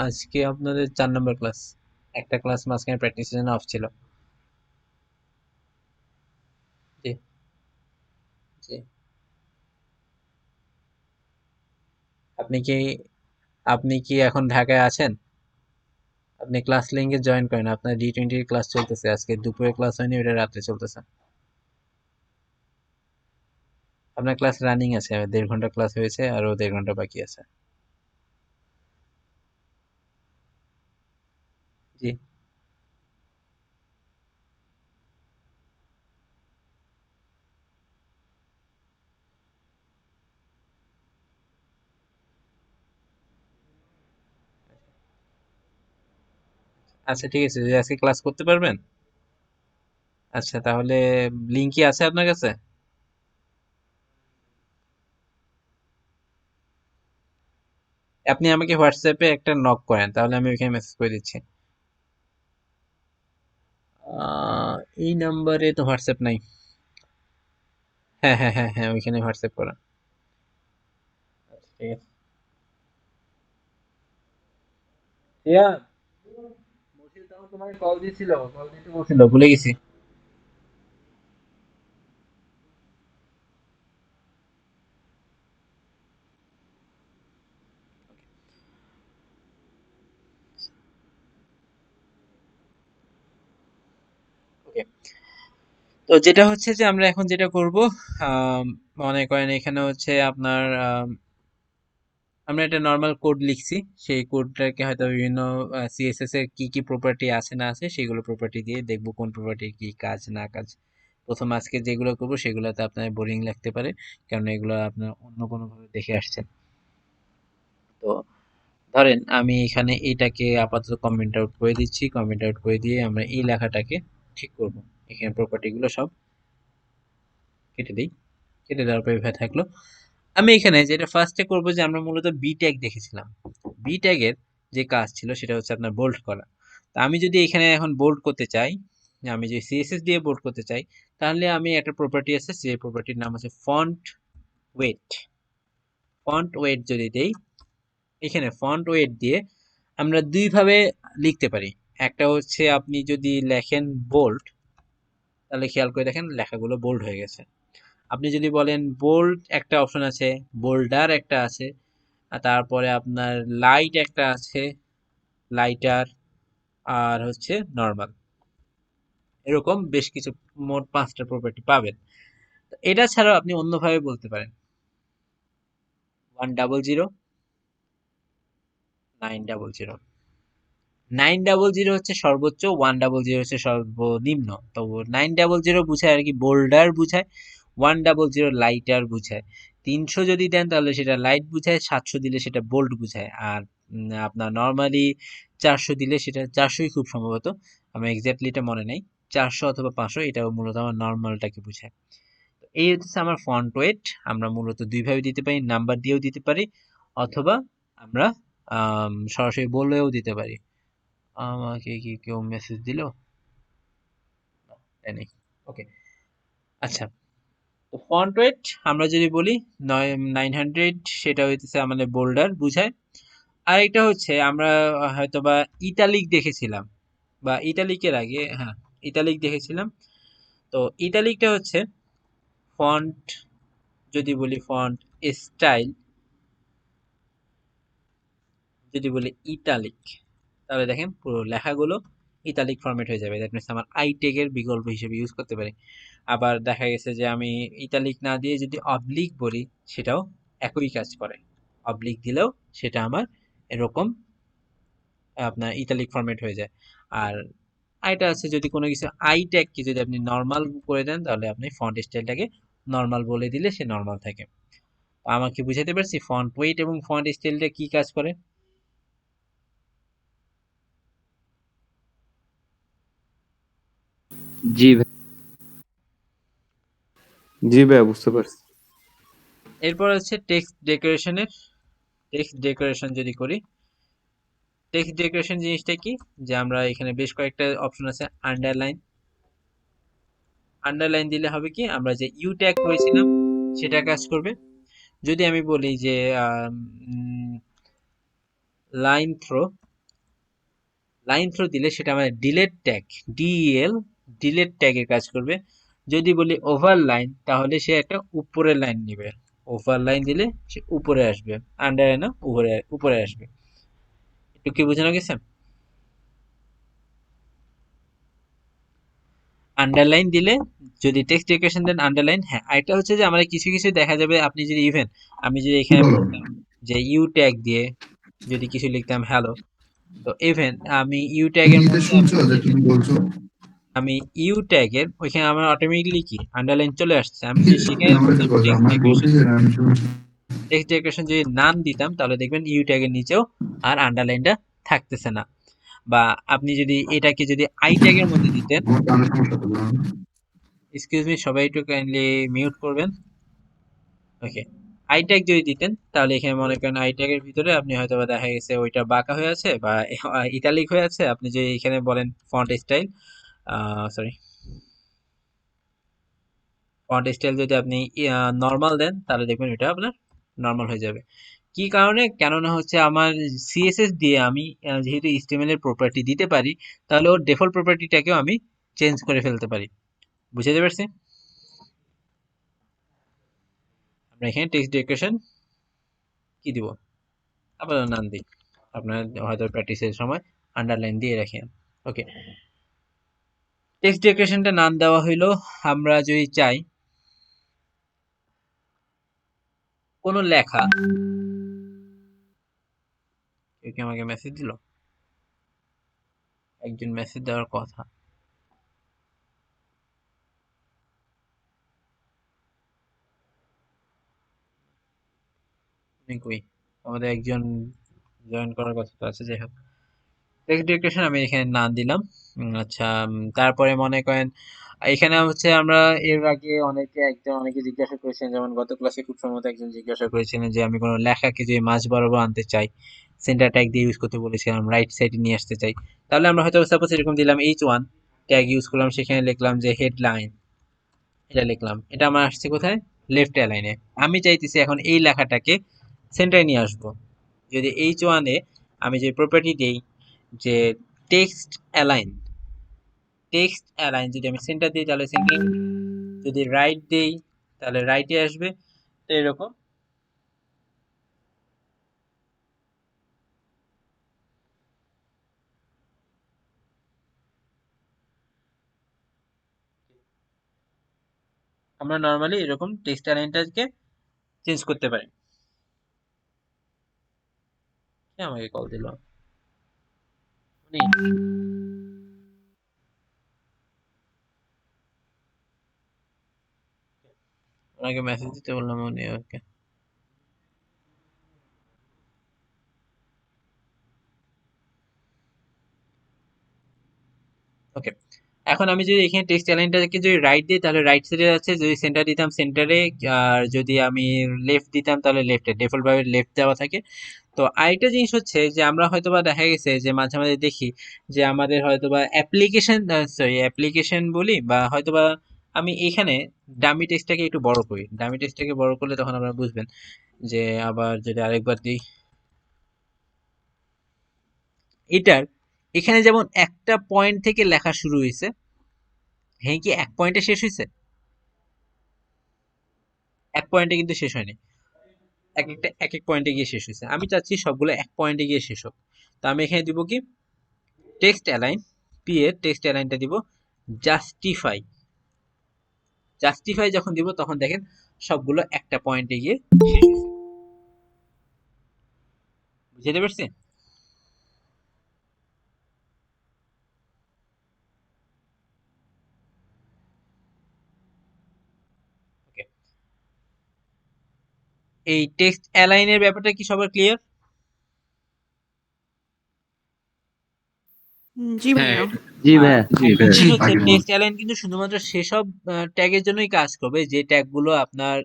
আজকে আপনাদের ৪ নাম্বার ক্লাস। একটা ক্লাস মাঝখানে প্র্যাকটিসের জন্য অফ ছিল। জি, জি। আপনি কি আপনি কি এখন ঢাকায় আছেন? আপনি ক্লাস লিংকে জয়েন করেন। আপনার D20 এর ক্লাস চলতেছে। আজকে দুপুরে ক্লাস হয়নি, ওটা রাত্রে চলতেছে। আপনার ক্লাস রানিং আছে। ১.৫ ঘন্টা ক্লাস হয়েছে, আরো ১.৫ ঘন্টা বাকি আছে। জি। আচ্ছা ঠিক আছে। যদি আজকে ক্লাস করতে পারবেন? আচ্ছা তাহলে লিংক কি আছে আপনার কাছে? আপনি আমাকে হোয়াটসঅ্যাপে একটা নক করেন, তাহলে আমি ওইখানে মেসেজ করে দিচ্ছি। আহ, এই নাম্বারে তো হোয়াটসঅ্যাপ নাই। হ্যাঁ, হ্যাঁ, হ্যাঁ, হ্যাঁ, ওইখানে হোয়াটসঅ্যাপ করা। আচ্ছা ঠিক আছে। ইয়া, মসিল তখন তোমাকে কল দিয়েছিল, কল দিতে বলছিল, ভুলে গেছি। ওকে। তো যেটা হচ্ছে যে আমরা এখন যেটা করব, মনে করেন এখানে হচ্ছে আপনার আমরা একটা নর্মাল কোড লিখছি। সেই কোডটাকে হয়তো বিভিন্ন সিএসএস এর কি কি প্রপার্টি আছে না আছে সেগুলো প্রপার্টি দিয়ে দেখবো কোন প্রপার্টি কি কাজ না কাজ। প্রথম আজকে যেগুলো করবো সেগুলোতে আপনার বোরিং লাগতে পারে, কারণ এগুলো আপনার অন্য কোনো ভাবে দেখে আসছেন। তো ধরেন আমি এখানে এটাকে আপাতত কমেন্ট আউট করে দিচ্ছি। কমেন্ট আউট করে দিয়ে আমরা এই লেখাটাকে ঠিক করব। এখানে প্রপার্টি গুলো সব কেটে দিই। কেটে দেওয়ার পর এভাবে থাকলো। আমি এখানে যেটা ফার্স্টে করব, যে আমরা মূলত বি ট্যাগ দেখেছিলাম। বি ট্যাগের যে কাজ ছিল সেটা হচ্ছে আপনার বোল্ড করা। তা আমি যদি এখানে এখন বোল্ড করতে চাই, আমি যদি সিএসএস দিয়ে বোল্ড করতে চাই, তাহলে আমি একটা প্রপার্টি আছে, সেই প্রপার্টির নাম আছে ফন্ট ওয়েট। ফন্ট ওয়েট যদি দেই, এখানে ফন্ট ওয়েট দিয়ে আমরা দুইভাবে লিখতে পারি। একটা হচ্ছে আপনি যদি লেখেন বোল্ড, তাহলে খেয়াল করে দেখেন লেখাগুলো বোল্ড হয়ে গেছে। আপনি যদি বলেন বোল্ড, একটা অপশন আছে, বোল্ডার একটা আছে, আর তারপরে আপনার লাইট একটা আছে, লাইটার, আর হচ্ছে নর্মাল। এরকম বেশ কিছু, মোট 5টা প্রপার্টি পাবেন। তো এটা ছাড়াও আপনি অন্যভাবে বলতে পারেন 100 900। 900 হচ্ছে সর্বোচ্চ, 100 হচ্ছে সর্বনিম্ন। তো 900 বোঝায় আর কি বোল্ডার বুঝায়, 100 লাইটার বুঝায়। 300 যদি দেন তাহলে সেটা লাইট বুঝায়, 700 দিলে সেটা বোল্ড বুঝায়, আর আপনার নর্মালি 400 দিলে সেটা, 400ই খুব সম্ভবত, আমার এক্স্যাক্টলি এটা মনে নাই, 400 অথবা 500, এটা মূলত আমার নর্মালটাকে বুঝায়। তো এই হচ্ছে আমার ফন্ট ওয়েট। আমরা মূলত দুইভাবে দিতে পারি, নাম্বার দিয়েও দিতে পারি, অথবা আমরা সরাসরি বলেও দিতে পারি। আমাকে কি কেউ মেসেজ দিল? নেই। ওকে। আচ্ছা, তো ফন্ট ওয়েট আমরা যদি বলি 900, সেটা হইতেছে আমাদের বোল্ডার বুঝায়। আর এটা হচ্ছে আমরা হয়তোবা ইটালিক দেখেছিলাম, বা ইটালিকের আগে, হ্যাঁ ইটালিক দেখেছিলাম। তো ইটালিকটা হচ্ছে ফন্ট, যদি বলি ফন্ট স্টাইল, যদি বলি ইটালিক, তাহলে দেখেন পুরো লেখাগুলো ইতালিক ফরম্যাট হয়ে যাবে। দ্যাট মিনস আমার আই ট্যাগের বিকল্প হিসেবে ইউজ করতে পারি। আবার দেখা গেছে যে আমি ইতালিক না দিয়ে যদি অবলিক বলি, সেটাও একই কাজ করে। অবলিক দিলেও সেটা আমার এরকম আপনার ইতালিক ফরম্যাট হয়ে যায়। আর আইটা আছে, যদি কোনো কিছু আই ট্যাগকে যদি আপনি নর্মাল করে দেন, তাহলে আপনি ফন্ট স্টাইলটাকে নর্মাল বলে দিলে সে নর্মাল থাকে। আমাকে বুঝাতে পারছি ফন্ট ওয়েট এবং ফন্ট স্টাইলটা কি কাজ করে? জি ভাই। জি ভাইয়া বুঝতে পারছি। এরপর হচ্ছে টেক্সট ডেকোরেশন যদি করি, টেক্সট ডেকোরেশন জিনিসটা কি, যে আমরা এখানে বেশ কয়েকটা অপশন আছে। আন্ডারলাইন দিলে হবে কি, আমরা যে ইউ ট্যাগ করেছিলাম সেটা কাজ করবে। যদি আমি বলি যে লাইন থ্রো দিলে সেটা আমাদের ডিলেট ট্যাগ, ডিলেট ট্যাগের কাজ করবে। যদি বলি ওভারলাইন তাহলে সে একটা উপরের লাইন নেবে, ওভারলাইন দিলে সে উপরে আসবে, আন্ডারলাইন উপরে আসবে। একটু কি বোঝানো গেছে? আন্ডারলাইন দিলে যদি টেক্সট ডেকোরেশন দেন আন্ডারলাইন। হ্যাঁ, এটা হচ্ছে যে আমাদের কিছু কিছু দেখা যাবে, আপনি যদি ইভেন আমি যদি এখানে বলতাম যে ইউ ট্যাগ দিয়ে যদি কিছু লিখতাম হ্যালো, তো ইভেন আমি ইউ ট্যাগের মধ্যে আমি ইউ ট্যাগের ওইখানে আমার অটোমেটিকলি কি আন্ডারলাইন চলে আসছে। আমি যদি সেখানে টেক্সট ডেকোরেশন যদি নাম দিতাম তাহলে দেখবেন ইউ ট্যাগের নিচেও আর আন্ডারলাইনটা থাকতেছে না। বা আপনি যদি এটাকে যদি আই ট্যাগের মধ্যে দিতেন, এক্সকিউজ মি সবাই একটু কাইন্ডলি মিউট করবেন। ওকে, আই ট্যাগ যদি দিতেন তাহলে এখানে মনে করেন আই ট্যাগের ভিতরে আপনি হয়তো বা দেখা গেছে ওইটা বাঁকা হয়ে আছে বা ইটালিক হয়ে আছে, আপনি যদি এখানে বলেন ফন্ট স্টাইল, ফন্ট স্টাইল যদি আপনি নর্মাল দেন তাহলে দেখবেন এটা আপনার নর্মাল হয়ে যাবে। কি কারণে? কেননা হচ্ছে আমার সিএসএস দিয়ে আমি যেহেতু HTML এর প্রপার্টি দিতে পারি, তাহলে ওর ডিফল্ট প্রপার্টিটাকেও আমি চেঞ্জ করে ফেলতে পারি। বুঝতে পারছি? আমরা এখানে টেক্সট ডেকোরেশন কি দিব, আপনার নাম দিই, আপনার হয়তো প্র্যাকটিসের সময় আন্ডারলাইন দিয়ে রাখেন। ওকে, টেক্সট ডেকোরেশনটা নাম দেওয়া হইলো। আমরা যদি চাই কোনো লেখা, কেউ কি আমাকে মেসেজ দিল? একজন মেসেজ দেওয়ার কথা। কই আমাদের একজন জয়েন করার কথা তো আছে, যাই হোক। টেক্সট ডেকোরেশন আমি এখানে নাম দিলাম। আচ্ছা, তারপরে মনে করেন এখানে হচ্ছে আমরা এর আগে অনেকে জিজ্ঞাসা করেছেন, যেমন গত ক্লাসে খুব সম্ভবত একজন জিজ্ঞাসা করেছিলেন যে আমি কোনো লেখাকে যদি মাঝ বরাবর আনতে চাই, সেন্টার ট্যাগ দিয়ে ইউজ করতে বলেছিলাম, রাইট সাইডে নিয়ে আসতে চাই, তাহলে আমরা হয়তো সাপোজ এরকম দিলাম H1 ট্যাগ ইউজ করলাম, সেখানে লিখলাম যে হেডলাইন, এটা লিখলাম, এটা আমার আসছে কোথায়, লেফট অ্যালাইনে। আমি চাইতেছি এখন এই লেখাটাকে সেন্টারে নিয়ে আসবো। যদি H1 এ আমি যে প্রপার্টি দেই যে টেক্সট অ্যালাইন যদি আমি সেন্টার দিই তাহলে সেন্টার, যদি রাইট দেই তাহলে রাইটে আসবে। তো এরকম আমরা নরমালি এরকম টেক্সট অ্যালাইনটাকে চেঞ্জ করতে পারি। কে আমাকে কল দিল? উনি ওনাকে মেসেজ দিতে বললাম, উনি ওকে। ওকে, এখন আমি যদি এখানে টেক্সট অ্যালাইনটাকে যদি রাইট দিই তাহলে রাইট সাইডে আছে, যদি সেন্টার দিতাম সেন্টারে, আর যদি আমি লেফট দিতাম তাহলে লেফটে, ডিফল্ট ভাবে লেফট দেওয়া থাকে। তো আরেকটা জিনিস হচ্ছে যে আমরা হয়তোবা দেখা গেছে যে মাঝে মাঝে দেখি যে আমাদের হয়তোবা অ্যাপ্লিকেশন বলি, বা হয়তোবা আমি এখানে ডামি টেক্সটটাকে একটু বড় করি, ডামি টেক্সটটাকে বড় করলে তখন আপনারা বুঝবেন। যে আবার যদি আরেকবার দিই, এটার এখানে যেমন একটা পয়েন্ট থেকে লেখা শুরু হয়েছে, হ্যাঁ কি এক পয়েন্টে শেষ হয়েছে? এক পয়েন্টে কিন্তু শেষ হয়নি, এক এক পয়েন্টে গিয়ে শেষ হয়েছে। আমি চাচ্ছি সবগুলো এক পয়েন্টে গিয়ে শেষ হোক। তো আমি এখানে দিব কি, টেক্সট অ্যালাইন, পি এর টেক্সট অ্যালাইনটা দিব জাস্টিফাই। যখন দিব তখন দেখেন সবগুলো একটা পয়েন্টে গিয়ে শেষ হয়েছে। বুঝতে পারছি? এই টেক্সট অ্যালাইনের ব্যাপারটা কি সবার ক্লিয়ার? জি ভাইয়া। টেক্সট অ্যালাইন কিন্তু শুধুমাত্র সেসব ট্যাগের জন্যই কাজ করবে যে ট্যাগগুলো আপনার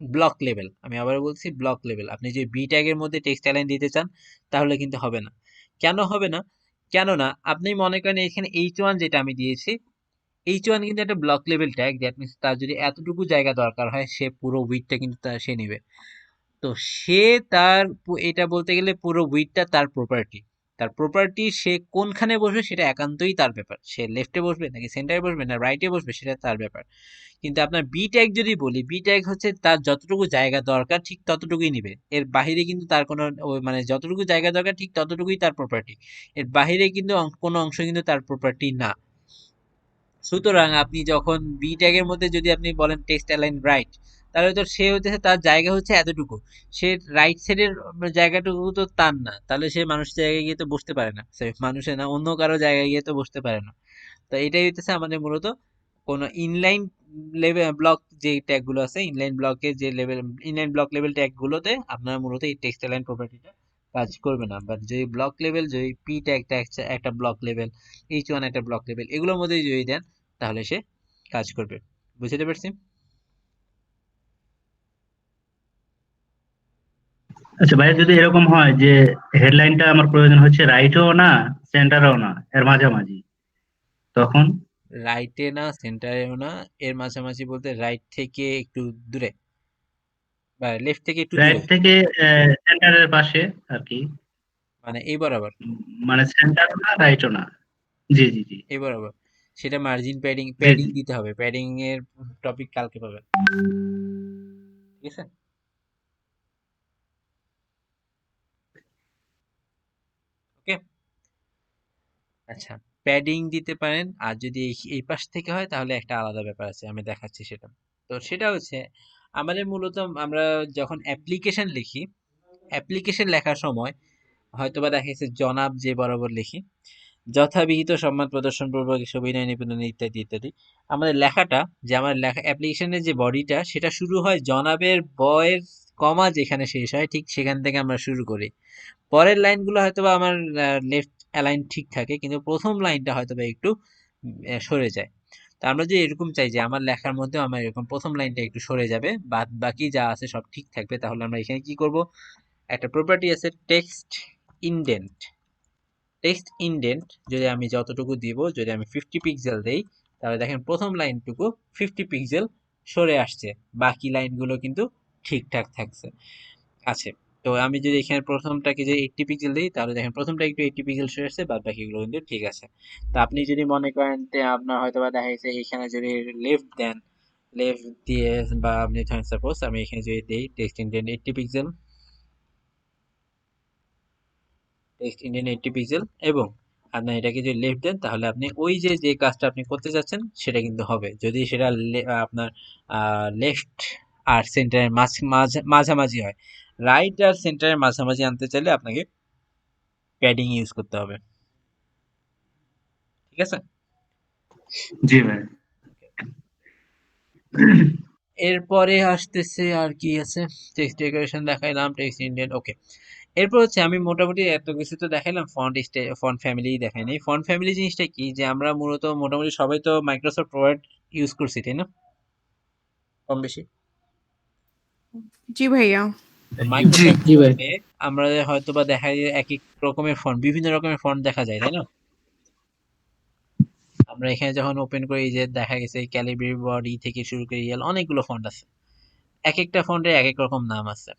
ব্লক লেভেল, আমি আবার বলছি ব্লক লেভেল। আপনি যদি বি ট্যাগের মধ্যে টেক্সট অ্যালাইন দিতে চান তাহলে কিন্তু হবে না। কেন হবে না? কেননা আপনি মনে করেন এখানে H1 যেটা আমি দিয়েছি, H1 কিন্তু একটা block level tag, that means তার যদি এতটুকু জায়গা দরকার হয় সে পুরো উইডথটা কিন্তু সে নেবে। তো সে তার এটা বলতে গেলে পুরো উইডথটা তার প্রপার্টি, তার প্রপার্টি সে কোনখানে বসবে সেটা একান্তই তার ব্যাপার। সে লেফটে বসবে নাকি সেন্টারে বসবে না রাইটে বসবে সেটা তার ব্যাপার। কিন্তু আপনার বি ট্যাগ যদি বলি, বি ট্যাগ হচ্ছে তার যতটুকু জায়গা দরকার ঠিক ততটুকুই নিবে, এর বাহিরে কিন্তু তার কোনো মানে যতটুকু জায়গা দরকার ঠিক ততটুকুই তার প্রপার্টি, এর বাহিরে কিন্তু কোনো অংশ কিন্তু তার প্রপার্টি না। সুতরাং আপনি যখন বি ট্যাগের মধ্যে যদি আপনি বলেন টেক্সট অ্যালাইন রাইট, তাহলে তো সে হচ্ছে তার জায়গা হচ্ছে এতটুকু, সে রাইট সাইডের জায়গাটুকু তো তার না, তাহলে সে মানুষের জায়গায় গিয়ে তো বসতে পারে না, সে মানুষের না অন্য কারো জায়গায় গিয়ে তো বসতে পারে না। তো এটাই হইতেছে আমাদের মূলত কোনো ইনলাইন লেভেল ব্লক যে ট্যাগ গুলো আছে, ইনলাইন ব্লকের যে level, inline block level tag গুলোতে আপনারা মূলত এই টেক্সট অ্যালাইন প্রপার্টিটা কাজ করবে না। বাট যদি ব্লক লেভেল, যদি পি ট্যাগটা একটা ব্লক লেভেল, H1 একটা ব্লক লেভেল, এগুলোর মধ্যে যদি দেন তাহলে সে কাজ করবে। বুঝতে পারছি? আচ্ছা ভাইয়া, যদি এরকম হয় যে হেডলাইনটা আমার প্রয়োজন হচ্ছে রাইটও না সেন্টারও না, এর মাঝামাঝি, তখন? রাইটে না সেন্টারেও না, এর মাঝামাঝি বলতে রাইট থেকে একটু দূরে বা লেফট থেকে একটু রাইট দূরে, থেকে সেন্টারের পাশে আর কি, মানে এই বরাবর, মানে সেন্টারও না রাইটও না। জি জি জি। এই বরাবর। সেটা মার্জিন প্যাডিং জি প্যাডিং জি। দিতে হবে, প্যাডিং এর টপিক কালকে পাবেন, ঠিক আছে? ওকে, আচ্ছা, প্যাডিং দিতে পারেন। আর যদি এই পাশ থেকে হয় তাহলে একটা আলাদা ব্যাপার আছে, আমি দেখাচ্ছি সেটা। তো সেটা হচ্ছে আমাদের মূলত আমরা যখন অ্যাপ্লিকেশন লিখি, অ্যাপ্লিকেশন লেখার সময় হয়তোবা দেখা গেছে জনাব যে বরাবর লিখি, যথাবিহিত সম্মান প্রদর্শন পূর্বক সবিনয় নিবেদন ইত্যাদি ইত্যাদি, আমাদের লেখাটা, যে আমার লেখা অ্যাপ্লিকেশনের যে বডিটা সেটা শুরু হয় জনাবের বয়ের কমা যেখানে শেষ হয় ঠিক সেখান থেকে আমরা শুরু করি। পরের লাইনগুলো হয়তোবা আমার লেফট অ্যালাইন ঠিক থাকে, কিন্তু প্রথম লাইনটা হয়তোবা একটু সরে যায়। তো আমরা যদি এরকম চাই যে আমার লেখার মধ্যেও আমার এরকম প্রথম লাইনটা একটু সরে যাবে, বাদ বাকি যা আছে সব ঠিক থাকবে, তাহলে আমরা এখানে কি করব, একটা প্রপার্টি আছে টেক্সট ইনডেন্ট। টেক্সট ইনডেন্ট যদি আমি যতটুকু দিব, যদি আমি 50 পিক্সেল দেই, তাহলে দেখেন প্রথম লাইনটুকু 50 পিক্সেল সরে আসছে, বাকি লাইনগুলো কিন্তু ঠিকঠাক থাকছে আছে। তো আমি যদি এখানে প্রথমটাকে যদি 80 পিক্সেল দিই, তাহলে দেখেন প্রথমটা একটু 80 পিক্সেল সরে আসছে, বাদ বাকিগুলো কিন্তু ঠিক আছে। তো আপনি যদি মনে করেন যে আপনার হয়তো বা দেখা যাচ্ছে এখানে যদি লেফট দেন, লেফট দিয়ে বা আপনি ধরেন সাপোজ আমি এখানে যদি দিই text indent 80 pixel, text Indian 80 pixel, এবং আপনার এটাকে যদি লেফট দেন তাহলে আপনি ওই যে যে কাজটা আপনি করতে চাচ্ছেন সেটা কিন্তু হবে। যদি সেটা আপনার লেফট আর সেন্টারের মাঝামাঝি হয়, রাইট আর সেন্টারের মাঝামাঝি আনতে চাইলে আপনাকে প্যাডিং ইউজ করতে হবে, ঠিক আছে? জি ভাই। এরপরে আসতেছে আর কি আছে, টেক্সট ডেকোরেশন দেখাইলাম, টেক্সট ইন্ডিয়ান, ওকে। এরপর হচ্ছে আমি মোটামুটি এত কিছু তো দেখাইলাম, ফন্ট ফ্যামিলি দেখাইনি। ফন্ট ফ্যামিলি জিনিসটা কি, যে আমরা মূলত মোটামুটি সবাই তো মাইক্রোসফট ওয়ার্ড ইউজ করছি, তাই না, কম বেশি? জি ভাইয়া। মাইক্রোসফট ওয়ার্ডে আমরা হয়তো বা দেখা যায় এক এক রকমের ফন্ট, বিভিন্ন রকমের ফন্ট দেখা যায়, তাই না? আমরা এখানে যখন ওপেন করি যে দেখা গেছে ক্যালিব্রি বডি থেকে শুরু করে রিয়েল অনেকগুলো ফন্ট আছে, এক একটা ফন্টের এক এক রকম নাম আছে।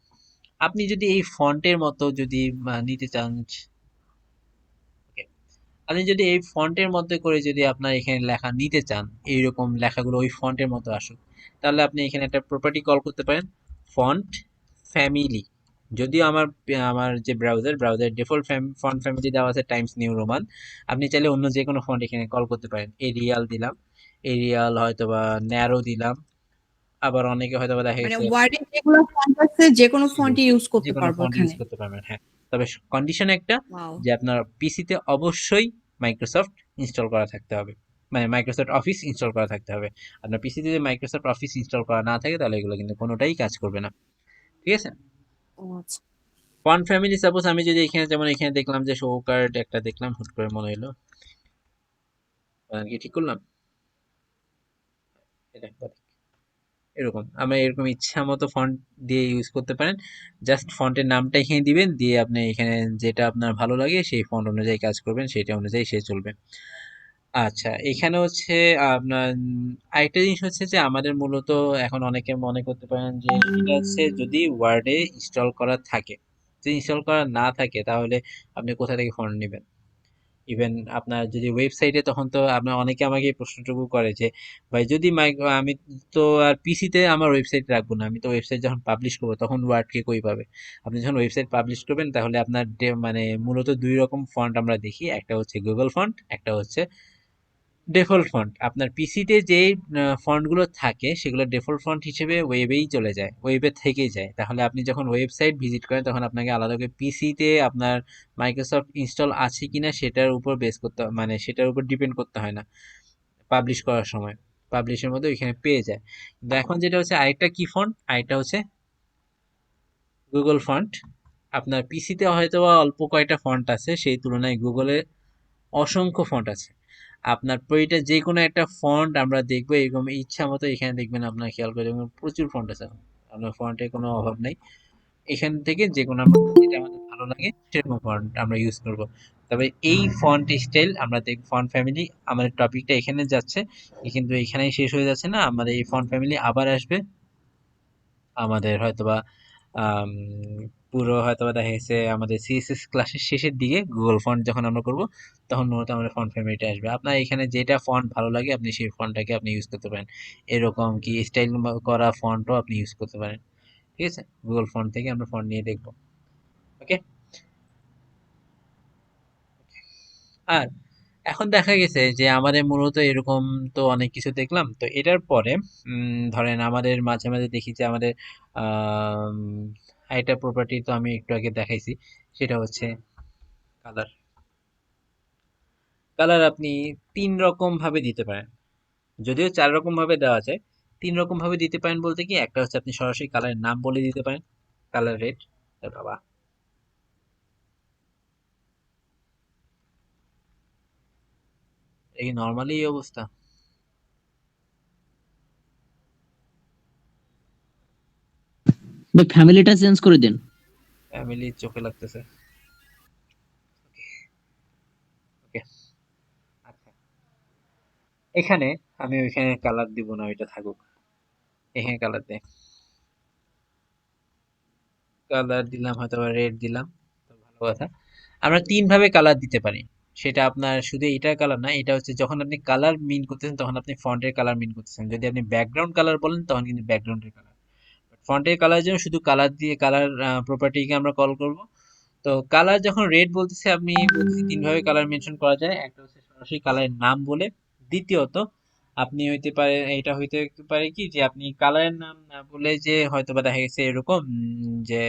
আপনি যদি এই ফন্টের মতো যদি নিতে চান, okay, আপনি যদি এই ফন্টের মধ্যে করে যদি আপনার এখানে লেখা নিতে চান, এইরকম লেখাগুলো ওই ফন্টের মতো আসুক, তাহলে আপনি এখানে একটা প্রপার্টি কল করতে পারেন, ফন্ট ফ্যামিলি। যদিও আমার আমার যে ব্রাউজার ডিফল্ট ফন্ট ফ্যামিলি দেওয়া আছে টাইমস নিউ রোমান, আপনি চাইলে অন্য যে কোনো ফন্ট এখানে কল করতে পারেন। এরিয়াল দিলাম, এরিয়াল হয়তোবা ন্যারো দিলাম, আবার অনেকে হয়তোবা দেখা মানে গেছে ওয়ার্ডে যেগুলো ফন্ট আছে যে কোনো ফন্টই ইউজ যে করতে কোনো পারবো ফন্ট ইউজ এখানে। করতে পারবেন, হ্যাঁ। তবে কন্ডিশন একটা, ওয়াও। যে আপনার পিসিতে অবশ্যই মাইক্রোসফট ইনস্টল করা থাকতে হবে, মানে মাইক্রোসফট অফিস ইনস্টল করা থাকতে হবে। আপনার পিসিতে যদি মাইক্রোসফট অফিস ইনস্টল করা না থাকে তাহলে এগুলো কিন্তু কোনোটাই কাজ করবে না, ঠিক আছে? ও আচ্ছা। ফন্ট ফ্যামিলি সাপোজ আমি যদি এখানে, যেমন এখানে দেখলাম যে শো কার্ড একটা দেখলাম, হুট করে মনে হলো, কি ঠিক করলাম, এটা এরকম আমরা এরকম ইচ্ছা মতো ফন্ট দিয়ে ইউজ করতে পারেন। জাস্ট ফন্টের নামটা এখানে দিবেন, দিয়ে আপনি এখানে যেটা আপনার ভালো লাগে সেই ফন্ট অনুযায়ী কাজ করবেন, সেটা অনুযায়ী সে চলবে। আচ্ছা, এখানে হচ্ছে আপনার আরেকটা জিনিস হচ্ছে যে আমাদের মূলত এখন অনেকে মনে করতে পারেন যে এটা হচ্ছে যদি ওয়ার্ডে ইনস্টল করা থাকে, যদি ইনস্টল করা না থাকে তাহলে আপনি কোথা থেকে ফন্ট নেবেন। ইভেন আপনার যদি ওয়েবসাইটে, তখন তো আপনার অনেকে আমাকে এই প্রশ্নটুকু করে যে ভাই যদি আমি তো আর পিসিতে আমার ওয়েবসাইট রাখবো না, আমি তো ওয়েবসাইট যখন পাবলিশ করবো তখন ওয়ার্ডকে কই পাবে। আপনি যখন ওয়েবসাইট পাবলিশ করবেন তাহলে আপনার মানে মূলত দুই রকম ফন্ট আমরা দেখি, একটা হচ্ছে গুগল ফন্ট, একটা হচ্ছে ডিফল্ট ফন্ট। আপনার পিসিতে যে ফন্টগুলো থাকে সেগুলো ডিফল্ট ফন্ট হিসেবে ওয়েবেই চলে যায়, ওয়েবে থেকেই যায়। তাহলে আপনি যখন ওয়েবসাইট ভিজিট করেন তখন আপনাকে আলাদা করে পিসিতে আপনার মাইক্রোসফট ইনস্টল আছে কিনা সেটার উপর বেস করতে, মানে সেটার উপর ডিপেন্ড করতে হয় না পাবলিশ করার সময়, পাবলিশের মধ্যে ওইখানে পেয়ে যায়। কিন্তু এখন যেটা হচ্ছে আরেকটা কি ফন্ট, আরেকটা হচ্ছে গুগল ফন্ট। আপনার পিসিতে হয়তো বা অল্প কয়টা ফন্ট আছে, সেই তুলনায় গুগলে অসংখ্য ফন্ট আছে। আপনার প্রতিটা যে কোনো একটা ফন্ট আমরা দেখবো এরকম ইচ্ছা মতো, এখানে দেখবেন আপনার খেয়াল করে দেখবেন প্রচুর ফন্ট আছে, আপনার ফন্টের কোনো অভাব নেই। এখান থেকে যে কোনো আমরা যেটা আমাদের ভালো লাগে সেরকম ফন্ট আমরা ইউজ করব। তবে এই ফন্ট স্টাইল আমরা দেখব, ফন্ট ফ্যামিলি, আমাদের টপিকটা এখানে যাচ্ছে কিন্তু এখানেই শেষ হয়ে যাচ্ছে না, আমাদের এই ফন্ট ফ্যামিলি আবার আসবে আমাদের হয়তোবা আম, পুরো হয়তোবা দেখা গেছে আমাদের সিএসএস ক্লাসের শেষের দিকে গুগল ফন্ট যখন আমরা করব তখন মূলত আমাদের ফন্ট ফ্যামিলিটা আসবে। আপনার এখানে যেটা ফন্ট ভালো লাগে আপনি সেই ফন্টটাকে আপনি ইউজ করতে পারেন, এরকম কি স্টাইল করা ফন্টও আপনি ইউজ করতে পারেন। ঠিক আছে, গুগল ফন্ট থেকে আমরা ফন্ট নিয়ে দেখব। ওকে, আর এখন দেখা গেছে যে আমাদের মূলত এরকম তো অনেক কিছু দেখলাম, তো এটার পরে ধরেন আমাদের মাঝে মাঝে দেখি যে আমাদের আহ একটা প্রপার্টি তো আমি একটু আগে দেখাইছি, সেটা হচ্ছে কালার। কালার আপনি 3 রকম ভাবে দিতে পারেন, যদিও 4 রকম ভাবে দেওয়া যায়। 3 রকম ভাবে দিতে পারেন বলতে কি, একটা হচ্ছে আপনি সরাসরি কালারের নাম বলে দিতে পারেন, কালার রেড। বাবা, এই নর্মালি এই অবস্থা। ফ্যামিলিটা চেঞ্জ করে দিন। ফ্যামিলি চোখে লাগতেছে। ওকে, আচ্ছা, এখানে আমি ওইখানে কালার দিব না, ওইটা থাকুক, এখানে কালার দেয়, কালার দিলাম হয়তো রেড দিলাম। তো ভালো কথা, আমরা 3 ভাবে কালার দিতে পারি। সেটা আপনার শুধু এটার কালার না, এটা হচ্ছে যখন আপনি কালার মিন করতেছেন তখন আপনি ফন্টের কালার মিন করতেছেন। যদি আপনি ব্যাকগ্রাউন্ড কালার বলেন তখন কিন্তু ব্যাকগ্রাউন্ডের কালার, ফন্টের কালার জন্য শুধু কালার দিয়ে কালার প্রপার্টিকে আমরা কল করব। তো কালার যখন রেড বলতেছে, আপনি বলতেছি 3 ভাবে কালার মেনশন করা যায়। একটা হচ্ছে সরাসরি কালারের নাম বলে, দ্বিতীয়ত আপনি হইতে পারে, এটা হইতে পারে কি যে আপনি কালারের নাম না বলে যে হয়তোবা দেখা গেছে এরকম যে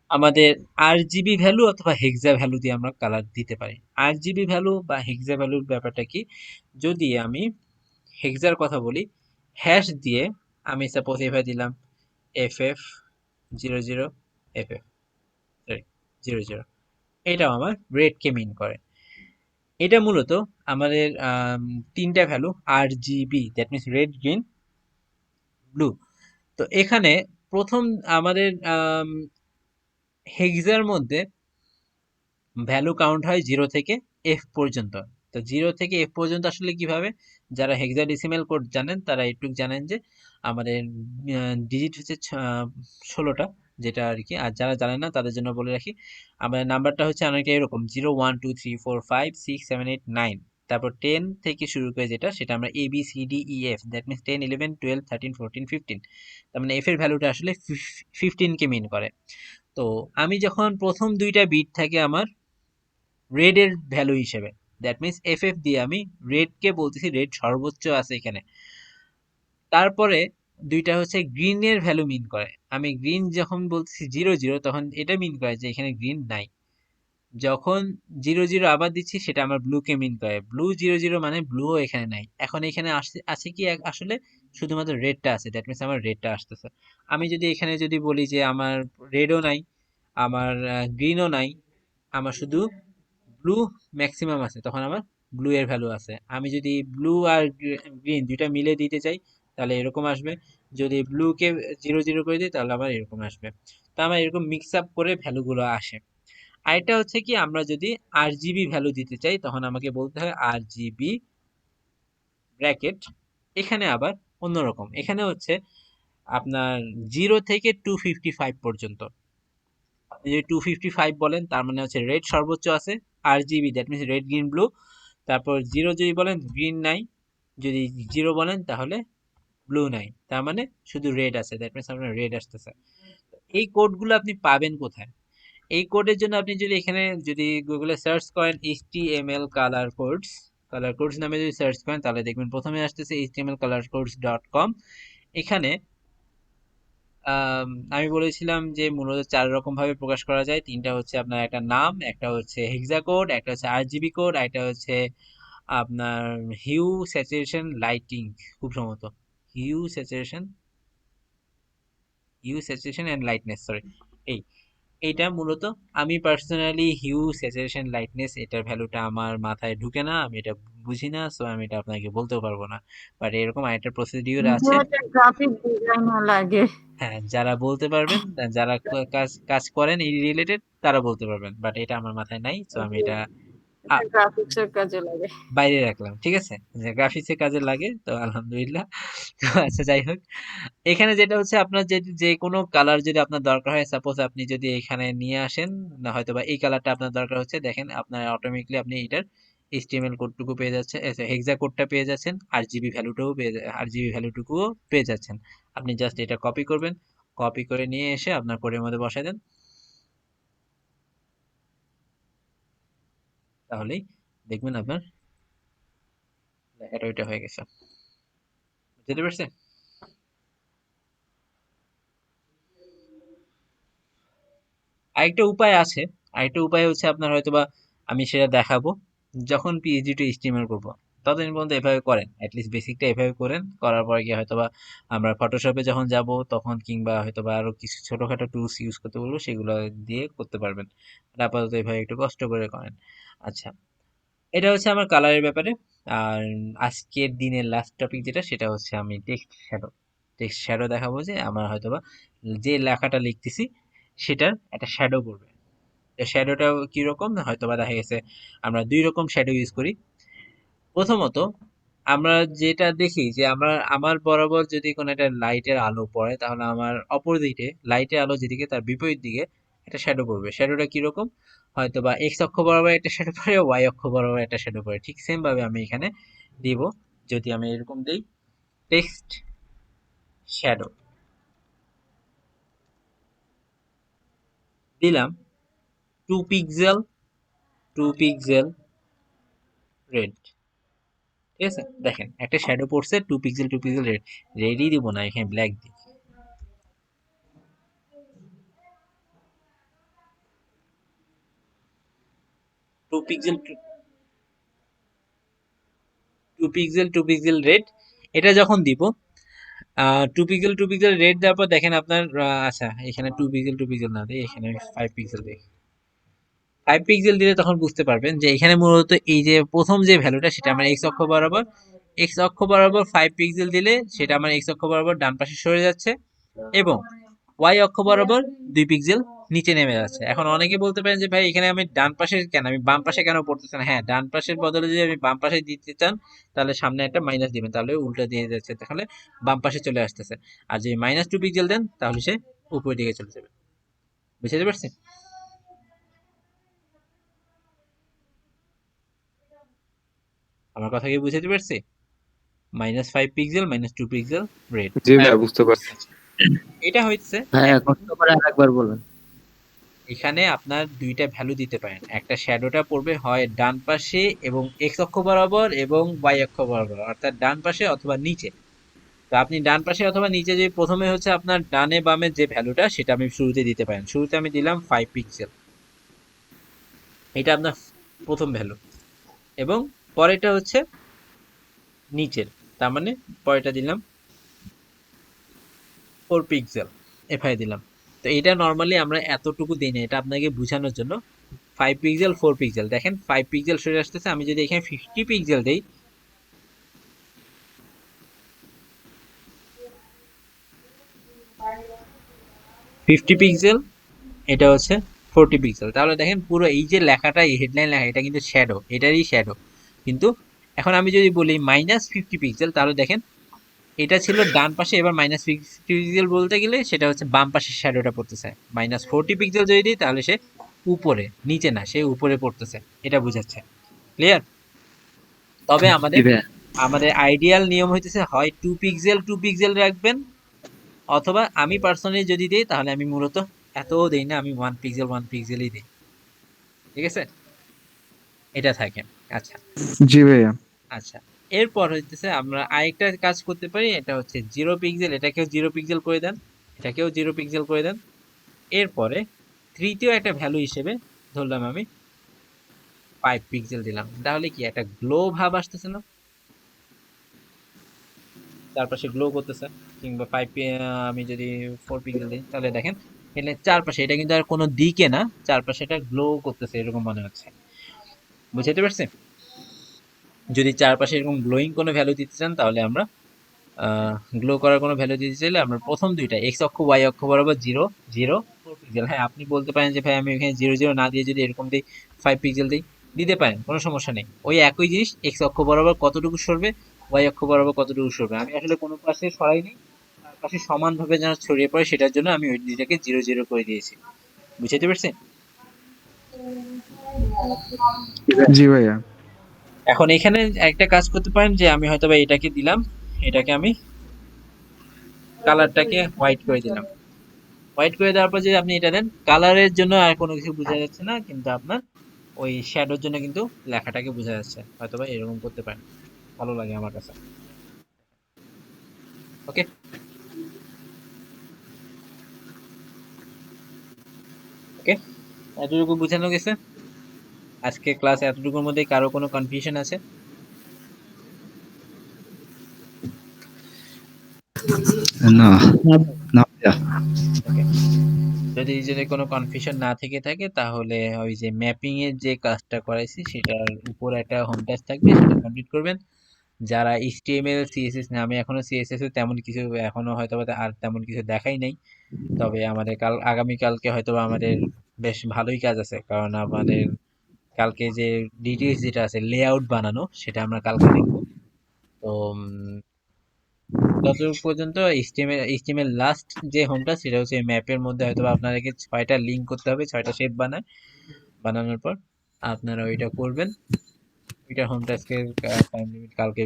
আমাদের আরজিবি ভ্যালু অথবা হেক্সা ভ্যালু দিয়ে আমরা কালার দিতে পারি। আরজিবি ভ্যালু বা হেক্সা ভ্যালুর ব্যাপারটা কি, যদি আমি হেক্সার কথা বলি, হ্যাশ দিয়ে আমি সাপোজ এভাবে দিলাম FF00 FF, সরি 00, এটাও আমার রেডকে মিন করে। এটা মূলত আমাদের 3টা value RGB, that means red, green, blue. তো এখানে প্রথম আমাদের হেক্সার মধ্যে ভ্যালু কাউন্ট হয় 0 থেকে F পর্যন্ত। তো 0 থেকে F পর্যন্ত আসলে কিভাবে, যারা হেক্সাডেসিমাল কোড জানেন তারা একটু জানেন যে আমাদের ডিজিট হচ্ছে 16টা, যেটা আর কি। আর যারা জানেন না তাদের জন্য বলে রাখি, আমাদের নাম্বারটা হচ্ছে অনেকটা এরকম 0 1 2 3 4 5 6 7 8 9, তারপর 10 থেকে শুরু করে যেটা সেটা আমরা ABCDEF, দ্যাট মিনস 10 11 12 13 14 15। তার মানে F এর ভ্যালুটা আসলে 15 কে মিন করে। তো আমি যখন প্রথম 2টা বিট থাকে আমার রেড এর ভ্যালু হিসেবে, দ্যাট মিনস FF দিয়ে আমি রেডকে বলতেছি রেড সর্বোচ্চ আছে এখানে। তারপরে 2টা হচ্ছে গ্রিন এর ভ্যালু মিন করে, আমি গ্রিন যখন বলতেছি 00 তখন এটা মিন করে যে এখানে গ্রিন নাই। যখন 00 আবার দিচ্ছি সেটা আমার ব্লুকে মিন করে, ব্লু 00 মানে ব্লুও এখানে নাই। এখন এখানে আছে কি আসলে শুধুমাত্র রেডটা আছে, দ্যাট মিনস আমার রেডটা আসতেছে। আমি যদি এখানে যদি বলি যে আমার রেডও নাই, আমার গ্রিনও নাই, আমার শুধু ব্লু ম্যাক্সিমাম আছে, তখন আমার ব্লু এর ভ্যালু আছে। আমি যদি ব্লু আর গ্রিন দুইটা মিলে দিতে চাই তাহলে এরকম আসবে। যদি ব্লুকে 0 0 করে দিই তাহলে আবার এরকম আসবে। তো আমার এরকম মিক্স আপ করে ভ্যালুগুলো আসে। আরেকটা হচ্ছে কি, আমরা যদি আরজিবি ভ্যালু দিতে চাই তখন আমাকে বলতে হয় আরজিবি ব্র্যাকেট। এখানে আবার অন্যরকম, এখানে হচ্ছে আপনার 0 থেকে 255 পর্যন্ত। আপনি যদি 255 বলেন তার মানে হচ্ছে রেড সর্বোচ্চ আছে, RGB that means red green blue. তারপর 0 যদি বলেন গ্রিন নাই, যদি 0 বলেন তাহলে ব্লু নাই, তার মানে শুধু রেড আছে, দ্যাট মিনস আপনার রেড আসতেছে। এই কোডগুলো আপনি পাবেন কোথায়? এই কোডের জন্য আপনি যদি এখানে যদি গুগলে সার্চ করেন HTML কালার কোডস নামে যদি সার্চ করেন তাহলে দেখবেন প্রথমে আসতেছে htmlcolorcodes.com। এখানে আমি বলেছিলাম যে মূলত 4 রকম ভাবে প্রকাশ করা যায়। 3টা হচ্ছে আপনার একটা নাম, একটা হচ্ছে হেক্সা কোড, একটা হচ্ছে আরজিবি কোড, আর একটা হচ্ছে আপনার হিউ স্যাচুরেশন লাইটিং, খুব সম্ভবত hue saturation and lightness, sorry. এইটা মূলত আমি পার্সোনালি হিউ স্যাচুরেশন লাইটনেস এটার ভ্যালুটা আমার মাথায় ঢুকে না, আমি এটা বুঝি না, সো আমি এটা আপনাকে বলতেও পারবো না। বাট এরকম আরেকটা প্রসিডিউর আছে। গ্রাফিক ডিজাইনার লাগে। হ্যাঁ, যারা বলতে পারবেন, যারা কাজ কাজ করেন এই রিলেটেড তারা বলতে পারবেন, বাট এটা আমার মাথায় নাই, সো আমি এটা গ্রাফিক্সের কাজে লাগে। বাইরে রাখলাম। ঠিক আছে, যে গ্রাফিক্সের কাজে লাগে তো আলহামদুলিল্লাহ। তো আচ্ছা, যাই হোক, এখানে যেটা হচ্ছে আপনার যে কোনো কালার যদি আপনার দরকার হয়, সাপোজ আপনি যদি এখানে নিয়ে আসেন, না হয়তো বা এই কালারটা আপনার দরকার হচ্ছে, দেখেন আপনার অটোমেটিকলি আপনি এটার HTML কোডটুকু পেয়ে যাচ্ছেন, হেক্সা কোডটা পেয়ে যাচ্ছেন, আরজিবি ভ্যালুটুকুও পেয়ে যাচ্ছেন। আপনি জাস্ট এটা কপি করবেন, কপি করে নিয়ে এসে আপনার কোডের মধ্যে বসাই দেন, তাহলেই দেখবেন আপনার লেখাটা ওইটা হয়ে গেছে। বুঝতে পারছেন? আরেকটা উপায় আছে, আরেকটা উপায় হচ্ছে আপনার হয়তোবা আমি সেটা দেখাবো যখন পিএইচডি টু এইচটিএমএল করবো, ততদিন পর্যন্ত এভাবে করেন, অ্যাটলিস্ট বেসিকটা এভাবে করেন, করার পরে গিয়ে হয়তোবা আমরা ফটোশপে যখন যাব তখন, কিংবা হয়তোবা আরো কিছু ছোটখাটো টুলস ইউজ করতে বলবো, সেগুলো দিয়ে করতে পারবেন। আপাতত এভাবে একটু কষ্ট করে করেন। আচ্ছা, এটা হচ্ছে আমার কালারের ব্যাপারে। আর আজকের দিনের লাস্ট টপিক যেটা, সেটা হচ্ছে আমি টেক্সট শ্যাডো দেখাবো, যে আমার হয়তোবা যে লেখাটা লিখতেছি সেটার একটা শ্যাডো করবে। শ্যাডোটা কিরকম, হয়তোবা দেখা গেছে আমরা 2 রকম শ্যাডো ইউজ করি। প্রথমত আমরা যেটা দেখি যে আমার বরাবর যদি কোনো একটা লাইটের আলো পড়ে, তাহলে আমার অপর দিকে লাইটের আলো যেদিকে তার বিপরীত দিকে একটা শ্যাডো পড়বে। শ্যাডোটা কিরকম, হয়তোবা এক্স অক্ষ বরাবর একটা শ্যাডো পড়ে, ওয়াই অক্ষ বরাবর একটা শ্যাডো পড়ে। ঠিক সেম ভাবে আমি এখানে দিব, যদি আমি এরকম দিই টেক্সট শ্যাডো দিলাম 2 পিক্সেল রেড। ঠিক আছে, দেখেন একটা শ্যাডো পড়ছে 2 পিক্সেল রেড। রেডই দিব না, এখানে ব্ল্যাক দিই। 2 পিক্সেল রেড, এটা যখন দিব 2 পিক্সেল রেড দেওয়ার পর দেখেন আপনার আচ্ছা, এখানে 2 পিক্সেল না দিই, এখানে 5 পিক্সেল দিই। 5 পিক্সেল দিলে তখন বুঝতে পারবেন যে এখানে মূলত এই যে প্রথম যে ভ্যালুটা, সেটা আমার এক্স অক্ষ বরাবর 5 পিক্সেল দিলে সেটা আমার এক্স অক্ষ বরাবর ডান পাশে সরে যাচ্ছে, এবং ওয়াই অক্ষ বরাবর 2 পিক্সেল নিচে নেমে যাচ্ছে। এখন অনেকে বলতে পারেন যে ভাই এখানে আমি ডান পাশে কেন, আমি বাম পাশে কেন পড়তেছে না? হ্যাঁ, ডান পাশের বদলে যদি আমি বাম পাশে দিতে চান তাহলে সামনে একটা মাইনাস দিবেন, তাহলে উল্টা দিয়ে যাচ্ছে, তাহলে বাম পাশে চলে আসতেছে। আর যদি -2 পিক্সেল দেন তাহলে সে উপরের দিকে চলে যাবে। বুঝতে পারছেন? আমার কথা কি বুঝতে পারছি? -5 পিক্সেল, -2 পিক্সেল রেড। জি ভাই, বুঝতে পারছি। এটা হচ্ছে হ্যাঁ, কষ্ট করে আরেকবার বলুন। এখানে আপনার 2টা ভ্যালু দিতে পারেন। একটা শ্যাডোটা পড়বে হয় ডান পাশে এবং এক্স অক্ষ বরাবর এবং ওয়াই অক্ষ বরাবর, অর্থাৎ ডান পাশে অথবা নিচে। তো আপনি ডান পাশে অথবা নিচে, যে প্রথমে হচ্ছে আপনার ডানে বামে যে ভ্যালুটা, সেটা আমি শুরুতে দিতে পারেন। শুরুতে আমি দিলাম 5 পিক্সেল, এটা আপনার প্রথম ভ্যালু, এবং পরেরটা হচ্ছে নিচের, তার মানে পরেরটা দিলাম 4 পিক্সেল, এফআই দিলাম। তো এটা নর্মালি আমরা এতটুকু দিই না, এটা আপনাকে বোঝানোর জন্য। 5 পিক্সেল 4 পিক্সেল, দেখেন 5 পিক্সেল সরে আসতেছে। আমি যদি এখানে 50 পিক্সেল দেই, 50 পিক্সেল, এটা হচ্ছে 40 পিক্সেল। তাহলে দেখেন পুরো এই যে লেখাটা, এই হেডলাইন লেখা, এটা কিন্তু শ্যাডো, এটারই শ্যাডো। কিন্তু এখন আমি যদি বলি -50 পিক্সেল, তাহলে দেখেন এটা ছিল ডান পাশে, এবার -50 পিক্সেল বলতে গেলে সেটা হচ্ছে বাম পাশের শ্যাডোটা পড়তেছে। -40 পিক্সেল যদি দিই তাহলে সে উপরে, নিচে না, সে উপরে পড়তেছে, এটা বুঝাচ্ছে। ক্লিয়ার? তবে আমাদের আমাদের আইডিয়াল নিয়ম হইতেছে হয় 2 পিক্সেল রাখবেন, অথবা আমি পার্সোনালি যদি দিই তাহলে আমি মূলত এত দেই না, আমি 1 পিক্সেলই দিই। ঠিক আছে, এটা থাকে। আচ্ছা জি ভাইয়া। আচ্ছা, এরপর হইতেছে আমরা আরেকটা কাজ করতে পারি, এটা হচ্ছে 0 পিক্সেল, এটাকেও 0 পিক্সেল করে দেন, এটাকেও 0 পিক্সেল করে দেন। এরপরে তৃতীয় একটা ভ্যালু হিসেবে ধরলাম আমি 5 পিক্সেল দিলাম, তাহলে কি একটা গ্লো ভাব আসতেছে না, চারপাশে গ্লো করতেছে। কিংবা আমি যদি 4 পিক্সেল দিই তাহলে দেখেন এখানে চারপাশে, এটা কিন্তু আর কোনো দিকে না, চারপাশে এটা গ্লো করতেছে এরকম মনে হচ্ছে। বুঝতে পারছি? যদি চারপাশে এরকম গ্লোয়িং কোনো ভ্যালু দিতে চান তাহলে আমরা গ্লো করার কোনো ভ্যালু দিতে চাইলে আমরা প্রথম দুইটা এক্স অক্ষ ওয়াই অক্ষ বরাবর 0 0 4 পিক্সেল। হ্যাঁ, আপনি বলতে পারেন যে ভাই আমি এখানে 0 0 না দিয়ে যদি এরকম দিই 5 পিক্সেল দিই, দিতে পারেন, কোনো সমস্যা নেই। ওই একই জিনিস এক্স অক্ষ বরাবর কতটুকু সরবে, ওয়াই অক্ষ বরাবর কতটুকু সরবে, আমি আসলে কোনো পাশে সরাইনি, তার পাশে সমানভাবে যেন ছড়িয়ে পড়ে সেটার জন্য আমি ওই দুইটাকে 0 0 করে দিয়েছি। বুঝতে পারছেন? জি ভাইয়া। এখন এখানে একটা কাজ করতে পারেন যে আমি হয়তো বা এটাকে দিলাম, এটাকে আমি কালারটাকে হোয়াইট করে দিলাম। হোয়াইট করে দেওয়ার পর যদি আপনি এটা দেন, কালারের জন্য আর কোনো কিছু বোঝা যাচ্ছে না, কিন্তু আপনার ওই শ্যাডোর জন্য কিন্তু লেখাটাকে বোঝা যাচ্ছে। হয়তোবা এরকম করতে পারেন, ভালো লাগে আমার কাছে। ওকে, ওকে, এতটুকু বোঝানো গেছে। আজকে ক্লাস এতটুকুর মধ্যে কারো কোনো কনফিউশন আছে? না না ভাইয়া। ওকে, যদি কোনো কনফিউশন না থেকে থাকে তাহলে ওই যে ম্যাপিং এর যে কাজটা করাইছি সেটার উপর একটা হোম টাস্ক থাকবে, সেটা কমপ্লিট করবেন। যারা HTML CSS না, আমি এখনো CSS এর তেমন কিছু এখনো হয়তো আর তেমন কিছু দেখাই নাই, তবে আমাদের আগামীকালকে হয়তো আমাদের বেশ ভালোই কাজ আছে, কারণ আমাদের কালকে যে ডিটেইলস যেটা আছে লেআউট বানানো, সেটা আমরা কালকে দেখব। তো ততটুকু পর্যন্ত HTML লাস্ট যে হোমটা সেটা হচ্ছে ম্যাপের মধ্যে হয়তো আপনাদেরকে 6টা লিঙ্ক করতে হবে, 6টা শেপ বানানোর পর আপনারা ওইটা করবেন। ওইটা হোম টাস্কের টাইম লিমিট কালকে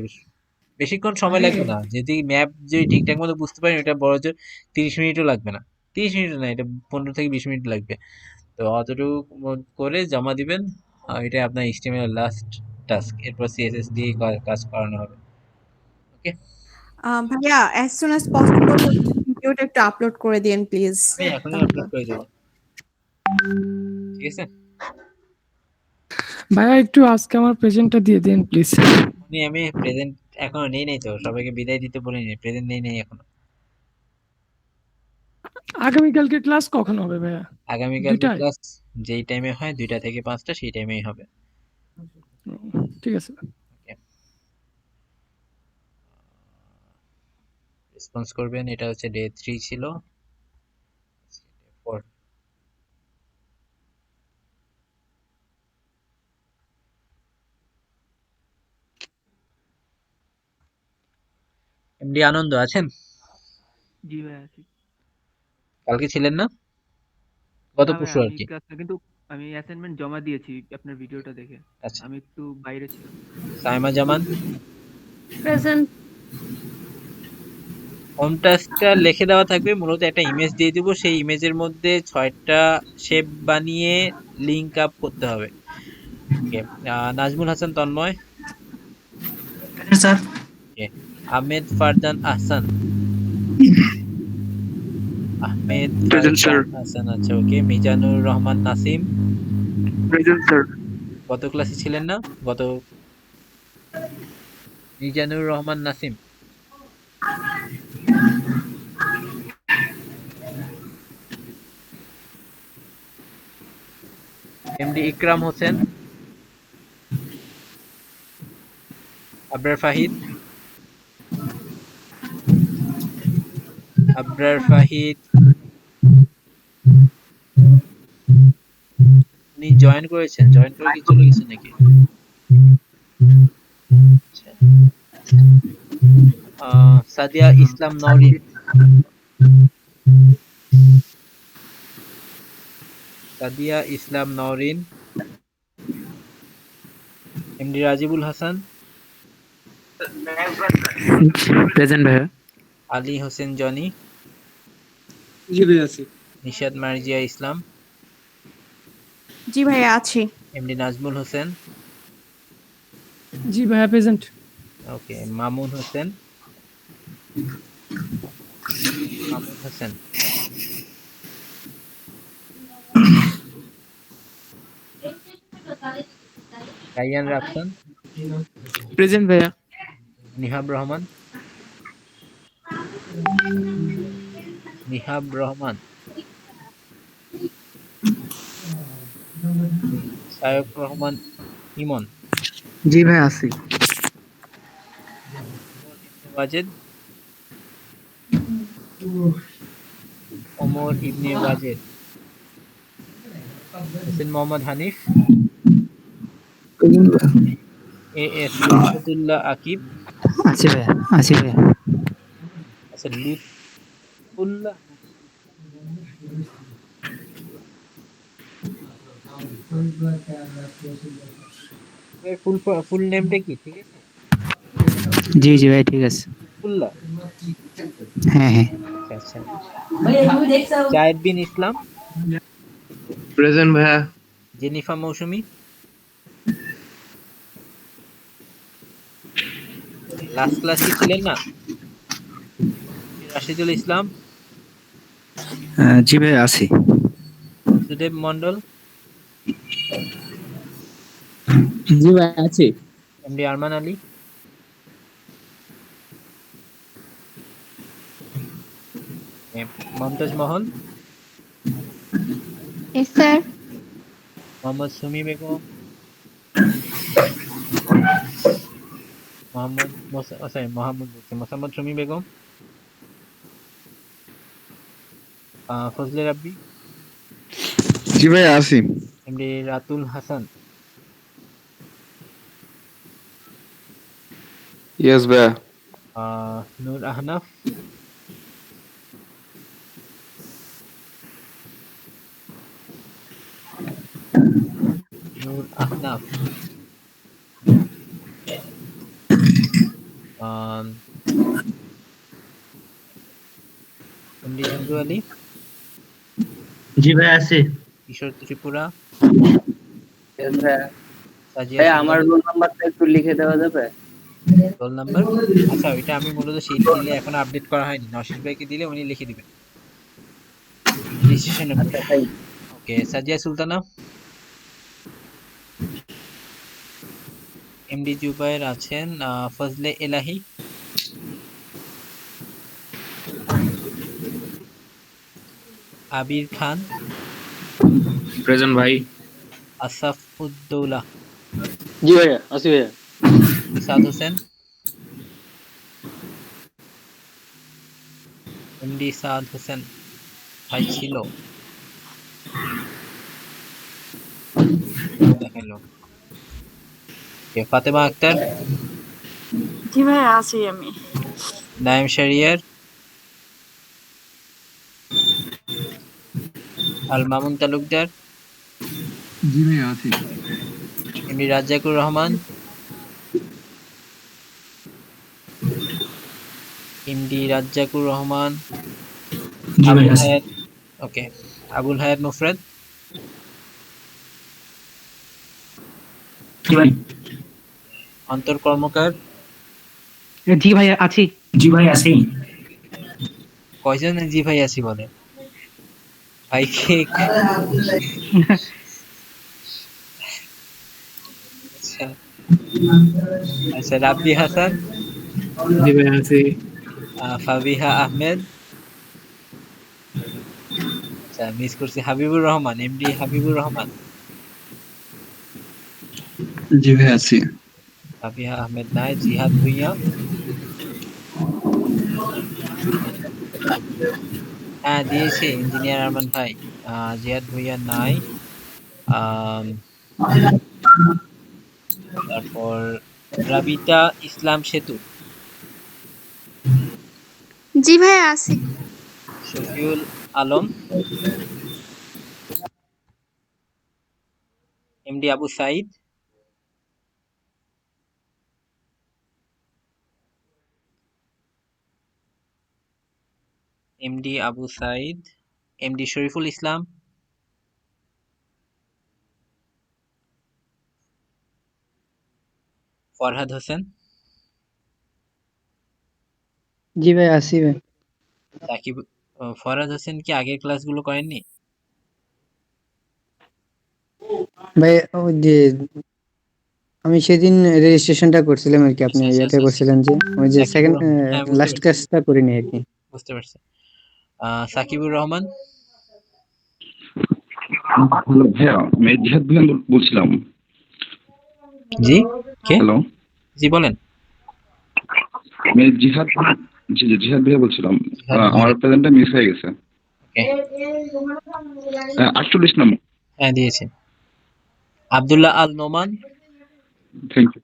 বেশিক্ষণ সময় লাগবে না, যদি ম্যাপ যদি ঠিকঠাক মতো বুঝতে পারেন এটা বড় জোর 30 মিনিটও লাগবে না, 30 মিনিট না, এটা 15 থেকে 20 মিনিট লাগবে। তো অতটুকু করে জমা দিবেন, এটা আপনার HTML লাস্ট টাস্ক। এরপর CSS দিয়ে কাজ করানো হবে। ওকে, ভাইয়া as soon as possible ভিডিওটা একটু আপলোড করে দিন প্লিজ। আমি এখনই আপলোড করে দেবো, ঠিক আছে? ভাইয়া একটু আজকে আমার প্রেজেন্টটা দিয়ে দিন প্লিজ। আমি প্রেজেন্ট এখনো নেই নাই, তো সবাইকে বিদায় দিতে বলিনি, প্রেজেন্ট নেই নাই এখনো। আগামীকালকে ক্লাস কখন হবে ভাইয়া? আগামীকাল ক্লাস যেই টাইমে হয় 2টা থেকে 5টা সেই টাইমেই হবে। ঠিক আছে। রেসপন্স করবেন, এটা হচ্ছে ডে 3 ছিল। এমডি আনন্দ আছেন? জি ভাই আছি। কালকে ছিলেন না? গত না ভাই, পরশু আর আমি কি। ক্লাসে কিন্তু আমি অ্যাসাইনমেন্ট জমা দিয়েছি আপনার ভিডিওটা দেখে। আচ্ছা, আমি একটু বাইরে ছিলাম। সাইমা জামান প্রেজেন্ট। হোম টাস্কটা লিখে দেওয়া থাকবে, মূলত একটা ইমেজ দিয়ে দিব, সেই ইমেজের মধ্যে 6টা শেপ বানিয়ে লিংক আপ করতে হবে। ওকে, নাজমুল হাসান তন্ময়, স্যার। ওকে, আহমেদ ফারজান আহসান, আহমেদ ফারজান আহসান, আচ্ছা ওকে, মিজানুর রহমান নাসিম, প্রেজেন্ট স্যার। গত ক্লাসে ছিলেন না? মিজানুর রহমান নাসিম, এমডি ইকরাম হোসেন, আবরার ফাহিদ, জয়েন করেছেন? জয়েন করে কি চলে গেছেন নাকি? আচ্ছা। সাদিয়া ইসলাম নওরিন। সাদিয়া ইসলাম নওরিন। এমডি রাজিবুল হাসান। প্রেজেন্ট ভাইয়া। আলী হোসেন জনি। জি ভাই আছি। নিশাদ মার্জিয়া ইসলাম। জি ভাইয়া আছি। এমডি নাজমুল হোসেন। জি ভাইয়া প্রেজেন্ট। ওকে, মামুন হোসেন। মামুন হোসেন। রাইয়ান রাফসান। প্রেজেন্ট ভাইয়া। নিহাব রহমান। নিহাব রহমান। সায়ক রহমান ইমন। জি ভাই আছি। ওয়াজেদ। ওমর ইবনে ওয়াজেদ। হোসেন মোহাম্মদ হানিফ। A S Lutfullah Akib. আছি ভাইয়া। আছি ভাইয়া। আচ্ছা, লুৎফুল্লাহ ফুল নেমটা কি? ঠিক আছে, জি জি ভাই ঠিক আছে। লুৎফুল্লাহ। হ্যাঁ হ্যাঁ। আচ্ছা। জায়েদ বিন ইসলাম। প্রেজেন্ট ভাইয়া। জেনিফা মৌসুমী। লাস্ট ক্লাস কি ছিলেন না? রাশিদুল ইসলাম। জি ভাই আছি। সুদেব মন্ডল। জি ভাই আছি। MD Arman Ali. Mumtaz Mahal. Yes sir. Mohammad Sumi Begum. Mohammad Sumi Begum. Fazle রাব্বি। জি ভাই আছি। এমডি রাতুল হাসান। ইয়েস ভাইয়া। নূর আহনাফ। নূর আহনাফ। এমডি হিন্দু আলী। জি ভাই আছি। কিশোর ত্রিপুরা। ভাই আমার রোল নাম্বারটা একটু লিখে দেওয়া যাবে? Roll number? আচ্ছা, ওইটা আমি মূলত শীট দিলে এখন আপডেট করা হয়নি। নশিস ভাইকে দিলে উনি লিখে দিবেন রেজিস্ট্রেশনের পরে। ওকে, সাজিয়া সুলতানা। এমডি জুবায়ের আছেন। ফজলে এলাহি। আবির খান। প্রেজেন্ট ভাই। আসাফ উদ্দৌলা। জি ভাইয়া আছি ভাইয়া। ইসাদ হোসেন। এমডি সাদ হোসেন ভাই ছিল, দেখাইলো। ফাতেমা আক্তার। জি ভাই আছি আমি। নাইম শারিয়ার। আল মামুন তালুকদার। জি ভাই আছি। এমডি রাজ্জাকুর রহমান। এমডি রাজ্জাকুর রহমান। আবুল হায়াত। ওকে, আবুল হায়াত মুফরদ। অন্তর কর্মকার। জি ভাই আছি। জি ভাই আছি। কয়জন জি ভাই আছি বলে? ভাই কে? আচ্ছা আচ্ছা, রাব্বি হাসান। জি ভাই আছি। ফাবিহা আহমেদ। আচ্ছা, মিস করছি। হাবিবুর রহমান, এমডি হাবিবুর রহমান। জি ভাই আছি। ফাবিহা আহমেদ নাই। জিহাদ ভুইয়া। হ্যাঁ দিয়েছে ইঞ্জিনিয়ার আরমান ভাই। জিহাদ ভুইয়া নাই। আম, তারপর রাবিতা ইসলাম সেতু, জি ভাইয়া আছি। Shafiul Alam, MD Abu Saeed, MD Abu Saeed, MD Shariful Islam, Farhad Hossain, জি ভাই আসি ভাই। সাকিব। ফরহাদ হোসেন কি আগের ক্লাসগুলো করেননি? ভাই ওই যে আমি সেদিন রেজিস্ট্রেশনটা করছিলাম আর কি, আপনি আচ্ছা আচ্ছা ইয়েটা আচ্ছা আচ্ছা। করছিলেন যে ওই যে সাকিবুর সেকেন্ড রহমান, হ্যাঁ বুঝতে লাস্ট পারছি ক্লাসটা করিনি আর কি। বুঝতে পারছি। সাকিবুর রহমান। হ্যালো ভাইয়া, আমি জিহাদ ভাইয়া বলছিলাম। জি কে? হ্যালো, জি বলেন। আমি জিহাদ, জি জি জিহাদ ভাইয়া বলছিলাম। জিহাদ ভাই। আমার প্রেজেন্টটা মিস হয়ে গেছে। ওকে, 48 নম্বর। হ্যাঁ দিয়েছেন। Abdullah Al Noman. Thank you.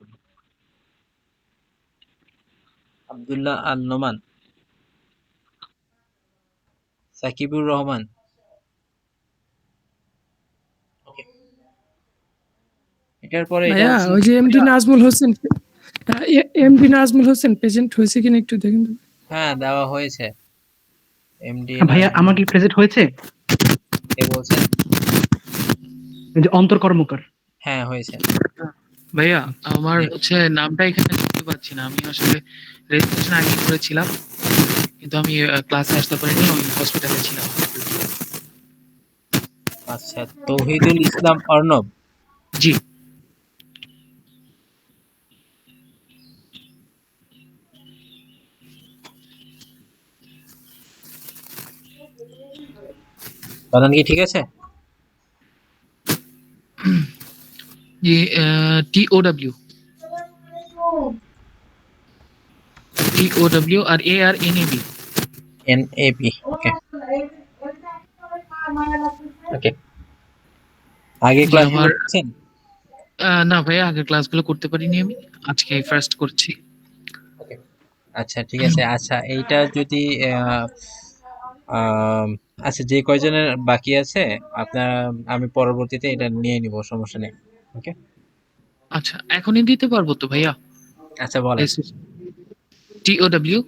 Abdullah Al Noman. Sakibur Rahman. Okay, এটার পরে এটা ভাইয়া হচ্ছে ওই যে MD Nazmul Hossain, MD Nazmul Hossain present হয়েছে কিনা একটু দেখেন তো। হ্যাঁ দেওয়া হয়েছে। এমডি ভাইয়া আমার কি প্রেজেন্ট হয়েছে? কে বলছেন? এই যে অন্তর কর্মকার। হ্যাঁ হয়েছে। ভাইয়া আমার হচ্ছে নামটা এখানে দেখতে পাচ্ছি না, আমি আসলে রেজিস্ট্রেশন আগে করেছিলাম কিন্তু আমি ক্লাসে আসতে পারিনি, আমি হসপিটালে ছিলাম। আচ্ছা, তৌহিদুল ইসলাম অর্ণব। জি। বানান কি ঠিক আছে? জি, TOW আর ARNAB। NAB। ওকে ওকে। আগে জি, ক্লাসগুলো আমার করছেন? না ভাইয়া আগের ক্লাসগুলো করতে পারিনি, আমি আজকে ফার্স্ট করছি। আচ্ছা ঠিক আছে। আচ্ছা এইটা যদি আহ, আম, আচ্ছা যে কয়জনের বাকি আছে আপনার, আমি পরবর্তীতে এটা নিয়ে নিব, সমস্যা নেই। ওকে আচ্ছা এখনই দিতে পারবো তো ভাইয়া? আচ্ছা বলেন। TOW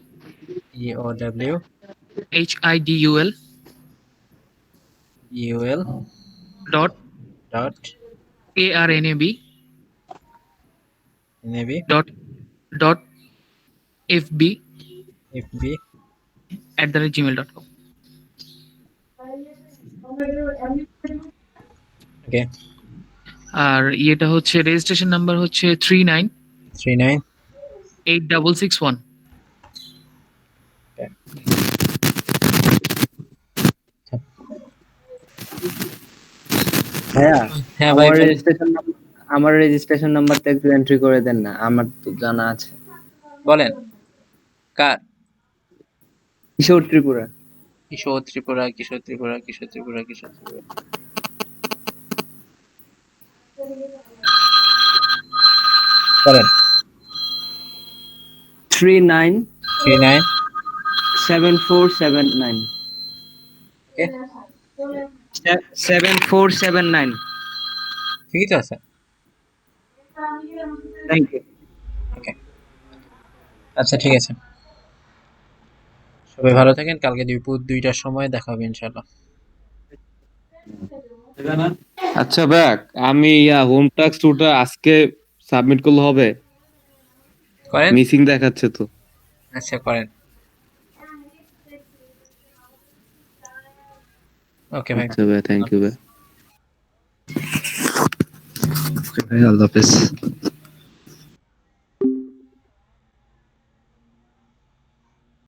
EOW HIDUL UL dot dot ARNAB NAB dot FB FB @gmail.com। ওকে। আর ইয়েটা হচ্ছে রেজিস্ট্রেশন নাম্বার হচ্ছে 398661। ভাইয়া হ্যাঁ ভাই বলেন। আমার রেজিস্ট্রেশন নাম্বারটা একটু এন্ট্রি করে দেন না, আমার তো জানা আছে। বলেন কার? কিশোর ত্রিপুরা। কিশোর ত্রিপুরা কিশোর ত্রিপুরা কিশোর ত্রিপুরা কিশোর ত্রিপুরা। বলেন। 397479। ওকে 7479। ঠিকই তো আছে। Thank you. ওকে আচ্ছা ঠিক আছে, সবাই ভালো থাকেন। কালকে দুপুর 2টার সময় দেখা হবে ইনশাআল্লাহ। আচ্ছা ভাই, আমি হোম টাস্ক 2টা আজকে সাবমিট করলে হবে? করেন। মিসিং দেখাচ্ছে তো। আচ্ছা করেন। ওকে ভাই। আচ্ছা ভাই, থ্যাংক ইউ ভাই। আল্লাহ হাফেজ।